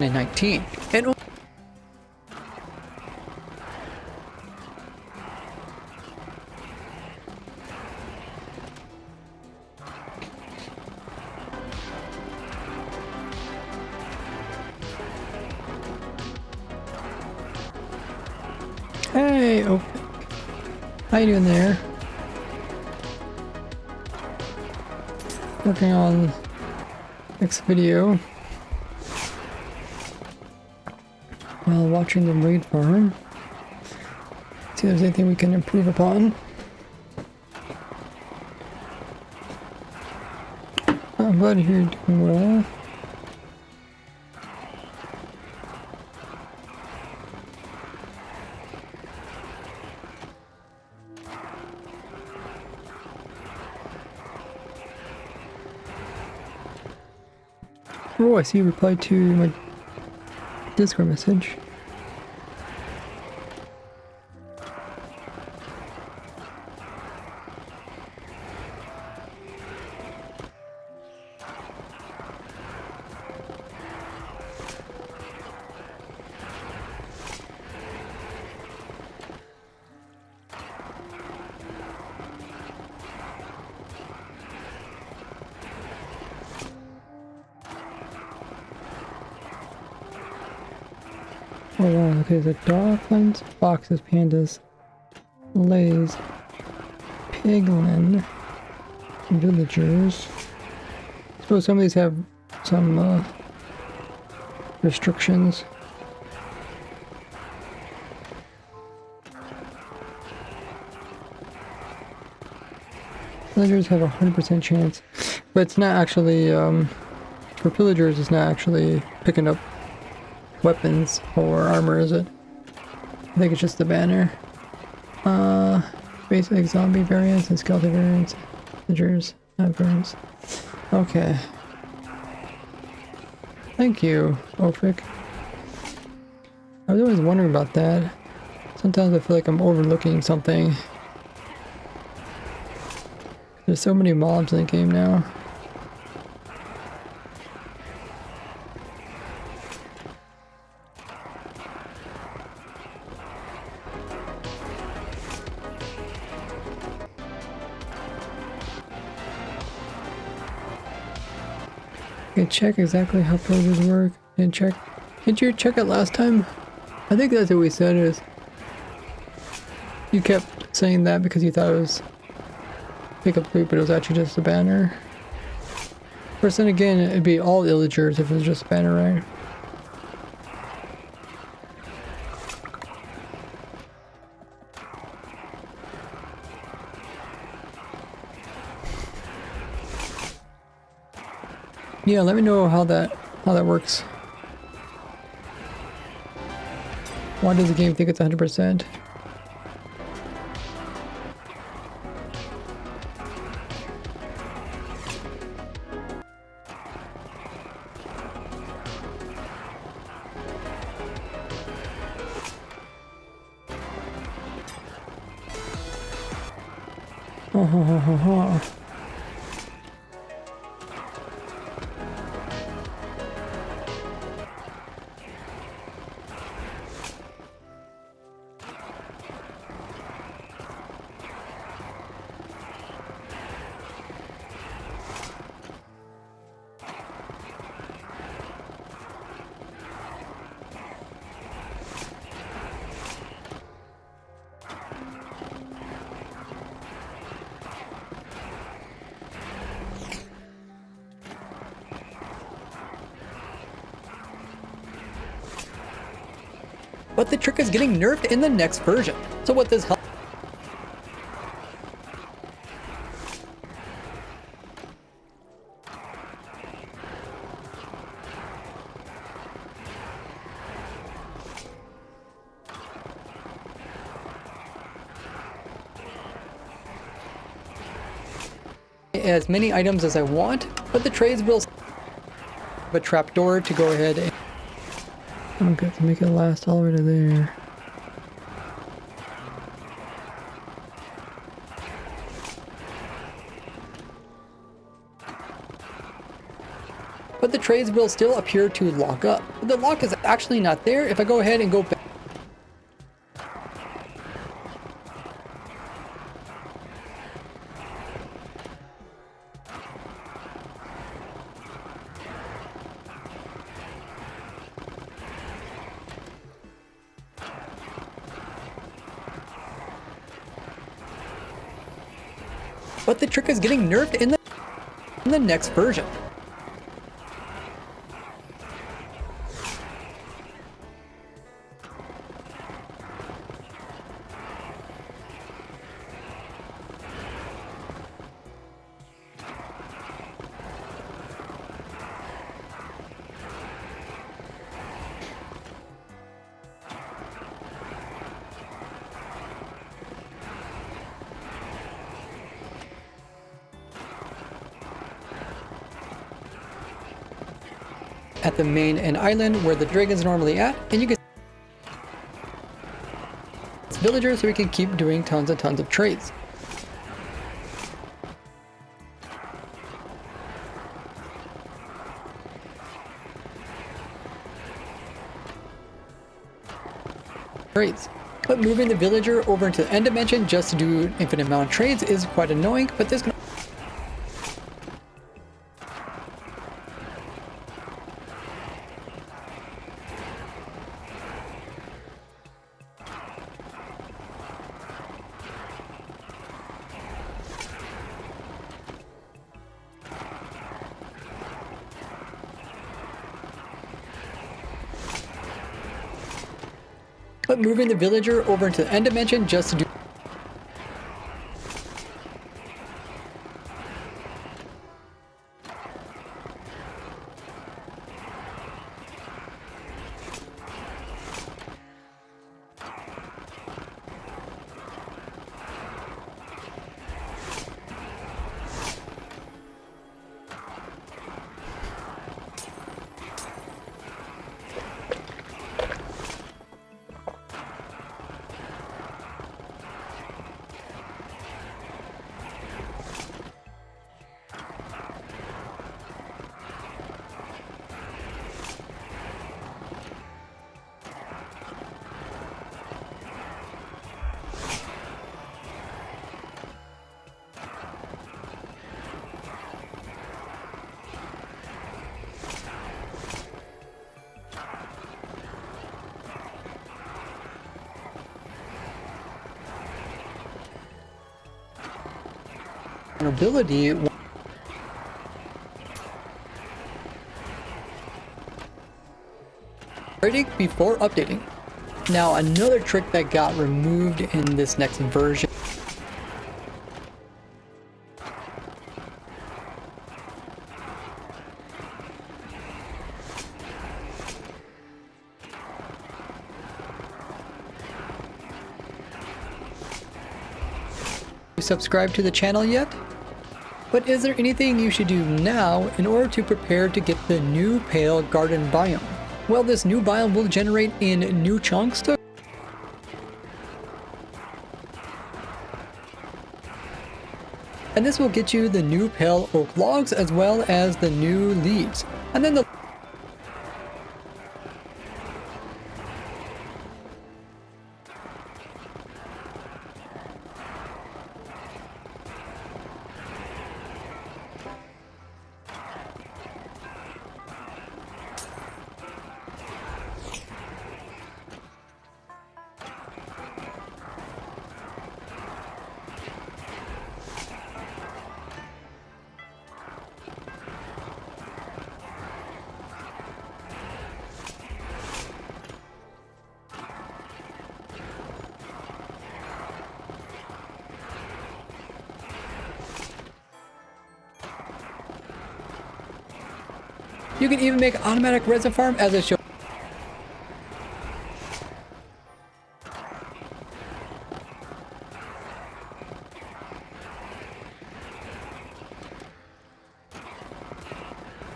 In 19. And Hey, oh, how you doing there? Working on next video while watching the raid farm. See if there's anything we can improve upon. I'm glad to hear you're doing well. Oh, I see you replied to my Discord message. Oh wow, okay, the dolphins, foxes, pandas. Lays. Piglin. Villagers. I suppose some of these have some restrictions. Villagers have a 100% chance, but it's not actually, for pillagers, it's not actually picking up weapons or armor, is it? I think it's just the banner. Basic zombie variants and skeleton variants. Villagers, not variants. Okay. Thank you, Ophic. I was always wondering about that. Sometimes I feel like I'm overlooking something. There's so many mobs in the game now. Okay, check exactly how pillagers work. Didn't check. Didn't you check it last time? I think that's what we said is. You kept saying that because you thought it was pick up loot, but it was actually just a banner. Of course, then again, it'd be all illagers if it was just a banner, right? Yeah, let me know how that works. Why does the game think it's 100%? Oh, ho, ho, ho, ho. But the trick is getting nerfed in the next version. So what this helps as many items as I want, but the trades will have a trapdoor to go ahead and I'm good to make it last all the way to there. but the trades will still appear to lock up. But the lock is actually not there if I go ahead and go back. But the trick is getting nerfed in the next version. At the main and island where the dragon's normally at, and you can villagers so we can keep doing tons and tons of trades. But moving the villager over into the end dimension just to do an infinite amount of trades is quite annoying, but this can but moving the villager over into the end dimension just to do vulnerability before updating. Now another trick that got removed in this next version subscribe to the channel yet? But is there anything you should do now in order to prepare to get the new pale garden biome? Well, this new biome will generate in new chunks and this will get you the new pale oak logs as well as the new leaves. And then the you can even make automatic resin farm as it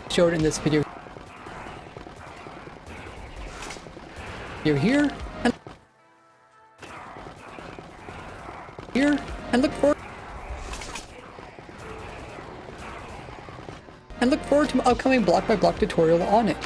showed in this video. You're here and look forward to upcoming block by block tutorial on it.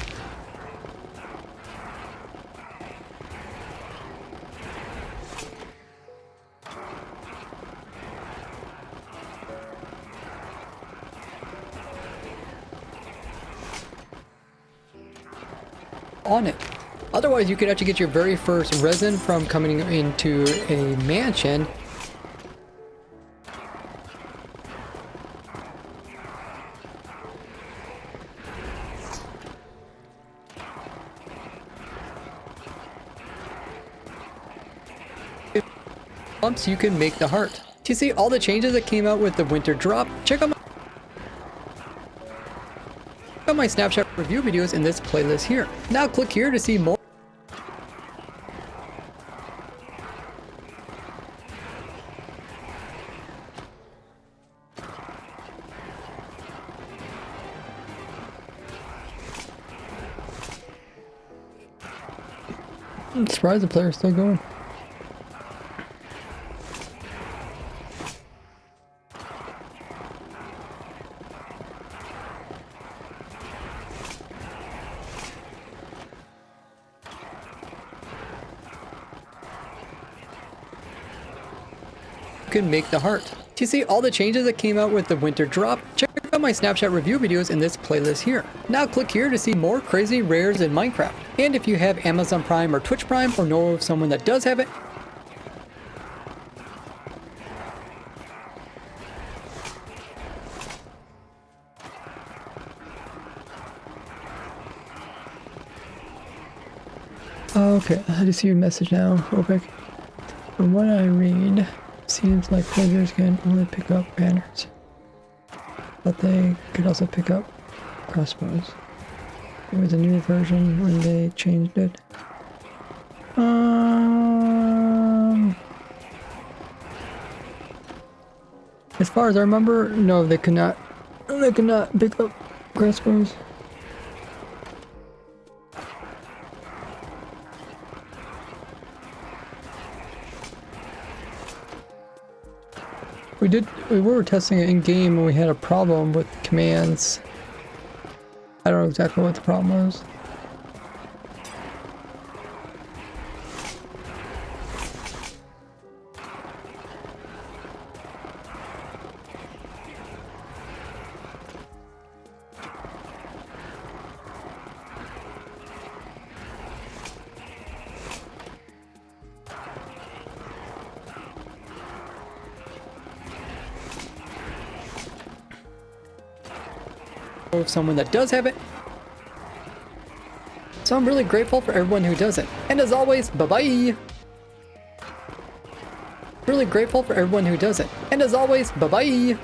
Otherwise, you could actually get your very first resin from coming into a mansion. You can make the heart. To see all the changes that came out with the winter drop, check out my snapshot review videos in this playlist here. Now click here to see more. I'm surprised the player's still going. Can make the heart. To see all the changes that came out with the winter drop, check out my snapshot review videos in this playlist here. Now click here to see more crazy rares in Minecraft. And if you have Amazon Prime or Twitch Prime or know of someone that does have it, Okay, I just see your message now, real quick. From what I read, seems like players can only pick up banners, but they could also pick up crossbows. It was a new version when they changed it. As far as I remember, no, they could not. They could not pick up crossbows. We were testing it in game and we had a problem with commands. I don't know exactly what the problem was. Of someone that does have it. So I'm really grateful for everyone who doesn't. And as always, bye-bye! Really grateful for everyone who doesn't. And as always, bye-bye!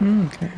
Okay.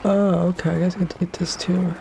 Oh, okay, I guess I can delete this too.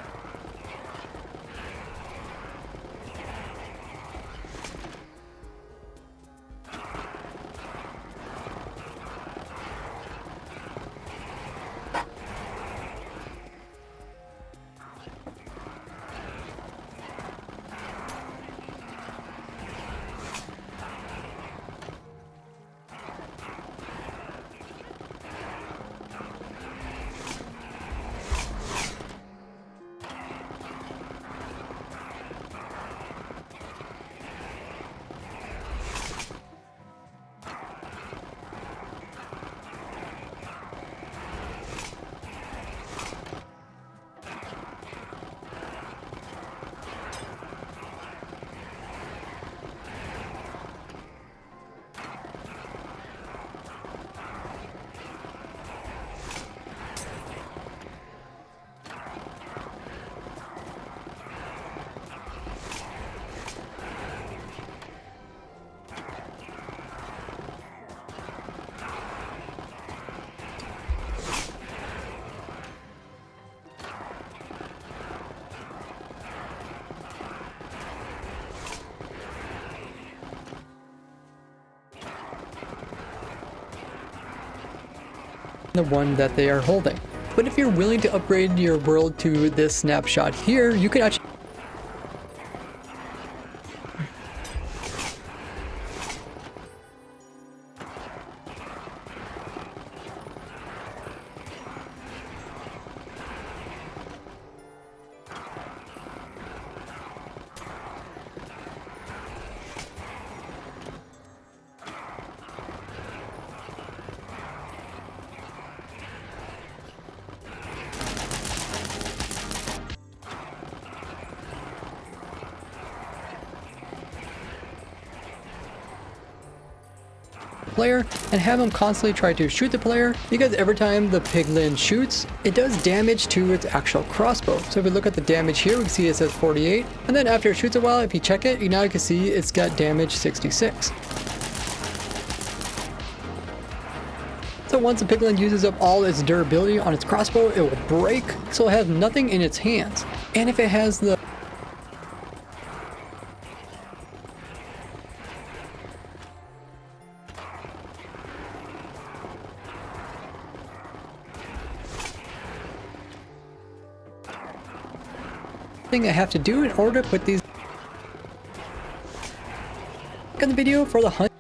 The one that they are holding. But if you're willing to upgrade your world to this snapshot here, you can actually player and have them constantly try to shoot the player, because every time the piglin shoots, it does damage to its actual crossbow. So if we look at the damage here, we can see it says 48, and then after it shoots a while, if you check it, now you can see it's got damage 66. So once the piglin uses up all its durability on its crossbow, it will break, so it has nothing in its hands. And if it has the testing I have to do in order to put these in the video for the hunt.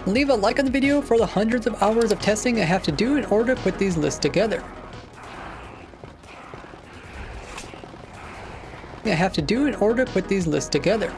Leave a like on the video for the hundreds of hours of testing I have to do in order to put these lists together. I have to do in order to put these lists together.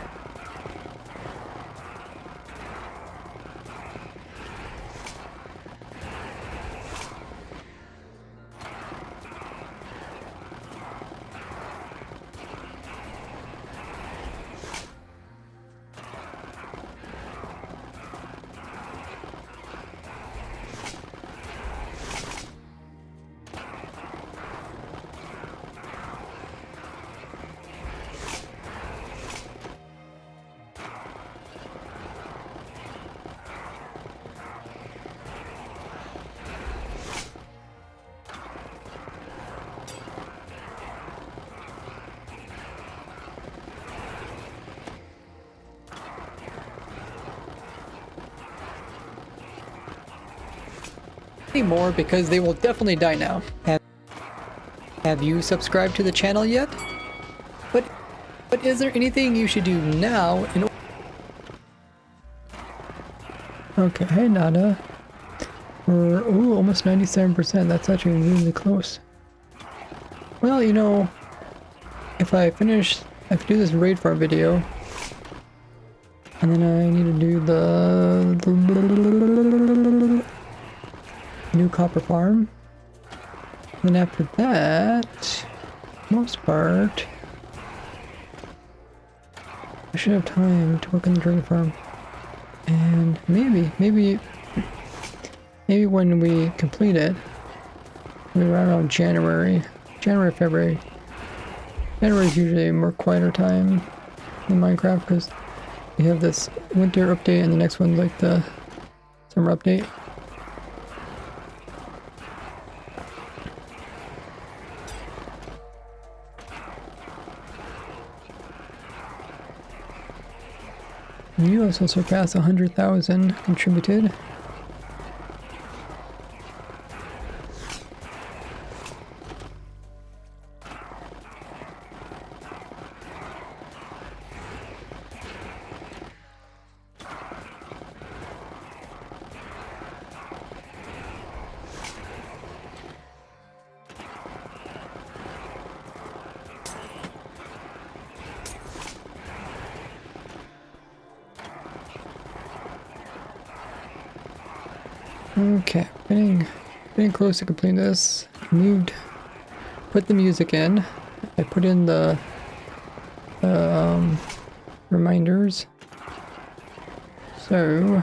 Anymore because they will definitely die now. Have you subscribed to the channel yet? But is there anything you should do now in Okay, hey Nada. We're almost 97%. That's actually really close. Well, you know, if I do this raid farm video, and then I need to do the new copper farm. Then after that, most part, I should have time to work on the dragon farm. And maybe when we complete it, maybe around January, February. January is usually a more quieter time in Minecraft because we have this winter update and the next one's like the summer update. You also surpassed 100,000 contributed. Okay, getting close to completing this. Put the music in. I put in the reminders. So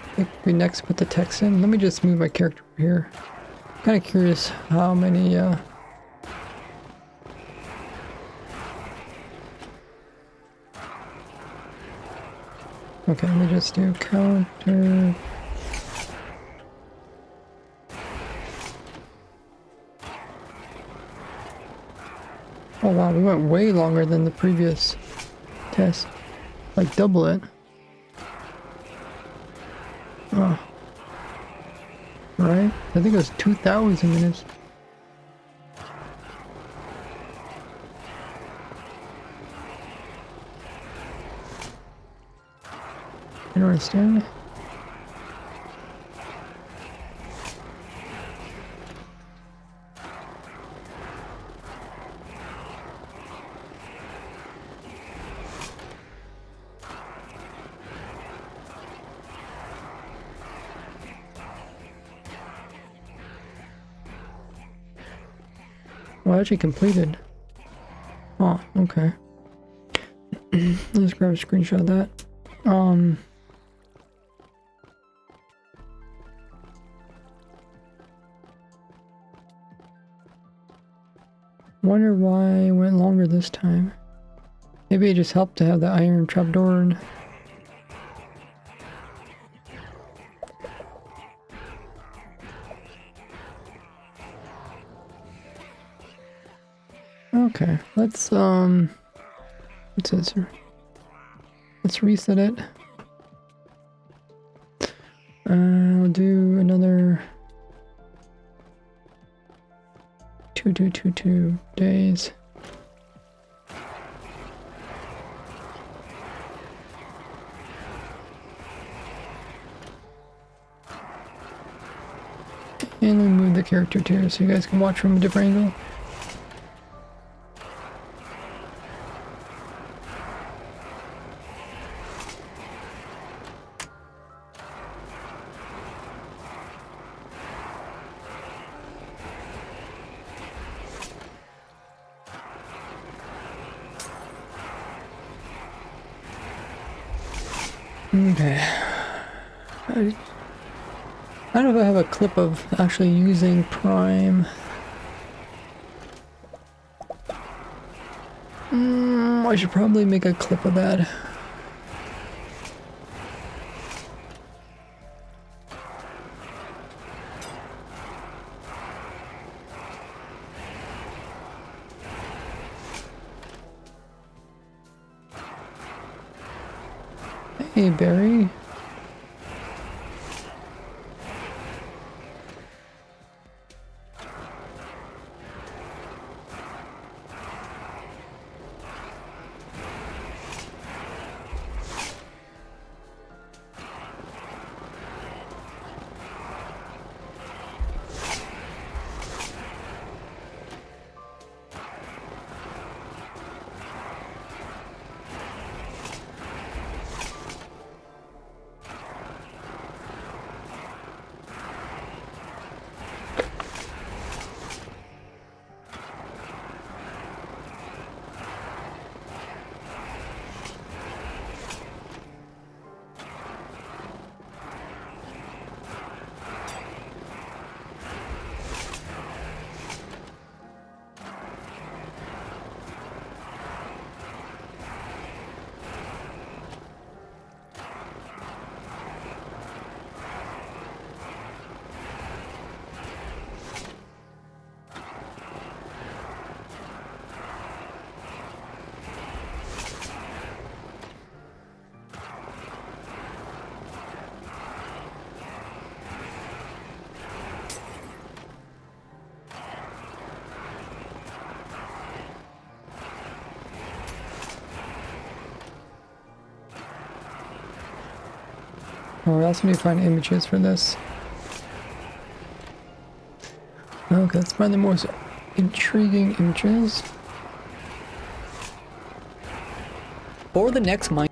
I think we next put the text in. Let me just move my character over here. I'm kind of curious how many okay, let me just do counter. Oh wow, we went way longer than the previous test. Like double it. Oh. Right? I think it was 2,000 minutes. Interesting. Well, I actually completed. Oh, okay. Let's grab a screenshot of that. Wonder why it went longer this time. Maybe it just helped to have the iron trapdoor. And... Okay, let's what's this? Let's reset it. We'll do another 2 days. And we move the character too, so you guys can watch from a different angle. Okay. I don't know if I have a clip of actually using Prime. I should probably make a clip of that. Hey, Barry. Oh, I also need to find images for this. Okay, let's find the most intriguing images. For the next mine.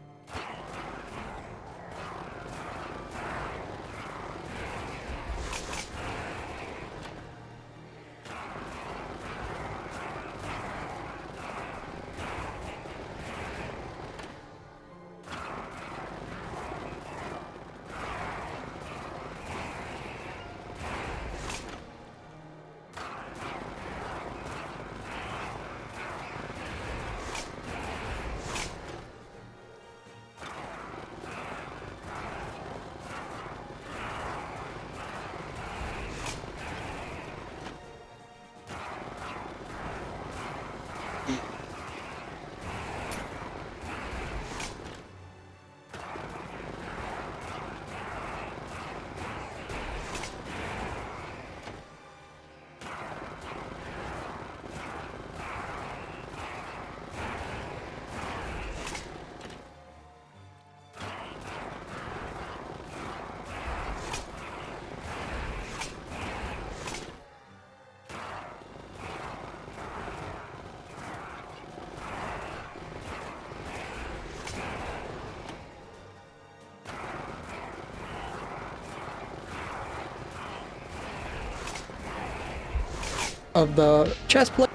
Of the chest plate.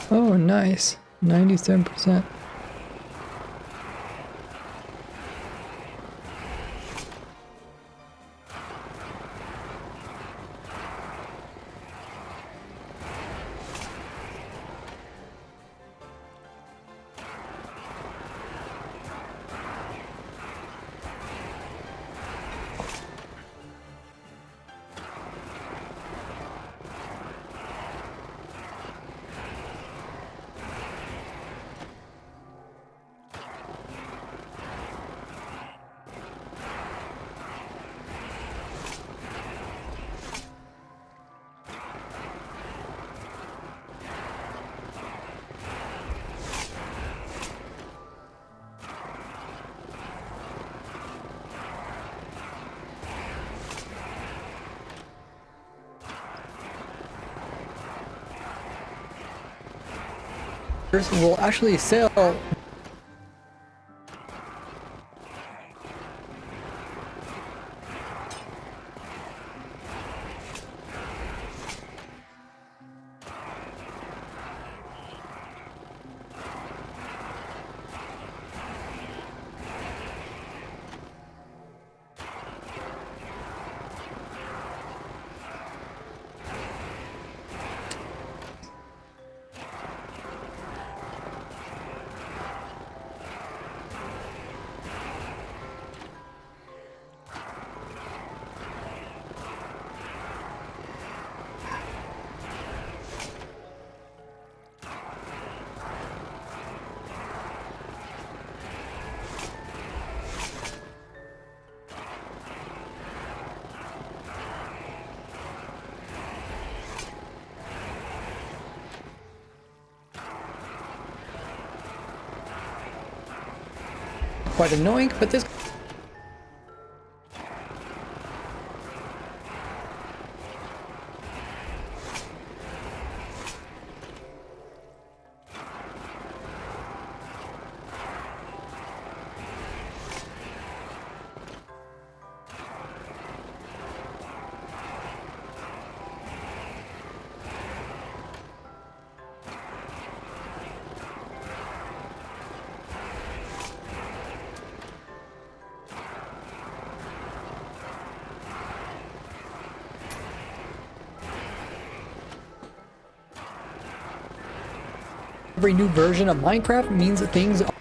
Oh, nice. 97%. will actually sell quite annoying, but this every new version of Minecraft means that things are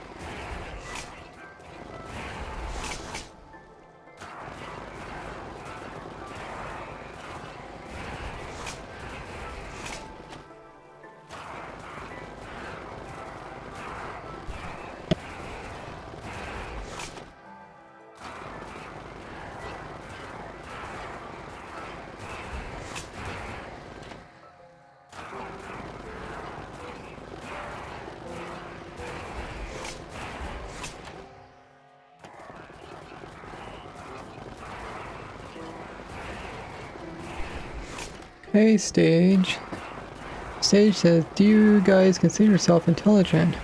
Hey, Stage. Stage says, do you guys consider yourself intelligent?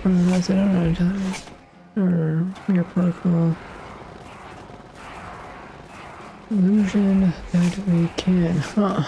That's it, I don't know. Or your protocol. Illusion that we can, huh?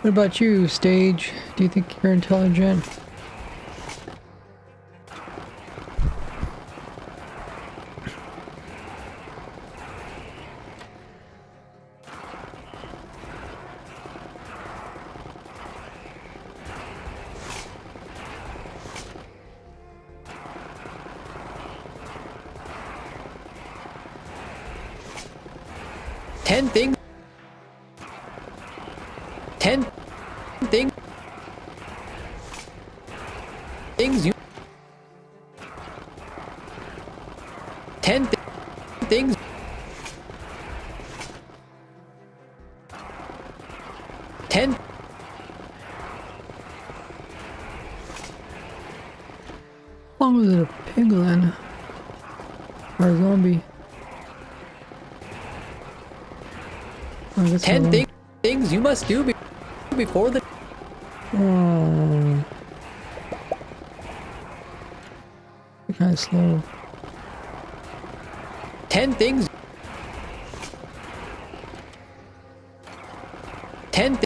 What about you, Stage? Do you think you're intelligent? Ten things you 10 things 10 How long was it a piglin? Or a zombie? Oh, that's 10 the things you must do before the one. Oh. Kind of slow. 10 things 10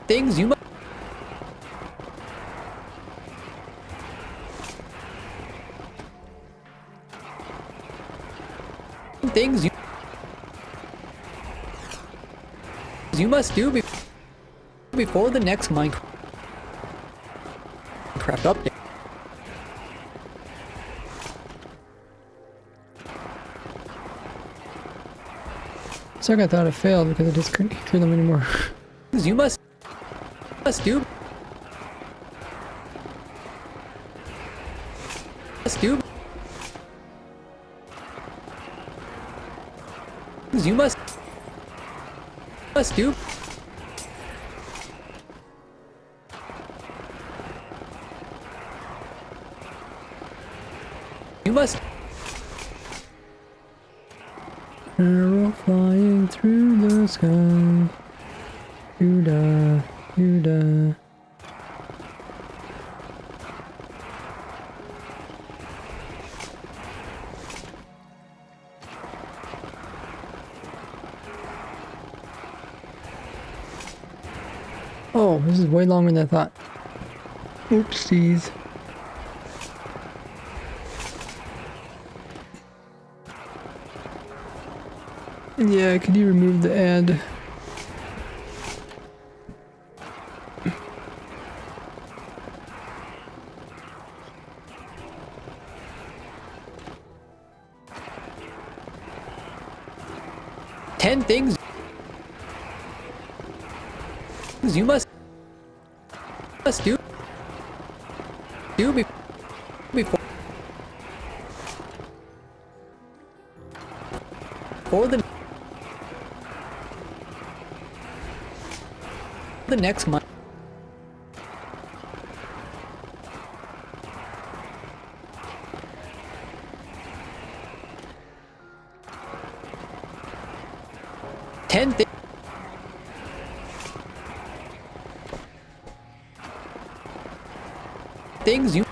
things you must things you must do before the next Minecraft update. So I thought it failed because I just couldn't hear them anymore. You must do you must do you must Arrow flying through the sky. You-da, you-da. Oh, this is way longer than I thought. Oopsies. Yeah, could you remove the ad? Ten things you must do before the next month. Ten things you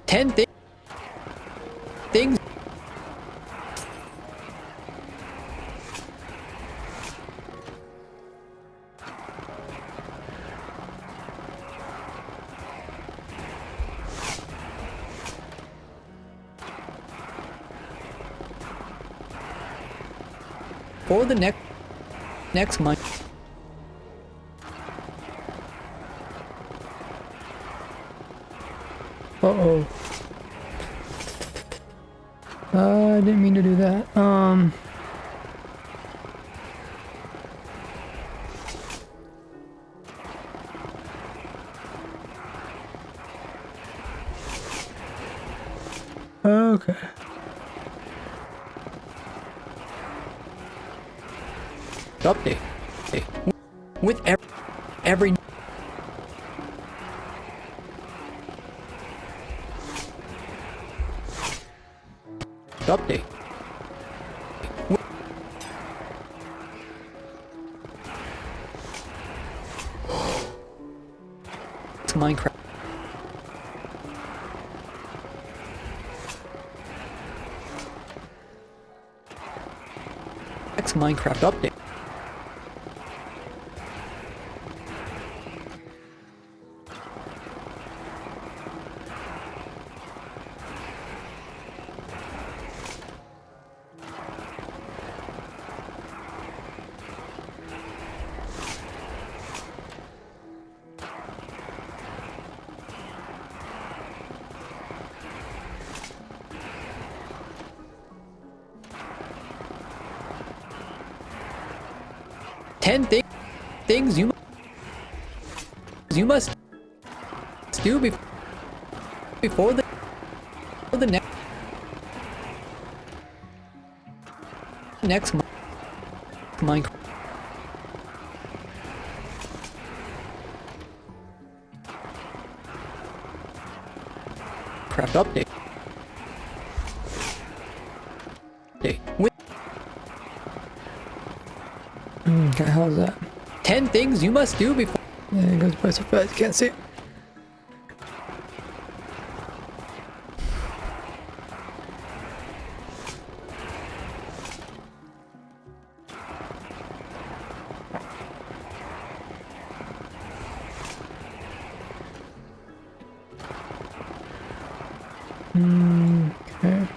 10 things for the next month. Uh-oh. I didn't mean to do that. Okay. Update. With every update. Minecraft. Next Minecraft update. Ten things you must do before the next Minecraft update. With Okay, how's that? 10 things you must do before. Yeah, it goes by so fast, you can't see it. Okay.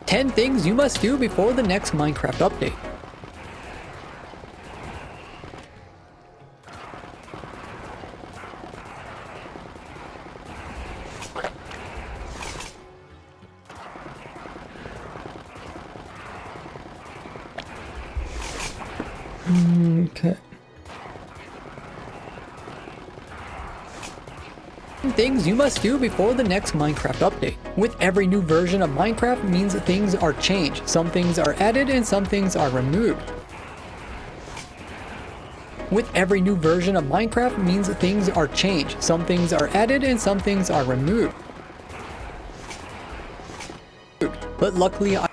Ten things you must do before the next Minecraft update. Okay. Things you must do before the next Minecraft update. With every new version of Minecraft means things are changed. Some things are added and some things are removed. With every new version of Minecraft means things are changed. Some things are added and some things are removed. But luckily I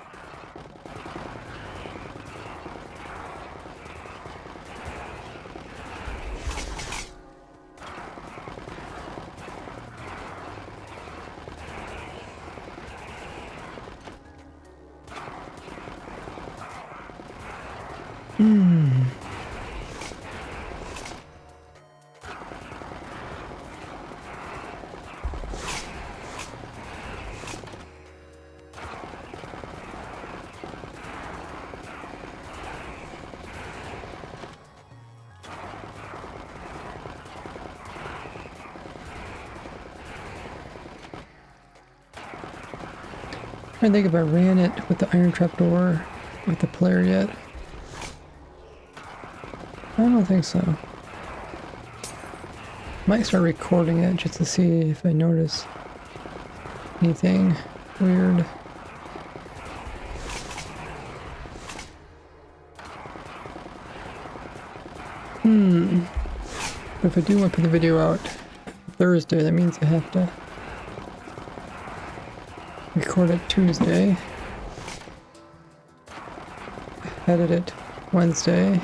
think if I ran it with the iron trapdoor with the player yet. I don't think so. Might start recording it just to see if I notice anything weird. But if I do want to put the video out Thursday, that means I have to record it Tuesday, edit it Wednesday,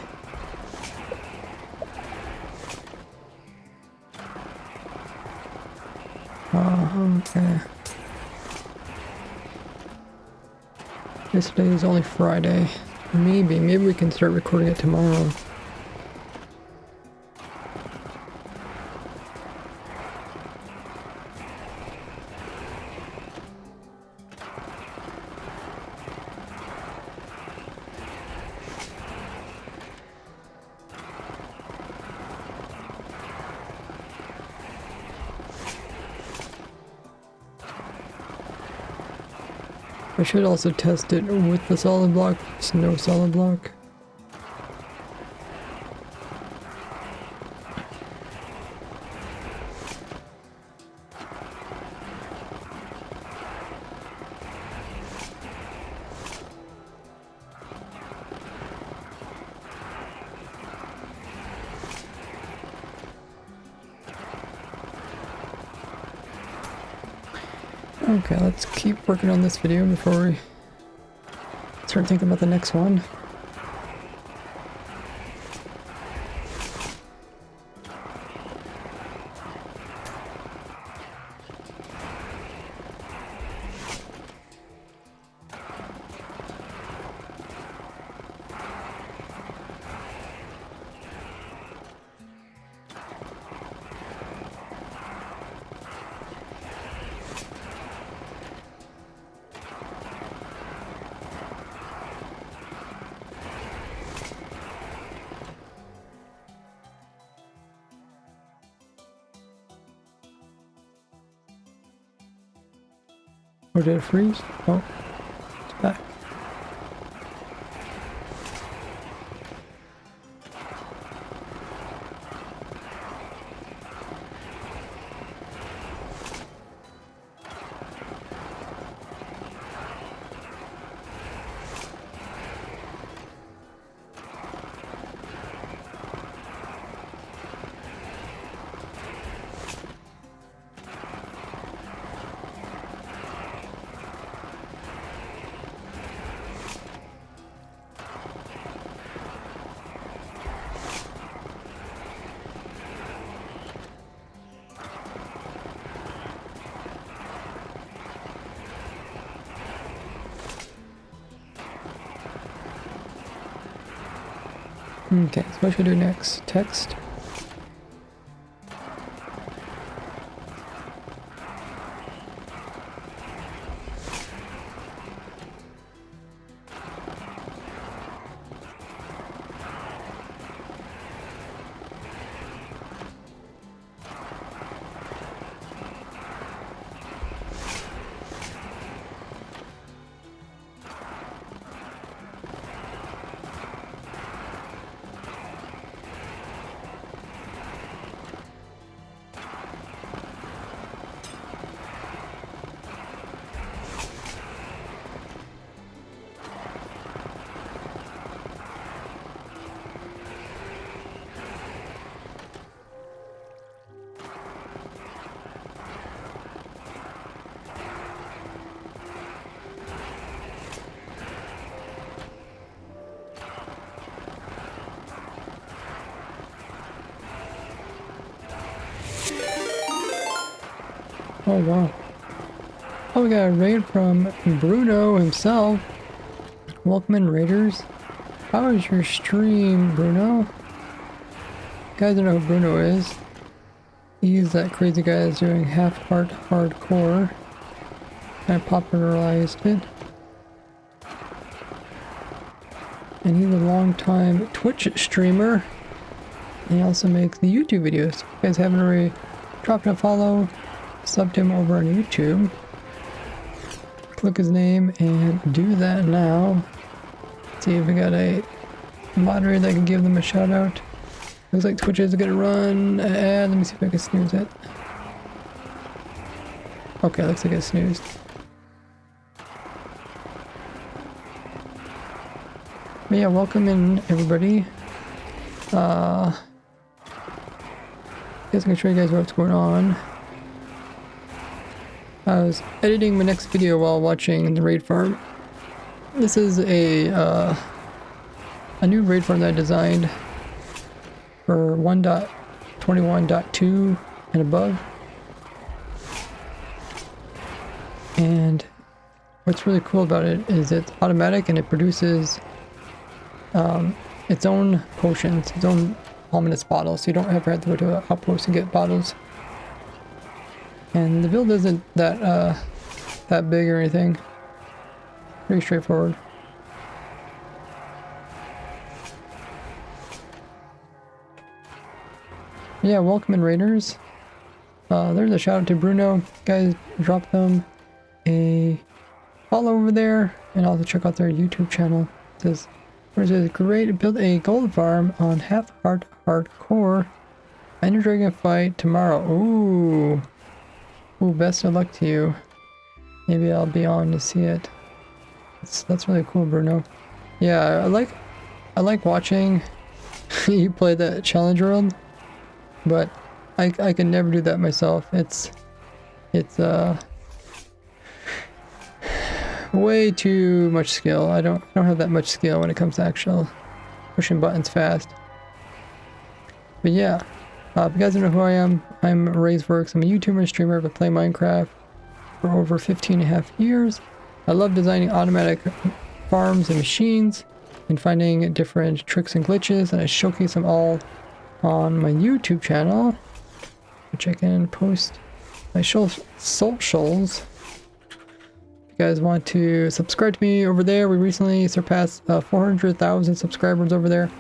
Okay. This day is only Friday. Maybe we can start recording it tomorrow. I should also test it with the solid block, no solid block. Okay, let's keep working on this video before we start thinking about the next one. Or did it freeze? Oh, it's back. Okay, so what should I do next? Text? Oh wow. Oh, we got a raid from Bruno himself. Welcome in, raiders. How is your stream, Bruno? You guys don't know who Bruno is. He's that crazy guy that's doing half-heart hardcore. I popularized it. And he's a long-time Twitch streamer. And he also makes the YouTube videos. If you guys haven't already dropped a follow, subbed him over on YouTube. Click his name and do that now. See if we got a moderator that can give them a shout out. Looks like Twitch is gonna run an ad. Let me see if I can snooze it. Okay, looks like I snoozed. But yeah, welcome in everybody. I guess I'm gonna show you guys what's going on. I was editing my next video while watching the raid farm. This is a new raid farm that I designed for 1.21.2 and above. And what's really cool about it is it's automatic and it produces its own potions, its own ominous bottles, so you don't ever have to go to an outpost and get bottles. And the build isn't that that big or anything. Pretty straightforward. Yeah, welcome in raiders. There's a shout out to Bruno. Guys, drop them a follow over there, and also check out their YouTube channel. It says, "It says great to build a gold farm on half heart hardcore. Ender dragon fight tomorrow." Ooh, best of luck to you. Maybe I'll be on to see it. That's really cool, Bruno. Yeah, I like watching you play the challenge world, but I can never do that myself. It's way too much skill. I don't have that much skill when it comes to actual pushing buttons fast. But yeah, if you guys don't know who I am, I'm RaiseWorks. I'm a YouTuber and streamer. I've played Minecraft for over 15.5 years. I love designing automatic farms and machines and finding different tricks and glitches, and I showcase them all on my YouTube channel, which I can post my socials. If you guys want to subscribe to me over there, we recently surpassed 400,000 subscribers over there,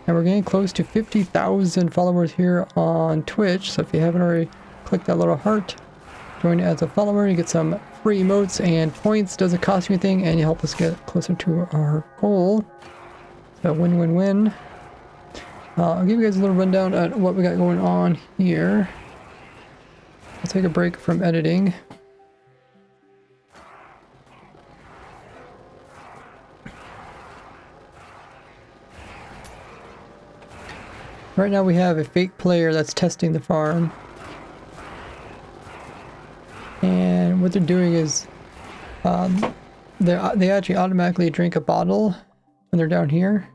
and we're getting close to 50,000 followers here on Twitch. So if you haven't already, click that little heart, join as a follower, you get some free emotes and points. Doesn't cost you anything, and you help us get closer to our goal. So win-win-win. I'll give you guys a little rundown at what we got going on here. I'll take a break from editing. Right now we have a fake player that's testing the farm. And what they're doing is they actually automatically drink a bottle when they're down here.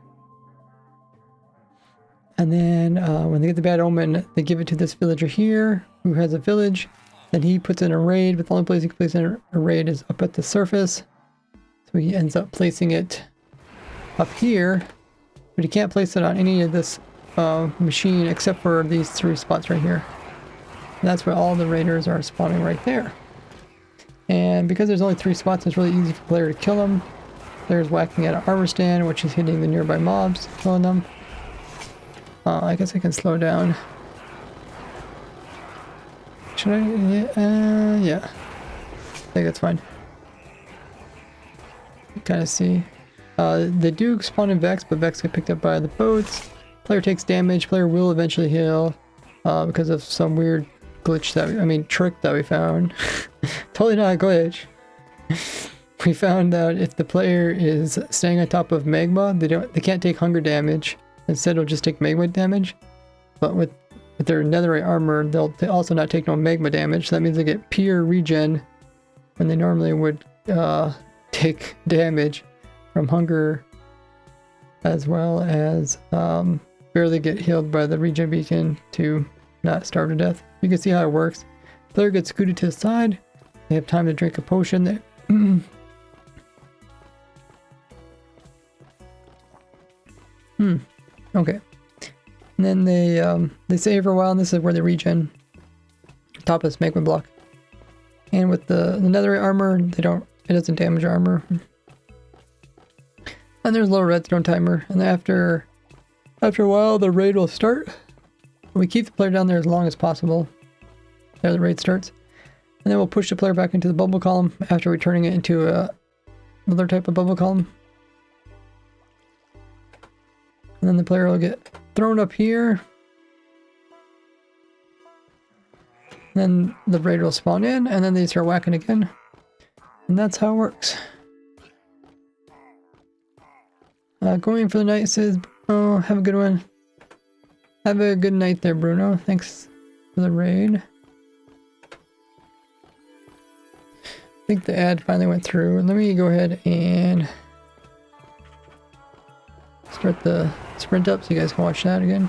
And then when they get the bad omen, they give it to this villager here who has a village. Then he puts in a raid, but the only place he can place in a raid is up at the surface. So he ends up placing it up here, but he can't place it on any of this machine except for these 3 spots right here. And that's where all the raiders are spawning right there. And because there's only 3 spots, it's really easy for the player to kill them. Player's whacking at an armor stand, which is hitting the nearby mobs, killing them. I guess I can slow down. Should I? Yeah. I think that's fine. Kind of see. They do spawn in Vex, but Vex get picked up by the boats. Player takes damage. Player will eventually heal because of some weird glitch trick that we found. Totally not a glitch. We found out if the player is staying on top of magma, they can't take hunger damage. Instead, it'll just take magma damage. But with their netherite armor, they'll also not take no magma damage. So that means they get pure regen when they normally would take damage from hunger, as well as barely get healed by the regen beacon to not starve to death. You can see how it works. Player gets scooted to the side. They have time to drink a potion. Okay. And then they save for a while, and this is where they regen. Top of this magma block. And with the netherite armor, it doesn't damage armor. And there's a little redstone timer, and after a while the raid will start. We keep the player down there as long as possible. There the raid starts. And then we'll push the player back into the bubble column after returning it into another type of bubble column. And then the player will get thrown up here. Then the raid will spawn in, and then they start whacking again. And that's how it works. Going for the night says, oh, have a good one. Have a good night there, Bruno. Thanks for the raid. I think the ad finally went through. Let me go ahead and start the sprint up so you guys can watch that again.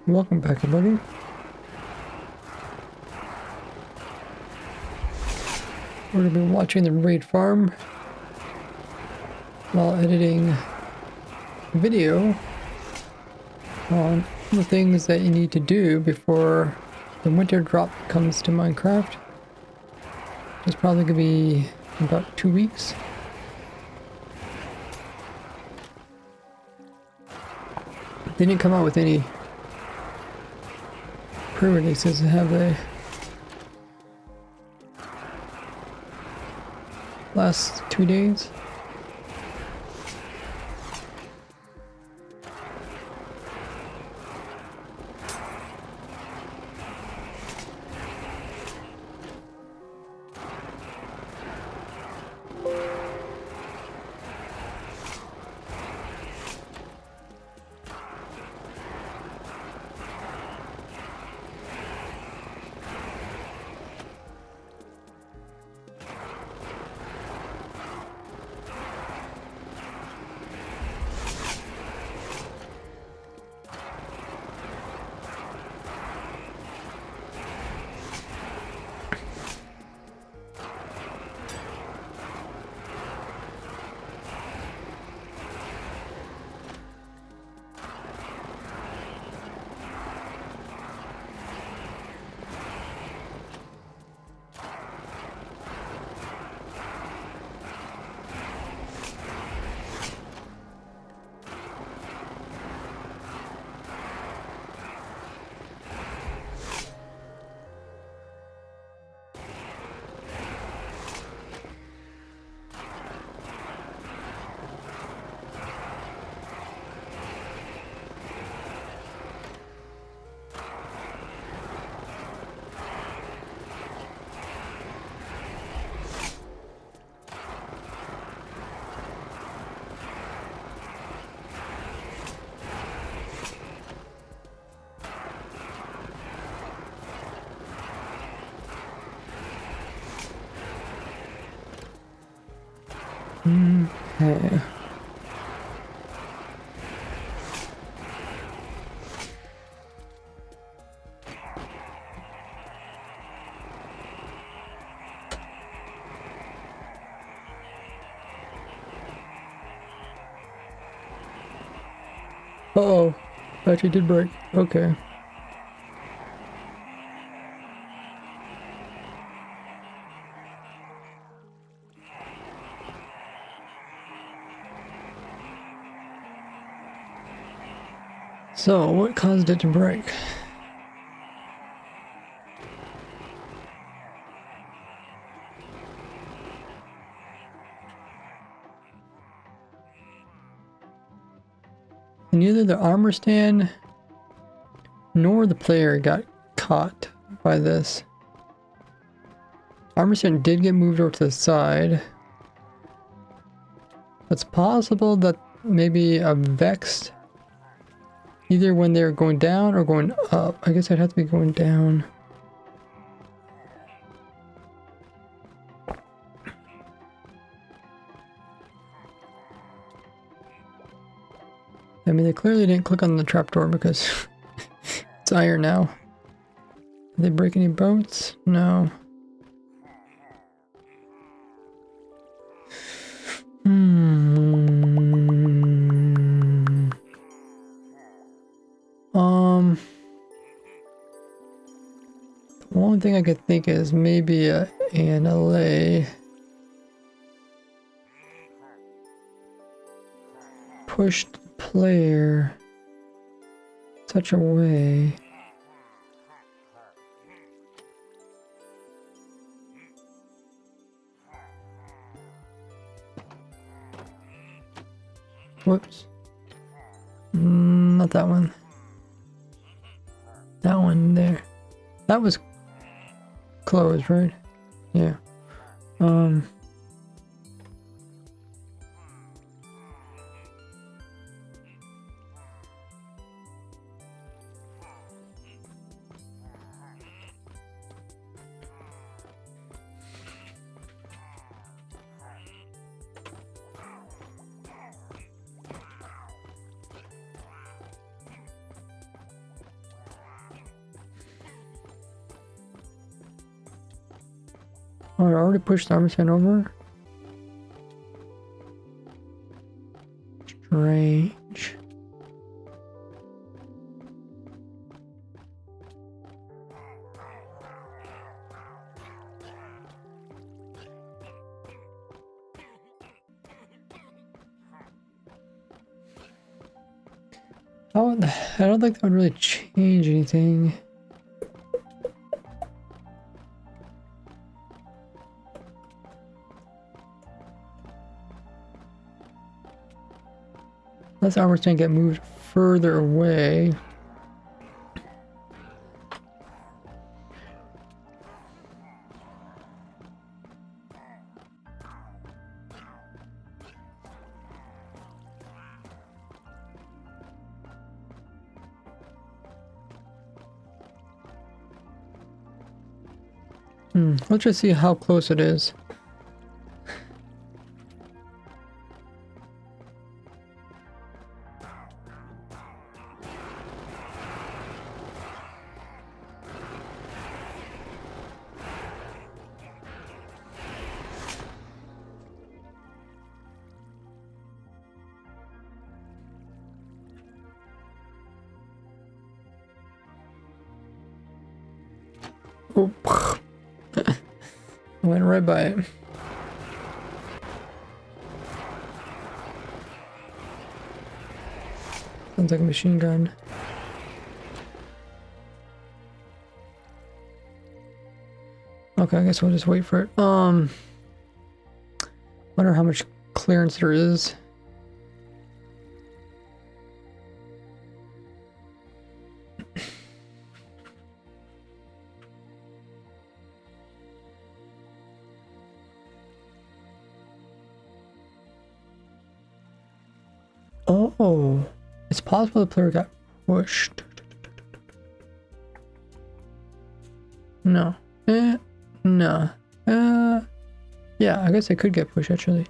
Welcome back, everybody. We're going to be watching the raid farm while editing video on the things that you need to do before the winter drop comes to Minecraft. It's probably going to be about 2 weeks. They didn't come out with any pre-releases, have they? Last 2 days. Okay. Uh-oh. Battery did break. Okay. So, what caused it to break? Neither the armor stand nor the player got caught by this. Armor stand did get moved over to the side. It's possible that maybe a vexed either when they're going down or going up. I guess I'd have to be going down. I mean, they clearly didn't click on the trapdoor because it's iron now. Did they break any boats? No. The only thing I could think is maybe an LA pushed the player such a way whoops, not that one, that one there, that was closed, right? Yeah. Oh, I already pushed the armor stand over. Strange. Oh, I don't think that would really change anything. Unless armor stand get moved further away. Let's just see how close it is. Oh. Went right by it. Sounds like a machine gun. Okay, I guess we'll just wait for it. Wonder how much clearance there is. Oh, it's possible the player got pushed. No. No. Yeah, I guess I could get pushed actually.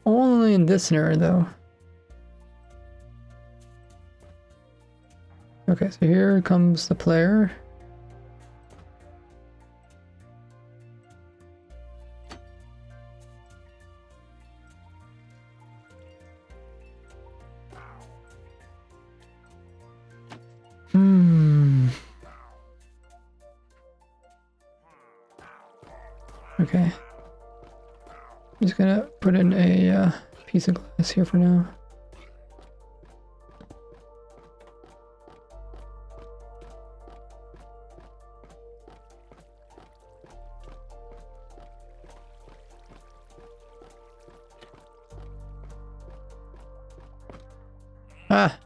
Only in this scenario though. Okay, so here comes the player. Okay. I'm just gonna put in a piece of glass here for now. Ah!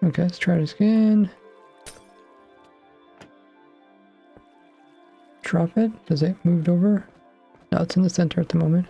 Okay, let's try this again. Drop it. Does it moved over? No, it's in the center at the moment.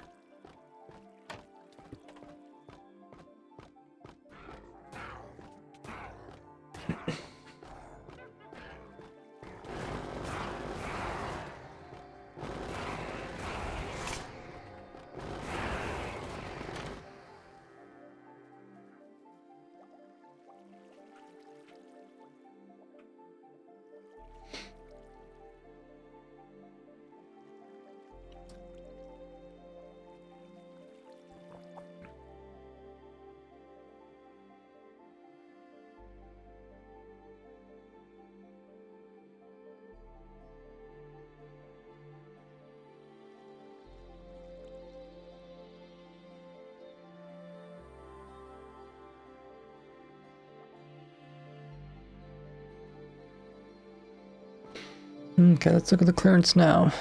Okay, let's look at the clearance now.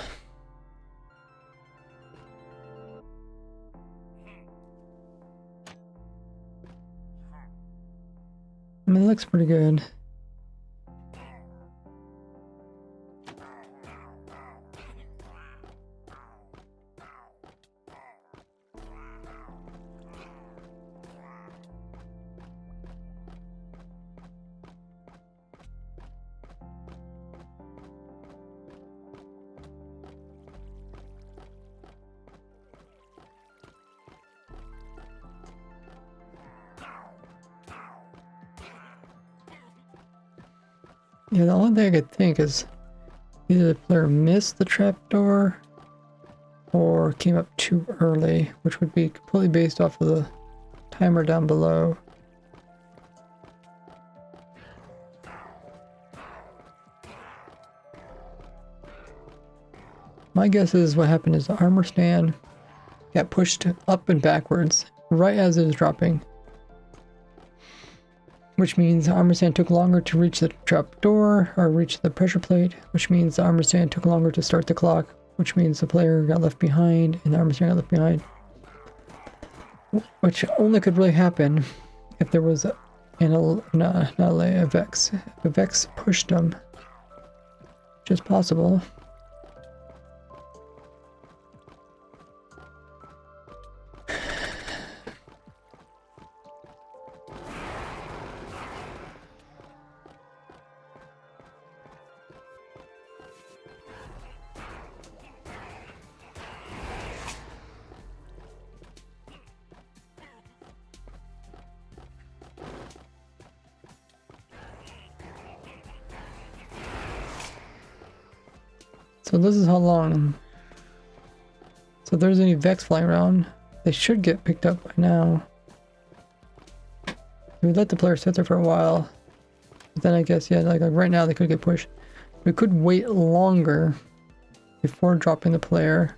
I mean, it looks pretty good. Yeah, the only thing I could think is either the player missed the trapdoor or came up too early, which would be completely based off of the timer down below. My guess is what happened is the armor stand got pushed up and backwards right as it was dropping, which means the armor stand took longer to reach the trap door or reach the pressure plate, which means the armor stand took longer to start the clock, which means the player got left behind and the armor stand got left behind, which only could really happen if there was a Vex. If a Vex pushed them, which is possible. So this is how long. So if there's any Vex flying around, they should get picked up by now. We let the player sit there for a while. But then I guess, yeah, like right now they could get pushed. We could wait longer before dropping the player.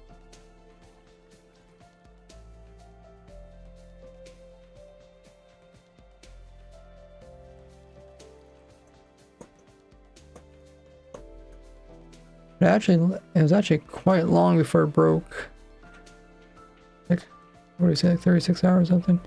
But it was actually quite long before it broke. Like, what do you say, like 36 hours or something?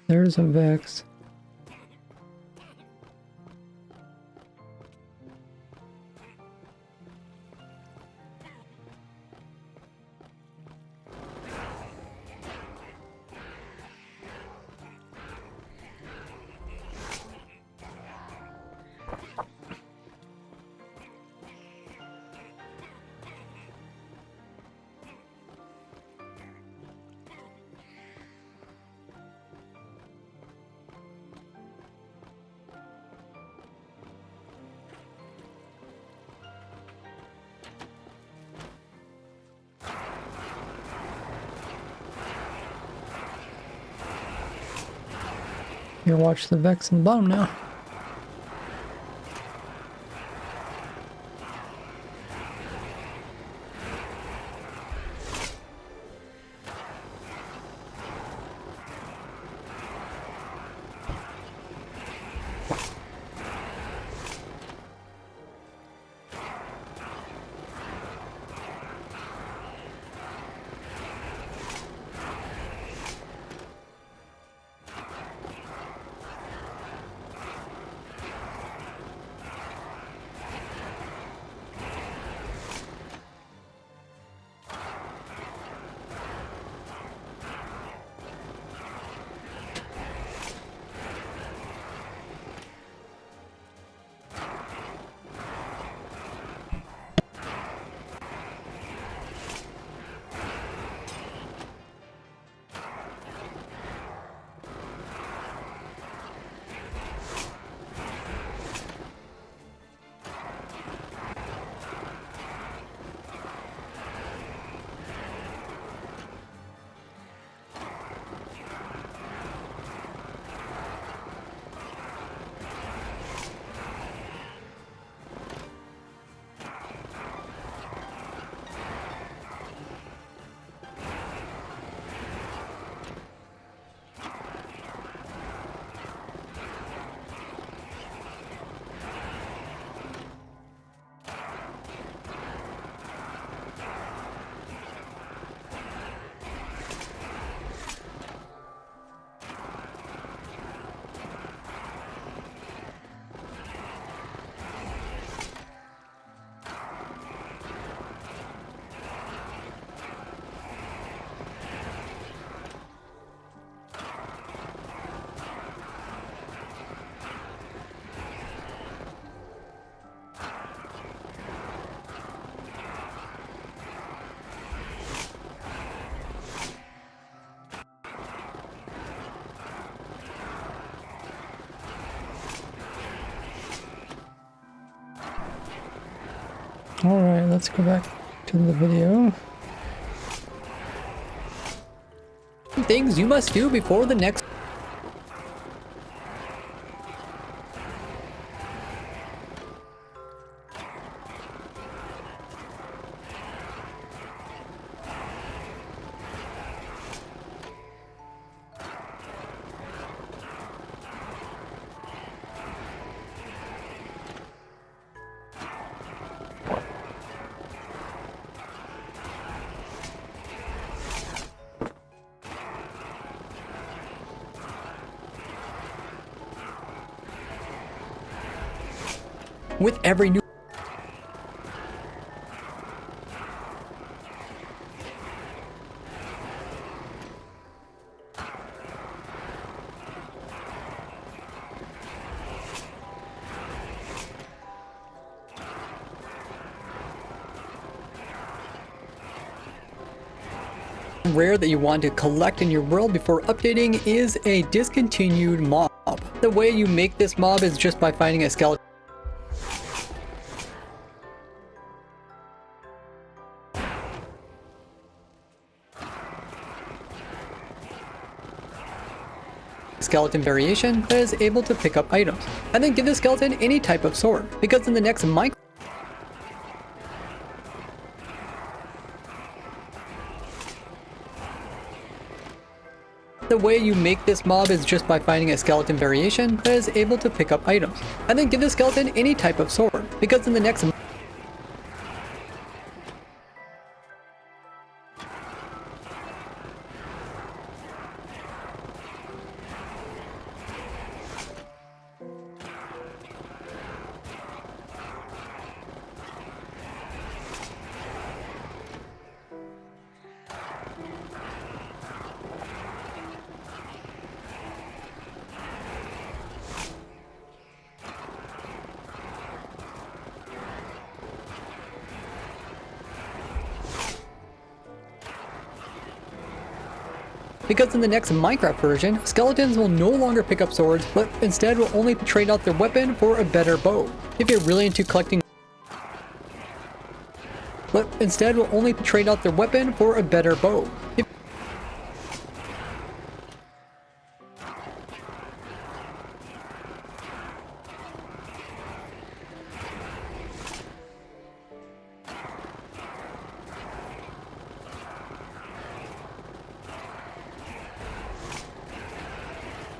There's a Vex. You can watch the Vex in the bottom now. Alright, let's go back to the video. Things you must do before the next. With every new rare that you want to collect in your world before updating is a discontinued mob. The way you make this mob is just by finding a skeleton. Skeleton variation that is able to pick up items, and then give the skeleton any type of sword, because in the next the way you make this mob is just by finding a skeleton variation that is able to pick up items, and then give the skeleton any type of sword, because in the next Minecraft version, skeletons will no longer pick up swords, but instead will only trade out their weapon for a better bow. If you're really into collecting,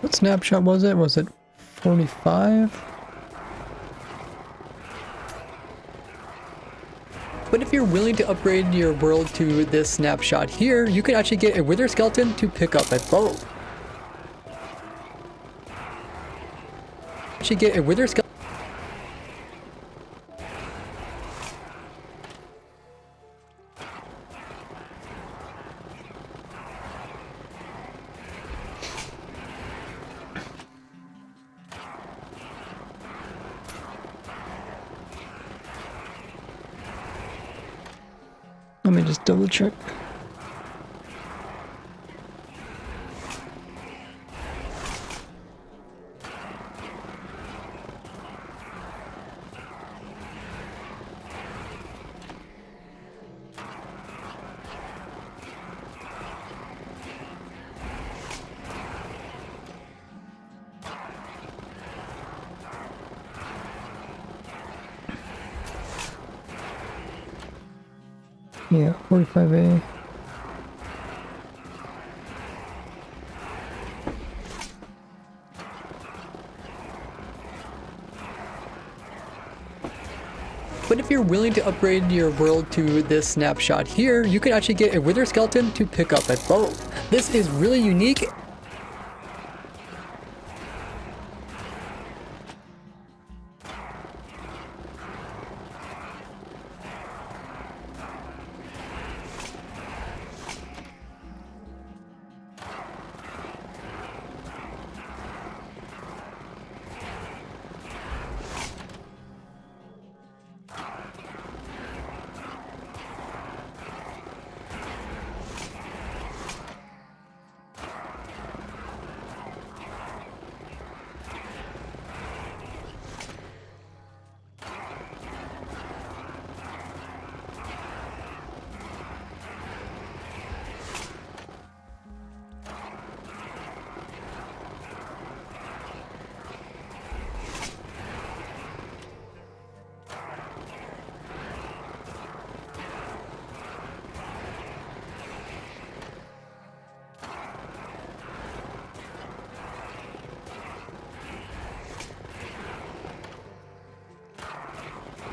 What snapshot was it? Was it 45? But if you're willing to upgrade your world to this snapshot here, you can actually get a wither skeleton to pick up a bow. Let me just double check. Yeah, 45A. But if you're willing to upgrade your world to this snapshot here, you can actually get a wither skeleton to pick up a bow. This is really unique.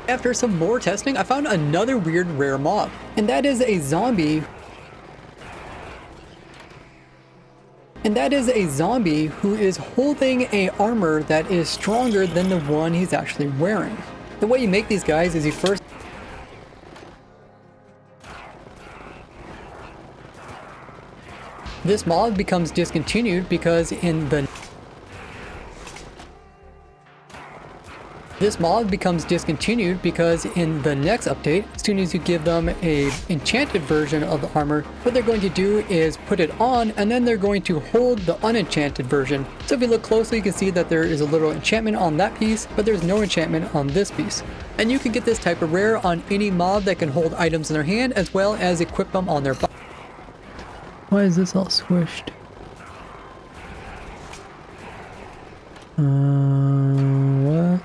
After some more testing, I found another weird rare mob, and that is a zombie. Who is holding a armor that is stronger than the one he's actually wearing. The way you make these guys is you first this mod becomes discontinued because in the next update, as soon as you give them a enchanted version of the armor, what they're going to do is put it on and then they're going to hold the unenchanted version. So if you look closely, you can see that there is a little enchantment on that piece, but there's no enchantment on this piece. And you can get this type of rare on any mob that can hold items in their hand as well as equip them on their body. Why is this all squished? What?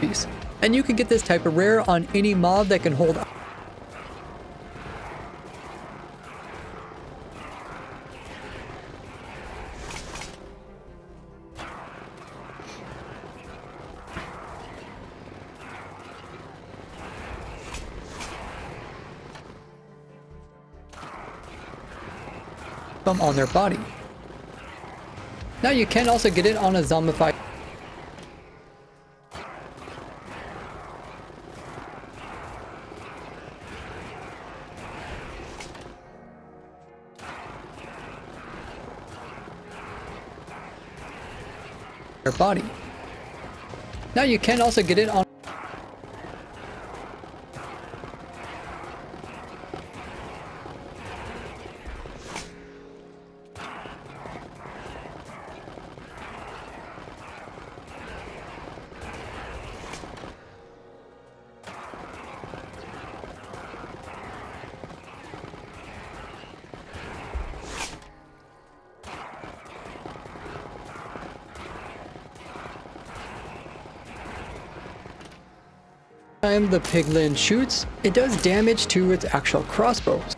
Piece. And you can get this type of rare on any mob that can hold them on their body. Now you can also get it on a zombified body. Now you can also get it on time the piglin shoots, it does damage to its actual crossbows.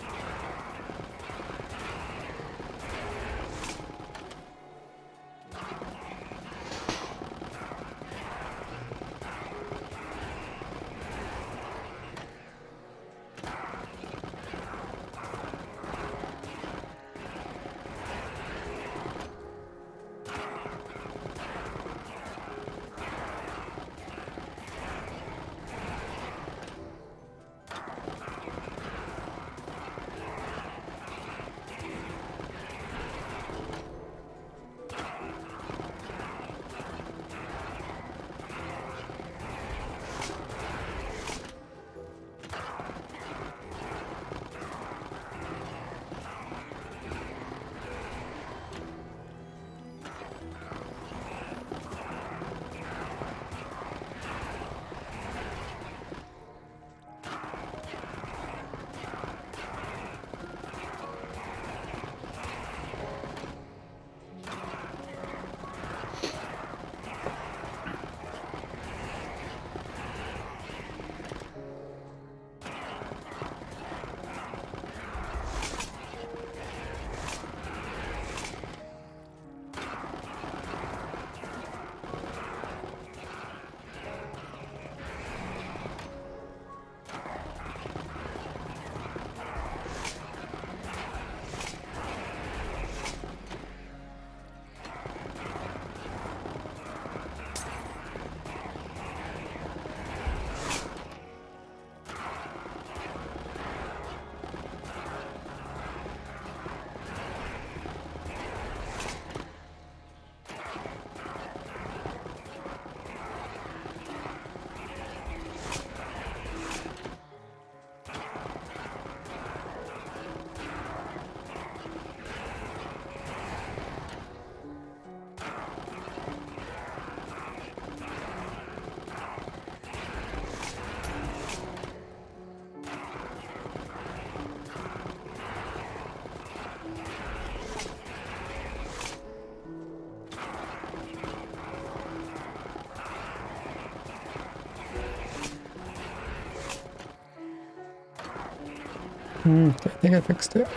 I think I fixed it.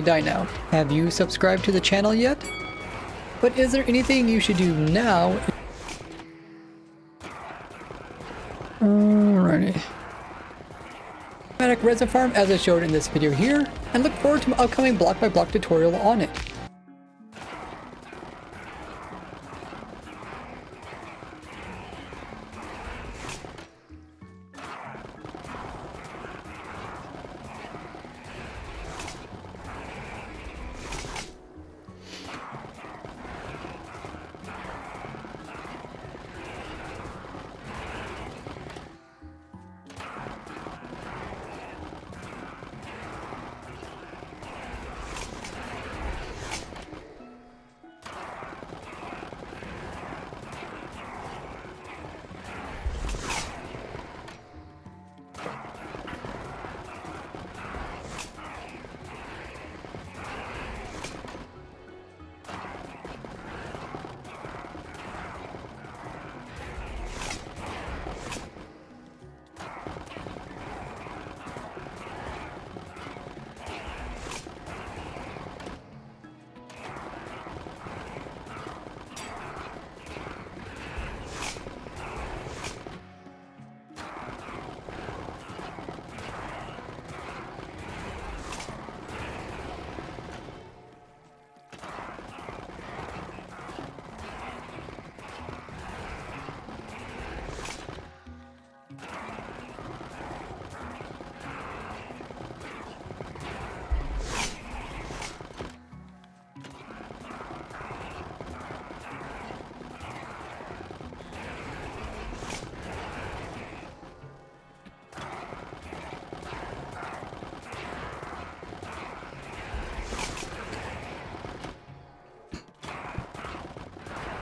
Die now. Have you subscribed to the channel yet? But is there anything you should do now? Alrighty. Resin farm as I showed in this video here, and look forward to an upcoming block by block tutorial on it.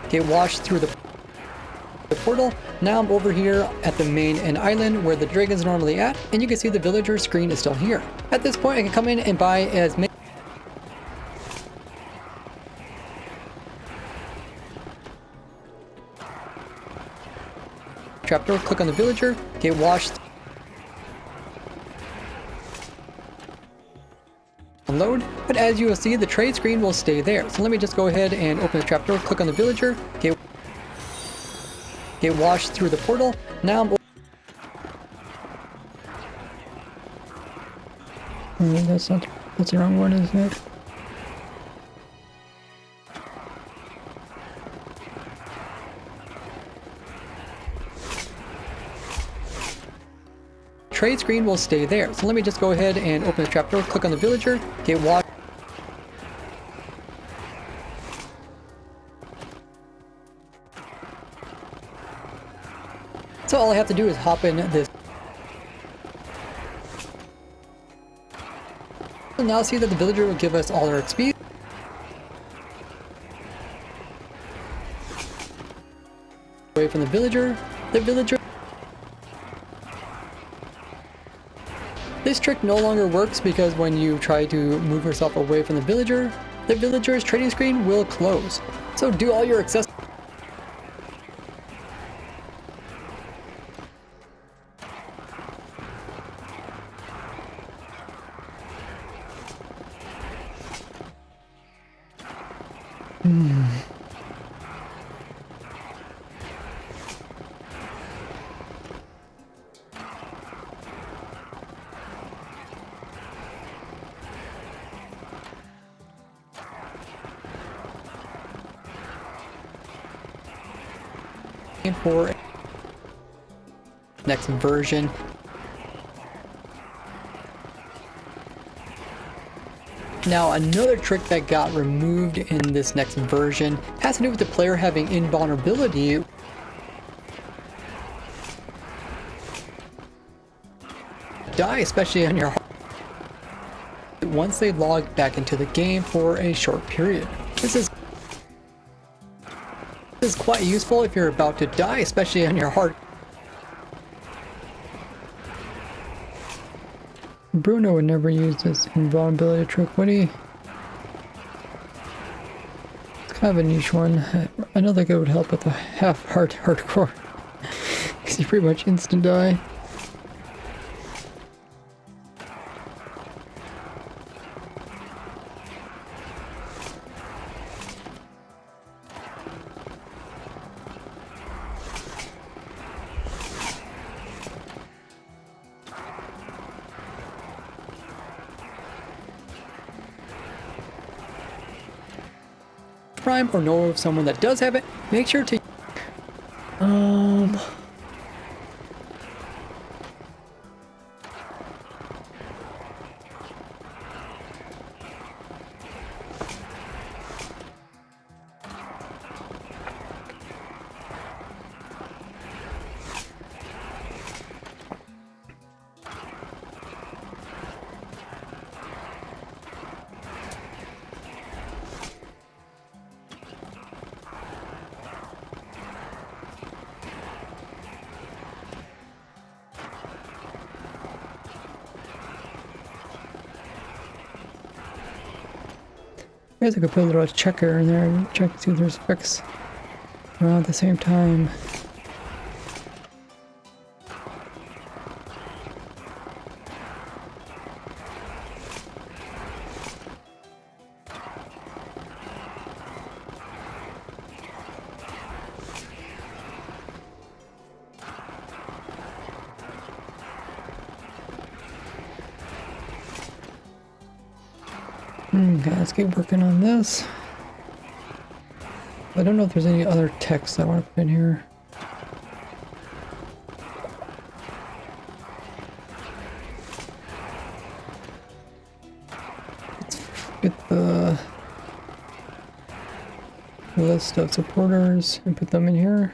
Get washed through the portal. Now I'm over here at the main end island where the dragon's normally at, and you can see the villager screen is still here. At this point I can come in and buy as many trapdoor, click on the villager, get washed, unload, but as you will see the trade screen will stay there. So let me just go ahead and open the trapdoor, click on the villager, get washed through the portal. Now I'm That's the wrong one, isn't it? trade screen will stay there. So let me just go ahead and open the trapdoor, click on the villager, get washed. So all I have to do is hop in this. So now see that the villager will give us all our XP. Away from the villager. This trick no longer works because when you try to move yourself away from the villager's trading screen will close. So do all your access. For next version. Now another trick that got removed in this next version has to do with the player having invulnerability. Die, especially on your once they log back into the game for a short period. This is quite useful if you're about to die, especially on your hard. Bruno would never use this invulnerability trick, would he? It's kind of a niche one. I don't think it would help with the half-heart hardcore. Because you pretty much instant die. Prime or know of someone that does have it, make sure to I guess I could put a little checker in there and check to see if there's effects around at the same time. Okay, let's keep working on this. I don't know if there's any other text I want to put in here. Let's get the list of supporters and put them in here.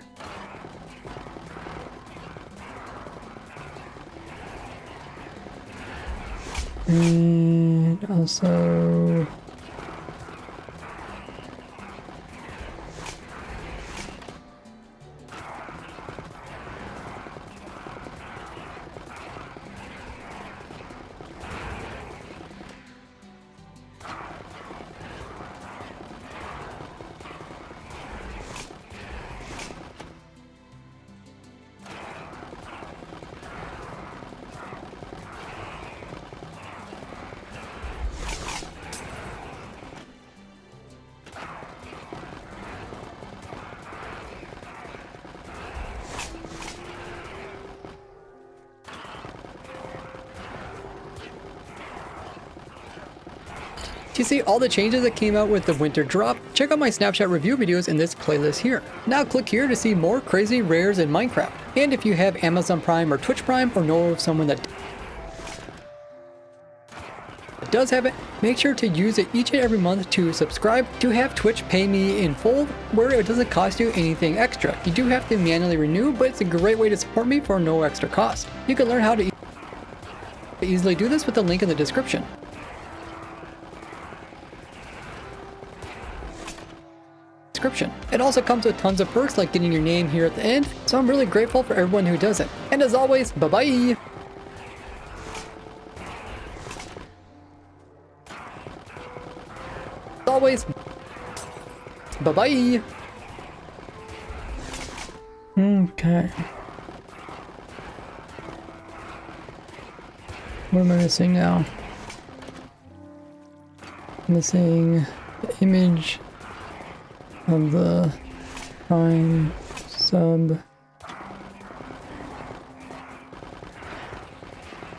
And also to see all the changes that came out with the winter drop, check out my Snapchat review videos in this playlist here. Now click here to see more crazy rares in Minecraft. And if you have Amazon Prime or Twitch Prime or know of someone that does have it, make sure to use it each and every month to subscribe to have Twitch pay me in full where it doesn't cost you anything extra. You do have to manually renew, but it's a great way to support me for no extra cost. You can learn how to easily do this with the link in the description. It also comes with tons of perks like getting your name here at the end, so I'm really grateful for everyone who does it. And as always, bye-bye! As always, bye-bye! Okay. What am I missing now? Missing the image of the Prime sub.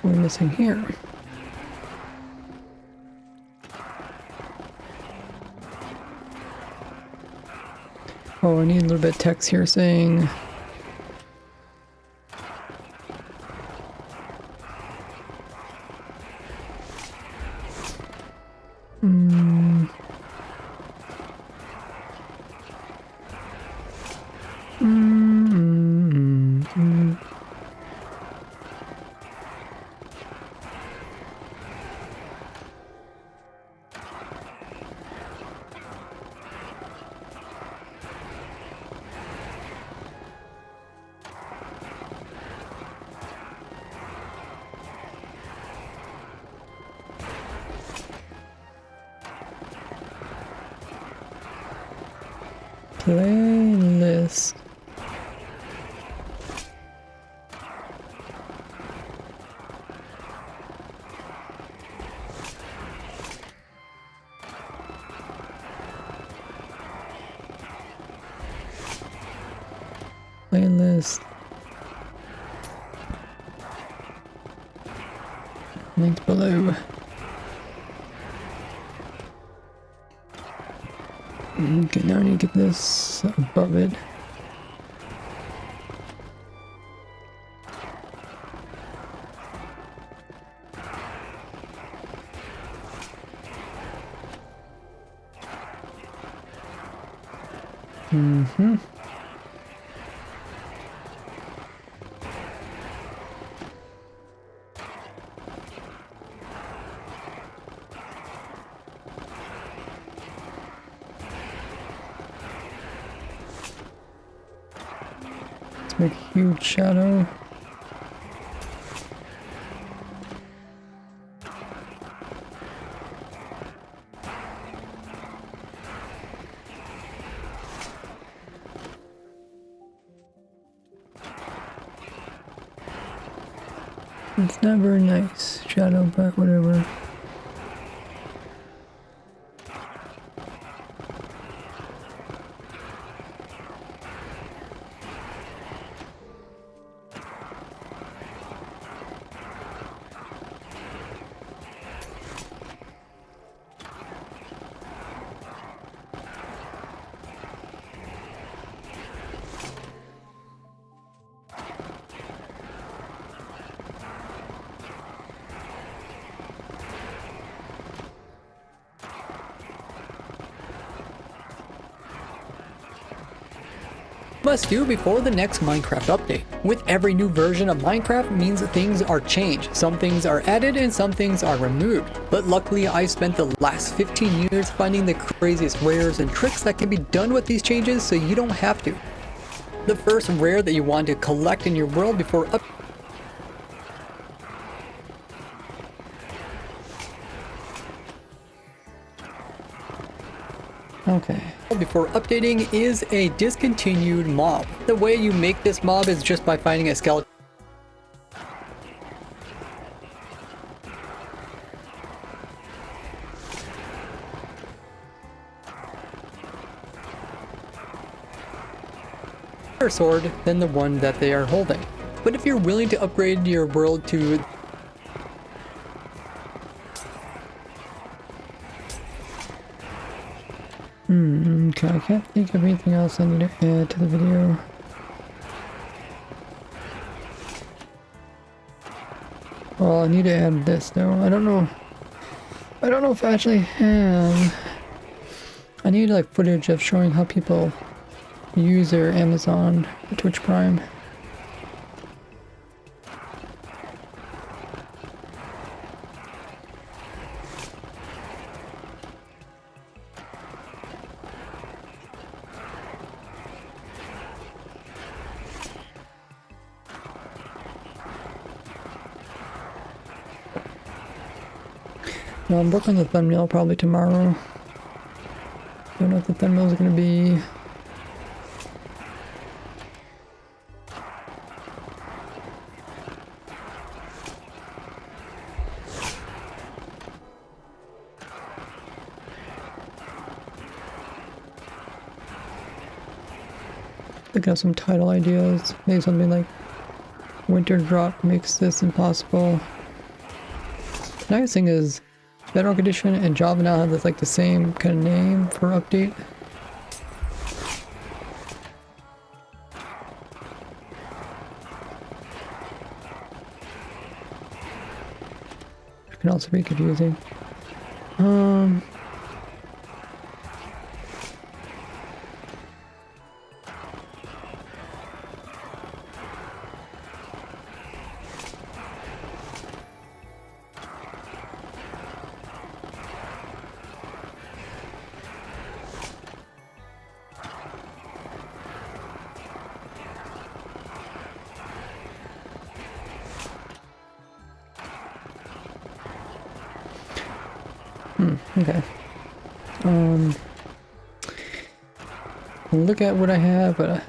We're missing here. Oh, I need a little bit of text here saying Playlist. Playlist. Links below. Okay, now I need to get this above it. Let's make a huge shadow. It's not very nice shadow, but whatever. Must do before the next Minecraft update. With every new version of Minecraft means things are changed. Some things are added and some things are removed. But luckily I've spent the last 15 years finding the craziest rares and tricks that can be done with these changes so you don't have to. The first rare that you want to collect in your world before before updating is a discontinued mob. The way you make this mob is just by finding a skeleton sword than the one that they are holding. But if you're willing to upgrade your world to Okay, I can't think of anything else I need to add to the video. Well, I need to add this though. I don't know if I actually have. I need like footage of showing how people use their Amazon Twitch Prime. Well, I'm working on the thumbnail probably tomorrow. Don't know what the thumbnail is going to be. Looking at some title ideas. Maybe something like Winter Drop makes this impossible. The nice thing is Bedrock Edition and Java now have this like the same kind of name for update. It can also be confusing. Okay. look at what I have, but I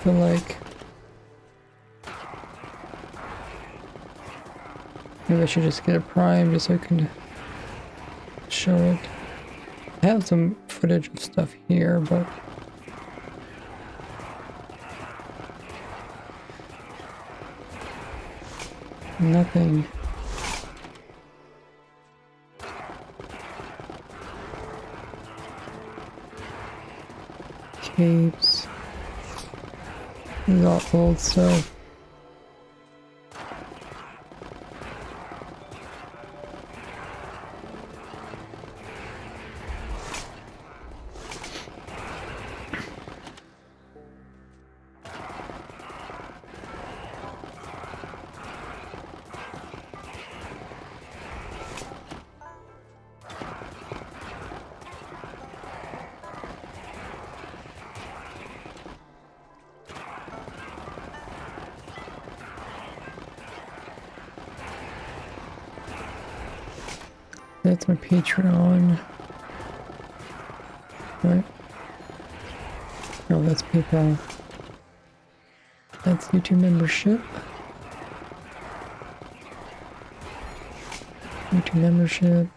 feel like maybe I should just get it primed just so I can show it. I have some footage and stuff here, but nothing. Capes. This is all old stuff. That's my Patreon. Right? No, that's PayPal. That's YouTube membership. YouTube membership.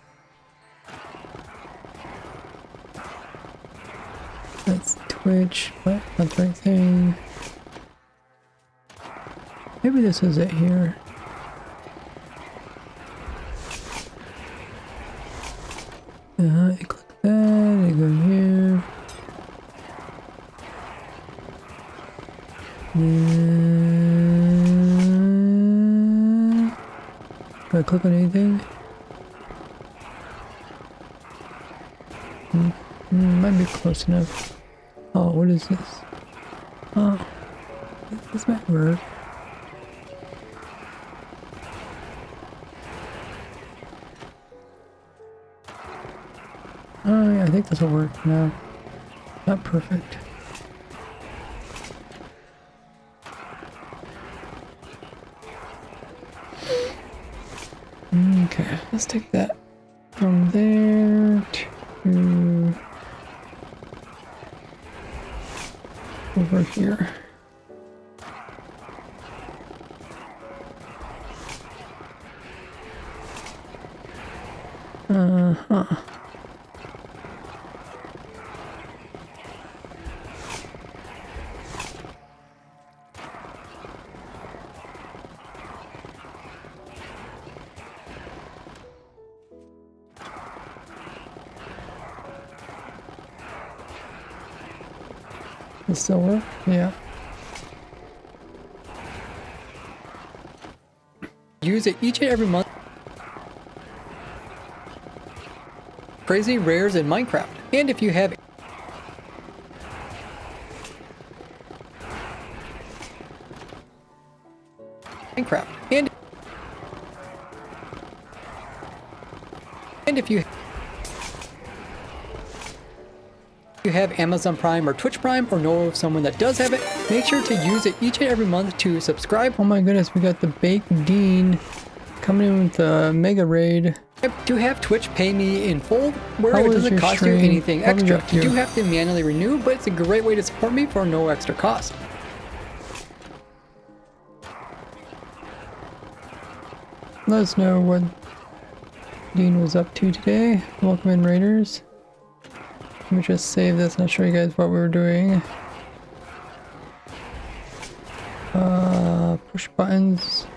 That's Twitch, but not the right thing. Maybe this is it here. I click that, I go here. Do I click on anything? Might be close enough. Oh, what is this? Oh, this might work. Oh yeah, I think this will work now. Not perfect. Okay, let's take that from there to over here. Uh-huh. Does it still work? Yeah. Use it each and every month. Crazy rares in Minecraft. And if you have Minecraft. And if you have Amazon Prime or Twitch Prime or know of someone that does have it, make sure to use it each and every month to subscribe. Oh my goodness, we got the Baked Dean coming in with the Mega Raid. To have Twitch pay me in full, where How it was doesn't your cost you stream? anything How was extra. your You do have to manually renew, but it's a great way to support me for no extra cost. Let us know what Dean was up to today. Welcome in, Raiders. Let me just save this and I'll show you guys what we were doing. Push buttons.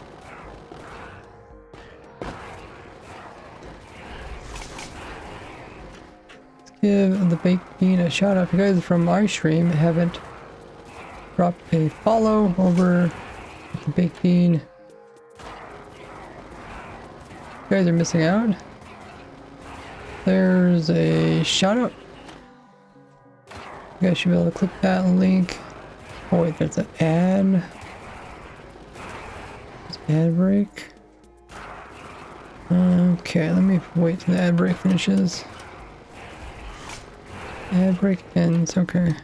Let's give the Baked Bean a shout out. If you guys from my stream haven't dropped a follow over at the Baked Bean, you guys are missing out. There's a shout out. You guys should be able to click that link. Oh wait, there's an ad. There's ad break. Okay, let me wait till the ad break finishes. Ad break ends, okay.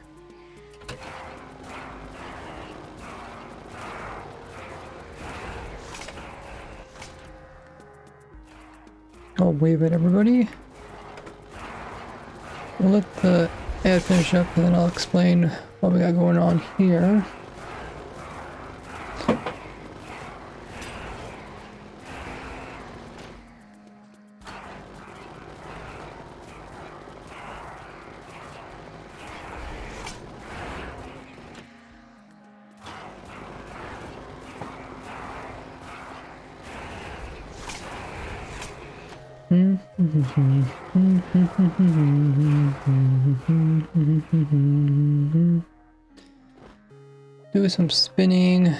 I'll wave at everybody. we'll let the ad finish up and then I'll explain what we got going on here. Do some spinning.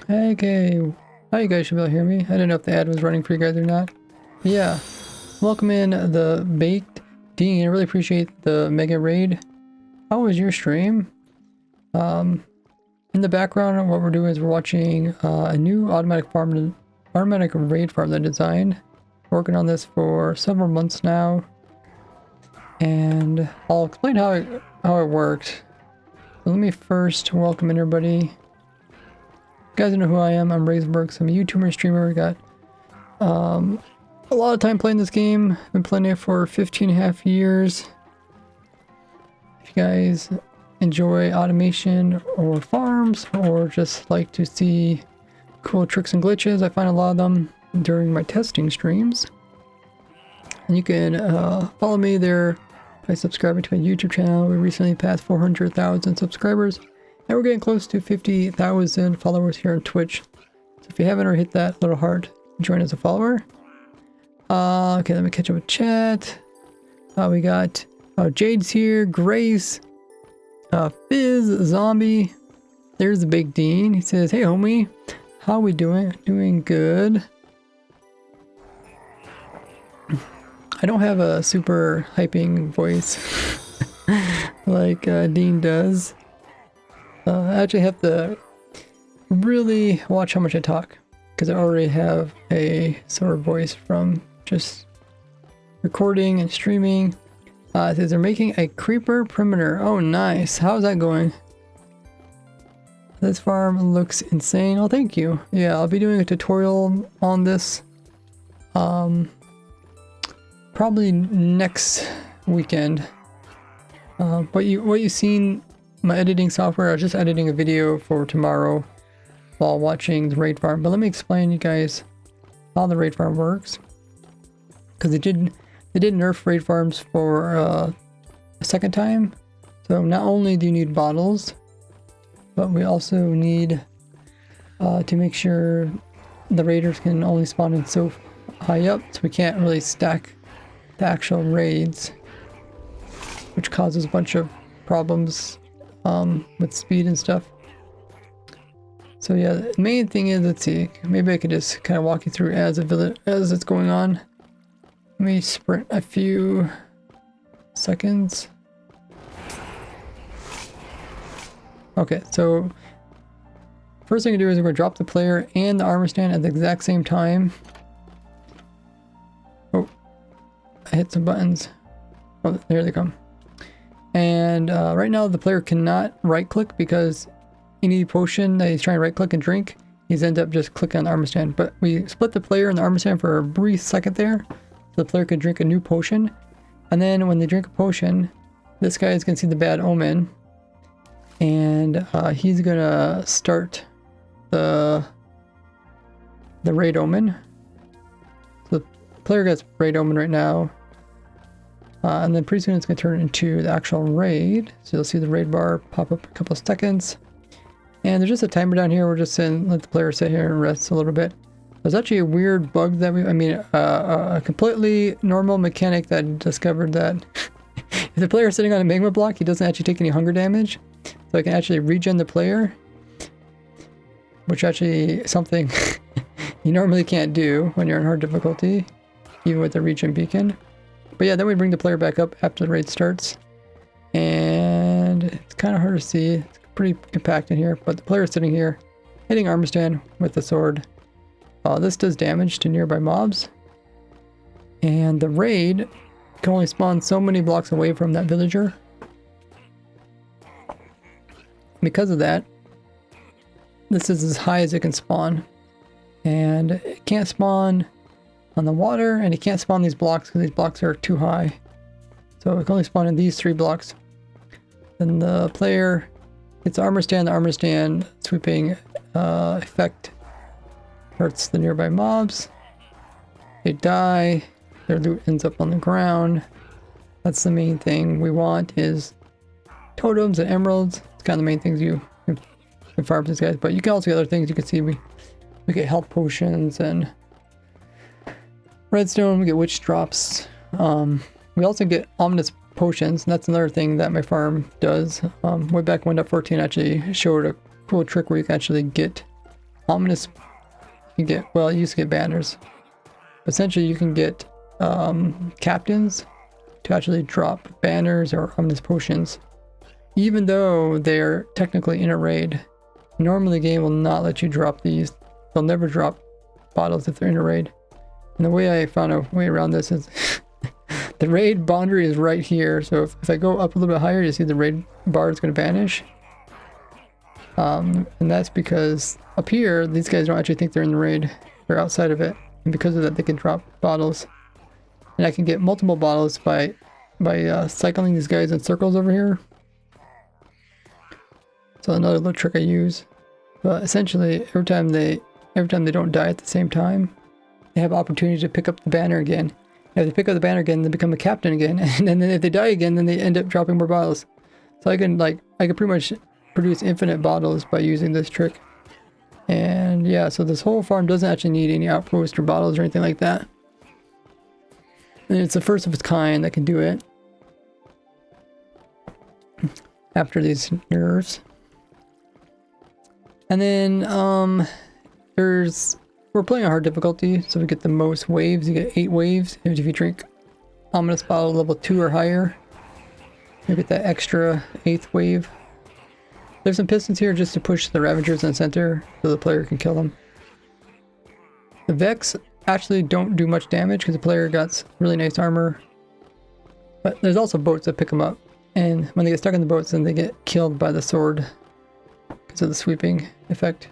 Okay, how you guys should be able to hear me? I didn't know if the ad was running for you guys or not. Yeah, welcome in the Baked Dean. I really appreciate the mega raid. How was your stream? In the background, what we're doing is we're watching a new automatic raid farm that I designed. Working on this for several months now, and I'll explain how it worked. So let me first welcome in everybody. You guys know who I am. I'm Razorberg. I'm a YouTuber and streamer. We got a lot of time playing this game. I've been playing it for 15.5 years. If you guys enjoy automation or farms, or just like to see cool tricks and glitches, I find a lot of them during my testing streams. And you can follow me there by subscribing to my YouTube channel. We recently passed 400,000 subscribers. And we're getting close to 50,000 followers here on Twitch. So if you haven't already hit that little heart, join as a follower. Okay, let me catch up with chat. We got Jade's here, Grace, Fizz, Zombie. There's the Big Dean. He says, "Hey homie, how we doing?" Doing good. I don't have a super hyping voice like Dean does. I actually have to really watch how much I talk, because I already have a sort of voice from just recording and streaming. It says they're making a creeper perimeter. Oh, nice. How's that going? This farm looks insane. Oh, thank you. Yeah, I'll be doing a tutorial on this probably next weekend. What you seen my editing software, I was just editing a video for tomorrow while watching the raid farm. But let me explain you guys how the raid farm works, because they did nerf raid farms for a second time. So not only do you need bottles, but we also need to make sure the raiders can only spawn in so high up, so we can't really stack the actual raids, which causes a bunch of problems with speed and stuff. So yeah, the main thing is, let's see, maybe I could just kind of walk you through as it's going on. Let me sprint a few seconds. Okay, so first thing to do is we're going to drop the player and the armor stand at the exact same time. Oh, I hit some buttons. Oh, there they come. And right now the player cannot right click, because any potion that he's trying to right click and drink, he's end up just clicking on the armor stand. But we split the player and the armor stand for a brief second there, so the player could drink a new potion. And then when they drink a potion, this guy is going to see the bad omen, and he's going to start the raid omen. So the player gets raid omen right now. And then pretty soon it's going to turn into the actual raid. So you'll see the raid bar pop up in a couple of seconds. And there's just a timer down here. We're just saying let the player sit here and rest a little bit. There's actually a weird bug that a completely normal mechanic that discovered that if the player is sitting on a magma block, he doesn't actually take any hunger damage. So I can actually regen the player, which actually something you normally can't do when you're in hard difficulty, even with the regen beacon. But yeah, then we bring the player back up after the raid starts. And it's kind of hard to see. It's pretty compact in here, but the player is sitting here, hitting armor stand with the sword. This does damage to nearby mobs. And the raid can only spawn so many blocks away from that villager. Because of that, this is as high as it can spawn. And it can't spawn on the water, and it can't spawn these blocks because these blocks are too high. So it can only spawn in these 3 blocks. Then the player gets armor stand. The armor stand sweeping effect hurts the nearby mobs. They die. Their loot ends up on the ground. That's the main thing we want is totems and emeralds. It's kind of the main things you can farm these guys. But you can also get other things. You can see we get health potions and redstone. We get witch drops. We also get ominous potions. And that's another thing that my farm does. Way back when 1.14 actually showed a cool trick where you can actually get ominous. You get, well, you used to get banners. Essentially, you can get captains to actually drop banners or ominous potions, even though they're technically in a raid. Normally, the game will not let you drop these. They'll never drop bottles if they're in a raid. And the way I found a way around this is the raid boundary is right here. So if I go up a little bit higher, you see the raid bar is going to vanish. And that's because up here, these guys don't actually think they're in the raid. They're outside of it. And because of that, they can drop bottles. And I can get multiple bottles by cycling these guys in circles over here. So another little trick I use. But essentially, every time they don't die at the same time, they have opportunity to pick up the banner again. And if they pick up the banner again, they become a captain again. And then if they die again, then they end up dropping more bottles. So I can pretty much produce infinite bottles by using this trick. And yeah, so this whole farm doesn't actually need any outposts or bottles or anything like that. And it's the first of its kind that can do it. After these nerves. And then we're playing a hard difficulty, so we get the most waves. You get 8 waves. And if you drink ominous bottle level 2 or higher, you get that extra 8th wave. There's some pistons here just to push the Ravagers in the center so the player can kill them. The Vex actually don't do much damage because the player got really nice armor. But there's also boats that pick them up. And when they get stuck in the boats, then they get killed by the sword because of the sweeping effect.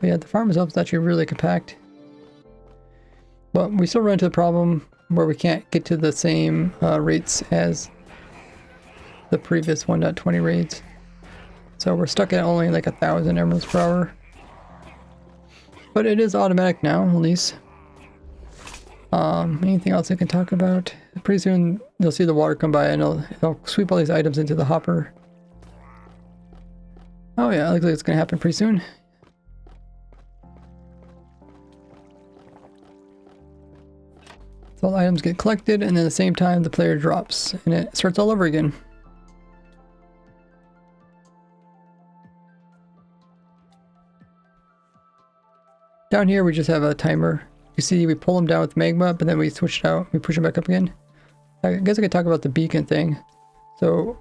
But yeah, the farm itself is actually really compact. But we still run into the problem where we can't get to the same rates as the previous 1.20 raids. So we're stuck at only like 1,000 emeralds per hour. But it is automatic now, at least. Anything else I can talk about? Pretty soon you'll see the water come by and it'll sweep all these items into the hopper. Oh yeah, looks like it's gonna happen pretty soon. So all the items get collected, and then at the same time the player drops and it starts all over again. Down here we just have a timer. You see we pull them down with magma, but then we switch it out. We push them back up again. I guess I could talk about the beacon thing. So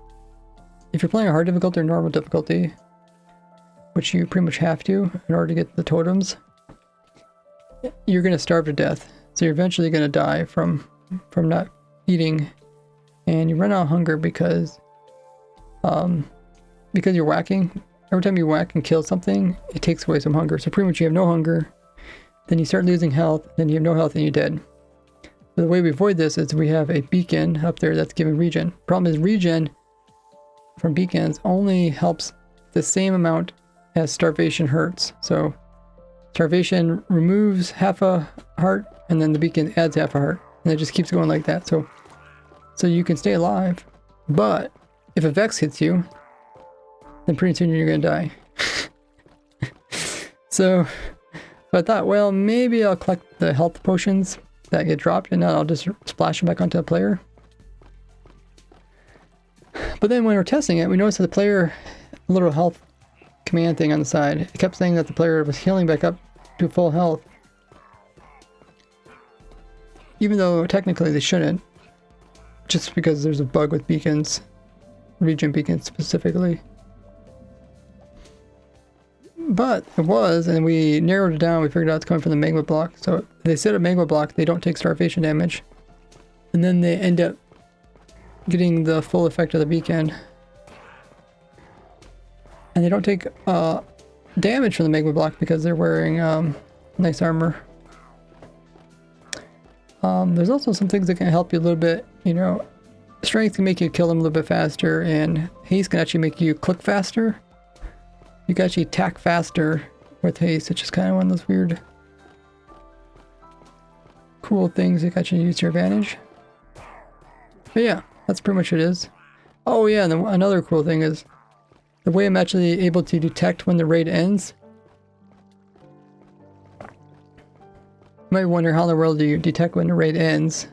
if you're playing a hard difficulty or normal difficulty, which you pretty much have to in order to get the totems, you're going to starve to death. So you're eventually going to die from not eating, and you run out of hunger because you're whacking. Every time you whack and kill something, it takes away some hunger. So pretty much you have no hunger. Then you start losing health, then you have no health and you're dead. So the way we avoid this is we have a beacon up there that's giving regen. Problem is regen from beacons only helps the same amount as starvation hurts. So starvation removes half a heart and then the beacon adds half a heart. And it just keeps going like that. So you can stay alive. But if a Vex hits you, then pretty soon you're gonna die. So I thought, well, maybe I'll collect the health potions that get dropped and then I'll just splash them back onto the player. But then when we're testing it, we noticed that the player, a little health command thing on the side, it kept saying that the player was healing back up to full health. Even though technically they shouldn't. Just because there's a bug with beacons. Region beacons specifically. But it was, and we narrowed it down. We figured out it's coming from the magma block. So they set a magma block, they don't take starvation damage. And then they end up getting the full effect of the beacon. And they don't take damage from the magma block because they're wearing nice armor. There's also some things that can help you a little bit, you know. Strength can make you kill them a little bit faster, and haste can actually make you click faster. You can actually attack faster with haste, which is kind of one of those weird, cool things you can actually use to your advantage. But yeah, that's pretty much what it is. Oh yeah, and then another cool thing is the way I'm actually able to detect when the raid ends. You might wonder how in the world do you detect when the raid ends.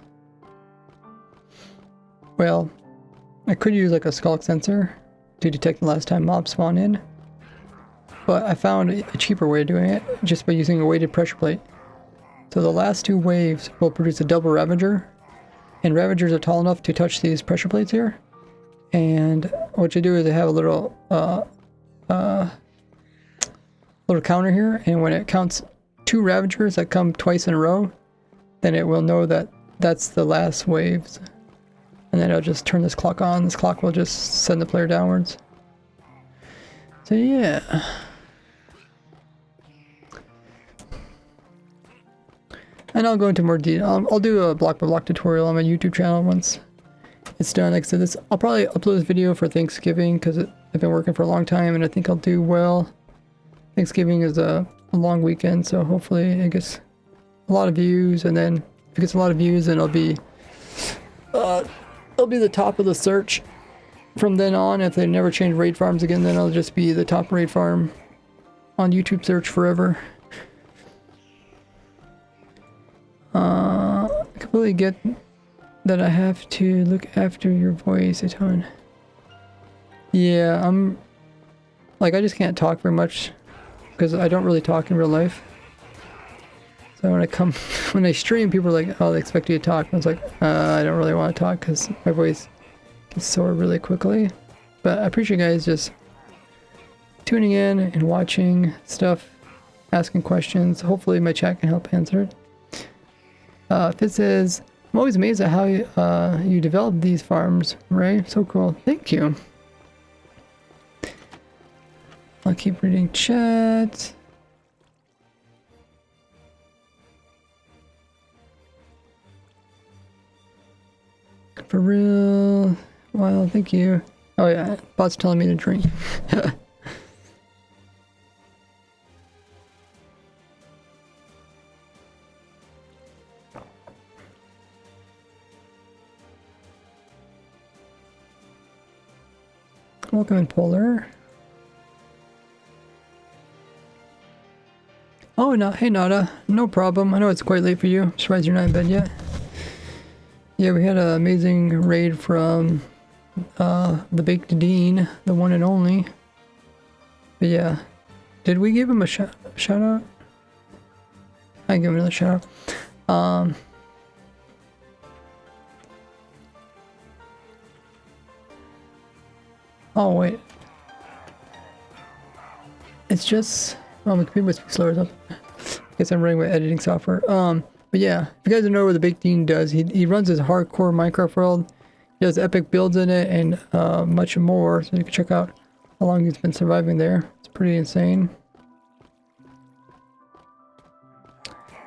Well, I could use like a skulk sensor to detect the last time mobs spawn in. But I found a cheaper way of doing it, just by using a weighted pressure plate. So the last two waves will produce a double Ravager, and Ravagers are tall enough to touch these pressure plates here. And what you do is they have a little counter here, and when it counts 2 Ravagers that come twice in a row, then it will know that that's the last waves. And then it'll just turn this clock on. This clock will just send the player downwards. So yeah. And I'll go into more detail. I'll do a block by block tutorial on my YouTube channel once it's done. Like I said, I'll probably upload this video for Thanksgiving because I've been working for a long time and I think I'll do well. Thanksgiving is a long weekend, so hopefully it gets a lot of views, and then if it gets a lot of views, then it'll be the top of the search from then on. If they never change raid farms again, then it'll just be the top raid farm on YouTube search forever. I completely get that I have to look after your voice a ton. Yeah, I just can't talk very much because I don't really talk in real life. So when I stream, people are like, oh, they expect you to talk. And I was like, I don't really want to talk because my voice gets sore really quickly. But I appreciate you guys just tuning in and watching stuff, asking questions. Hopefully my chat can help answer it. Fitz says, I'm always amazed at how you develop these farms, Ray. So cool. Thank you. I'll keep reading chat. For real. Well, thank you. Oh yeah, bot's telling me to drink. Welcome in, Polar. Oh, no, hey Nada, no problem. I know it's quite late for you. I'm surprised you're not in bed yet. Yeah, we had an amazing raid from the Baked Dean, the one and only. But yeah, did we give him a shout out? I give him another shout out. Oh wait, it's just my computer must be slower. I guess I'm running my editing software. But yeah, if you guys don't know what the Baked Dean does, he runs his hardcore Minecraft world. He does epic builds in it and much more. So you can check out how long he's been surviving there. It's pretty insane.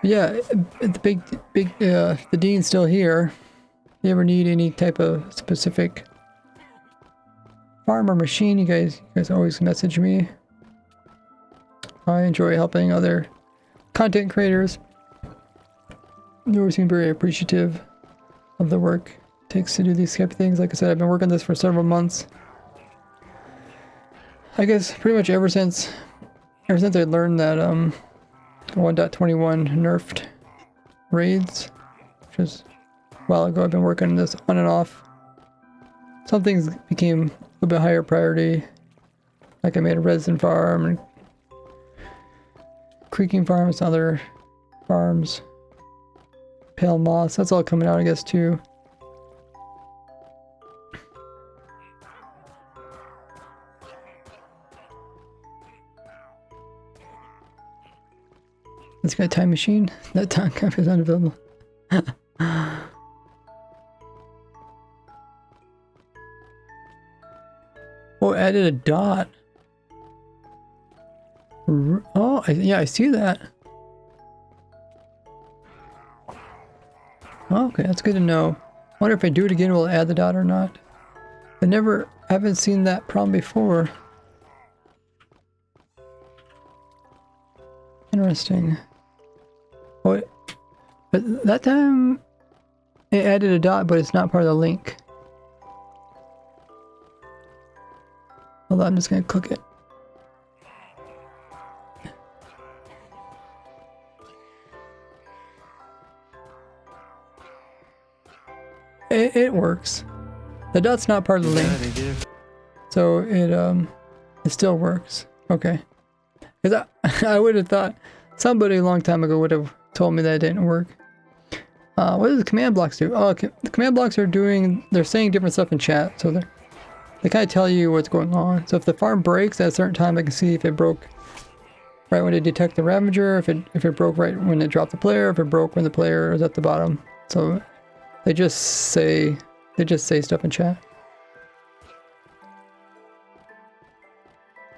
But yeah, the Dean's still here. If you ever need any type of specific farm or machine, you guys always message me. I enjoy helping other content creators. They always seem very appreciative of the work it takes to do these type of things. Like I said, I've been working on this for several months. I guess pretty much ever since I learned that 1.21 nerfed raids, which was a while ago, I've been working on this on and off. Some things became a little bit higher priority, like I made a resin farm and creeking farms, other farms, pale moss. That's all coming out, I guess, too. It's got a time machine. That time copy is unavailable. Oh, added a dot. Oh, yeah, I see that. Oh, okay, that's good to know. I wonder if I do it again, will it add the dot or not? I haven't seen that problem before. Interesting. Oh, but that time it added a dot, but it's not part of the link. Hold on, I'm just gonna click it. It works. The dot's not part of the link, so it still works. Okay. Because I would have thought somebody a long time ago would have told me that it didn't work. What does the command blocks do? Oh, okay. The command blocks they're saying different stuff in chat, so they kind of tell you what's going on. So if the farm breaks at a certain time, I can see if it broke right when it detected the Ravager, if it broke right when it dropped the player, if it broke when the player is at the bottom. So they just say stuff in chat.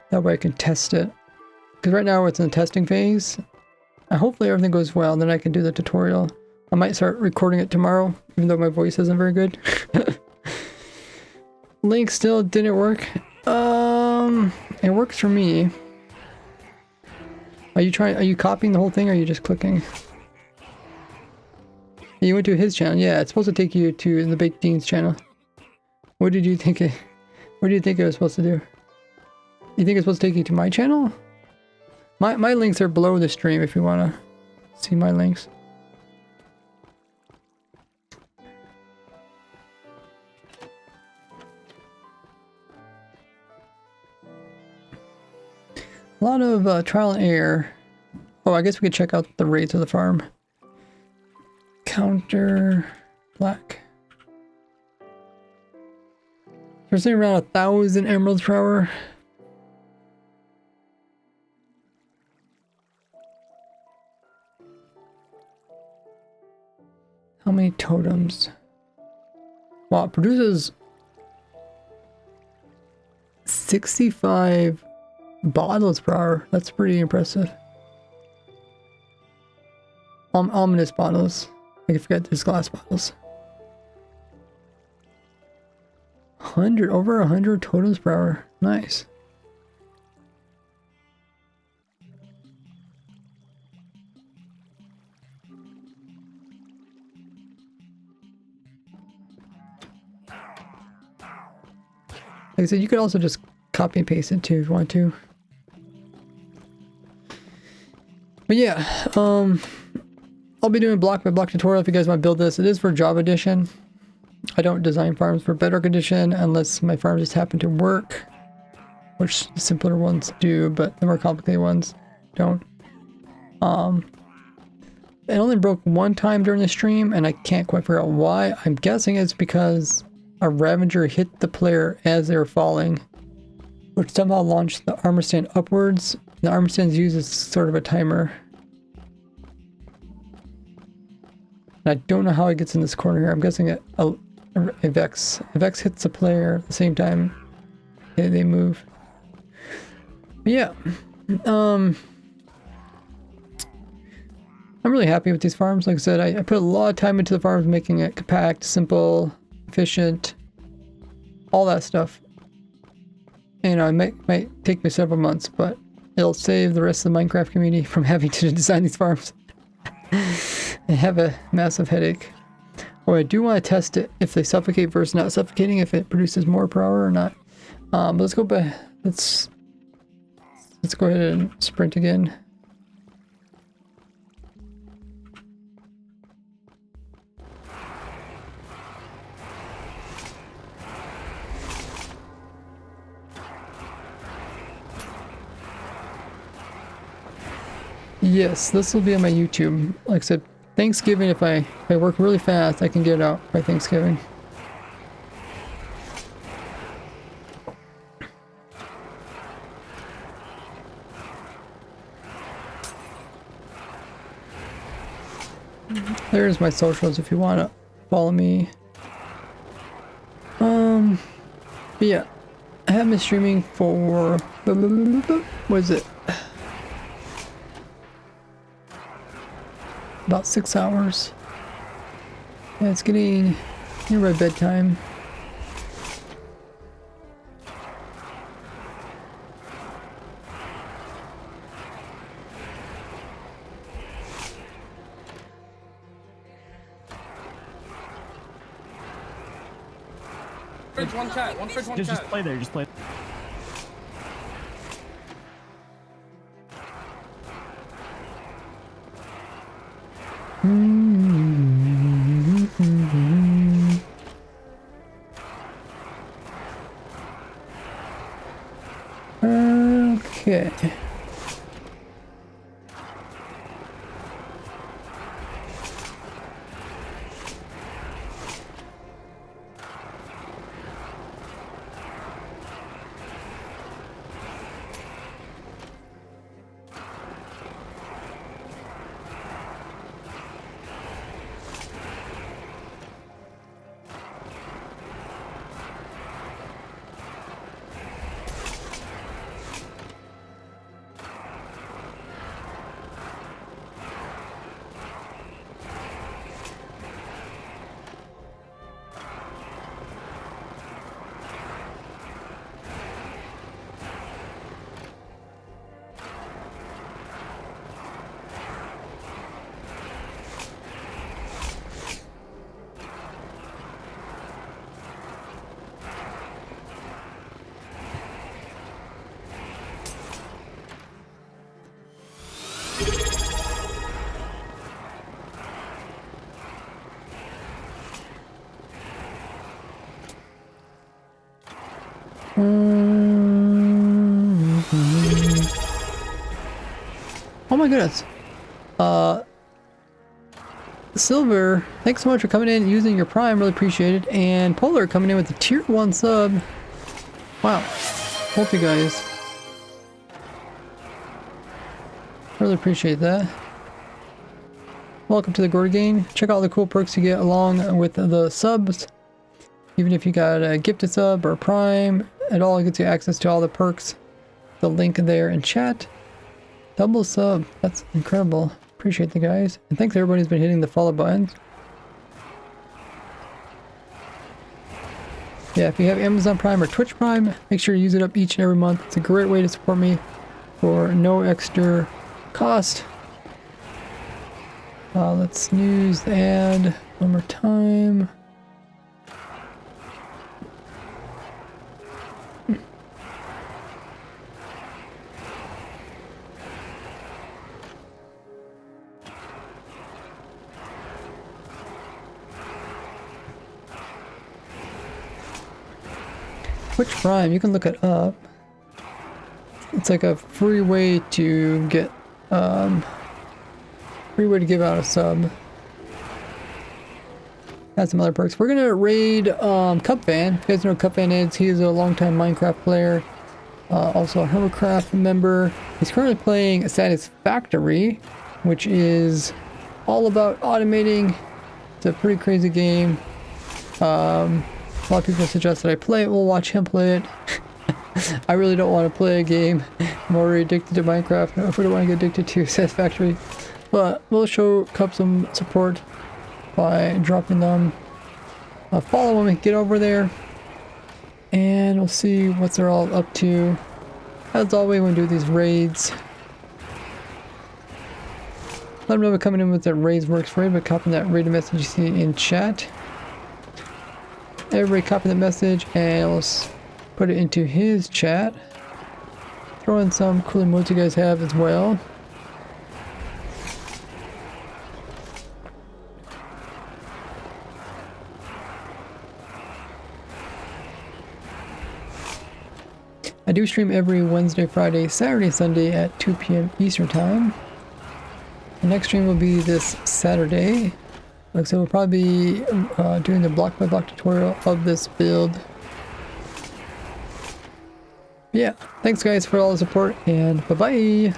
That way I can test it. Because right now it's in the testing phase. Hopefully everything goes well, then I can do the tutorial. I might start recording it tomorrow, even though my voice isn't very good. Link still didn't work. It works for me. Are you copying the whole thing or are you just clicking? You went to his channel. Yeah, it's supposed to take you to the Baked Dean's channel. What do you think it was supposed to do? You think it's supposed to take you to my channel? My links are below the stream if you want to see my links. A lot of trial and error. Oh, I guess we could check out the rates of the farm. Counter black. We're seeing around 1,000 emeralds per hour. How many totems? Wow, it produces 65 bottles per hour. That's pretty impressive. Ominous bottles. I can forget there's glass bottles. Over 100 totems per hour. Nice. Like I said, you could also just copy and paste it too if you want to. But yeah, I'll be doing block by block tutorial if you guys want to build this. It is for Java Edition. I don't design farms for Bedrock Edition unless my farms just happen to work, which the simpler ones do, but the more complicated ones don't. It only broke one time during the stream, and I can't quite figure out why. I'm guessing it's because a Ravager hit the player as they were falling, which somehow launched the armor stand upwards. The armor stand is used as sort of a timer. And I don't know how it gets in this corner here. I'm guessing it Vex hits the player at the same time they move. But yeah, I'm really happy with these farms. Like I said, I put a lot of time into the farms, making it compact, simple, efficient, all that stuff. You know, it might take me several months, but it'll save the rest of the Minecraft community from having to design these farms and have a massive headache. Oh, I do want to test it if they suffocate versus not suffocating, if it produces more per hour or not. But let's go back. Let's Let's go ahead and sprint again. Yes, this will be on my YouTube. Like I said, Thanksgiving, if I work really fast, I can get it out by Thanksgiving. There's my socials if you want to follow me. But yeah, I have been streaming for, what is it? About 6 hours. Yeah, it's getting near my bedtime. Fridge, one cat, one fridge, one cat. Just play there, just play. Okay. Oh my goodness. Silver, thanks so much for coming in and using your Prime, really appreciate it. And Polar coming in with the tier 1 sub. Wow. Hope you guys. Really appreciate that. Welcome to the Gourd Game. Check out all the cool perks you get along with the subs. Even if you got a gifted sub or Prime, it all gets you access to all the perks. The link there in chat. Double sub, that's incredible. Appreciate the guys. And thanks everybody who's been hitting the follow buttons. Yeah, if you have Amazon Prime or Twitch Prime, make sure you use it up each and every month. It's a great way to support me for no extra cost. Let's snooze the ad one more time. Twitch Prime, you can look it up. It's like a free way to get, free way to give out a sub. Has some other perks. We're gonna raid Cupfan. If you guys know who Cupfan is, he is a longtime Minecraft player. Also a Hermitcraft member. He's currently playing Satisfactory, which is all about automating. It's a pretty crazy game. A lot of people suggest that I play it. We'll watch him play it. I really don't want to play a game. I'm already addicted to Minecraft. I don't want to get addicted to Satisfactory. But we'll show Cup some support by dropping them. Follow them and get over there. And we'll see what they're all up to. As always, when we do these raids. Let them know we're coming in with that raids works raid by copying that raid message you see in chat. Everybody copy the message and let's put it into his chat. throw in some cool emotes you guys have as well. I do stream every Wednesday, Friday, Saturday, Sunday at 2 p.m. Eastern Time. The next stream will be this Saturday. Like I said, we'll probably be doing the block by block tutorial of this build. Yeah, thanks guys for all the support, and bye-bye!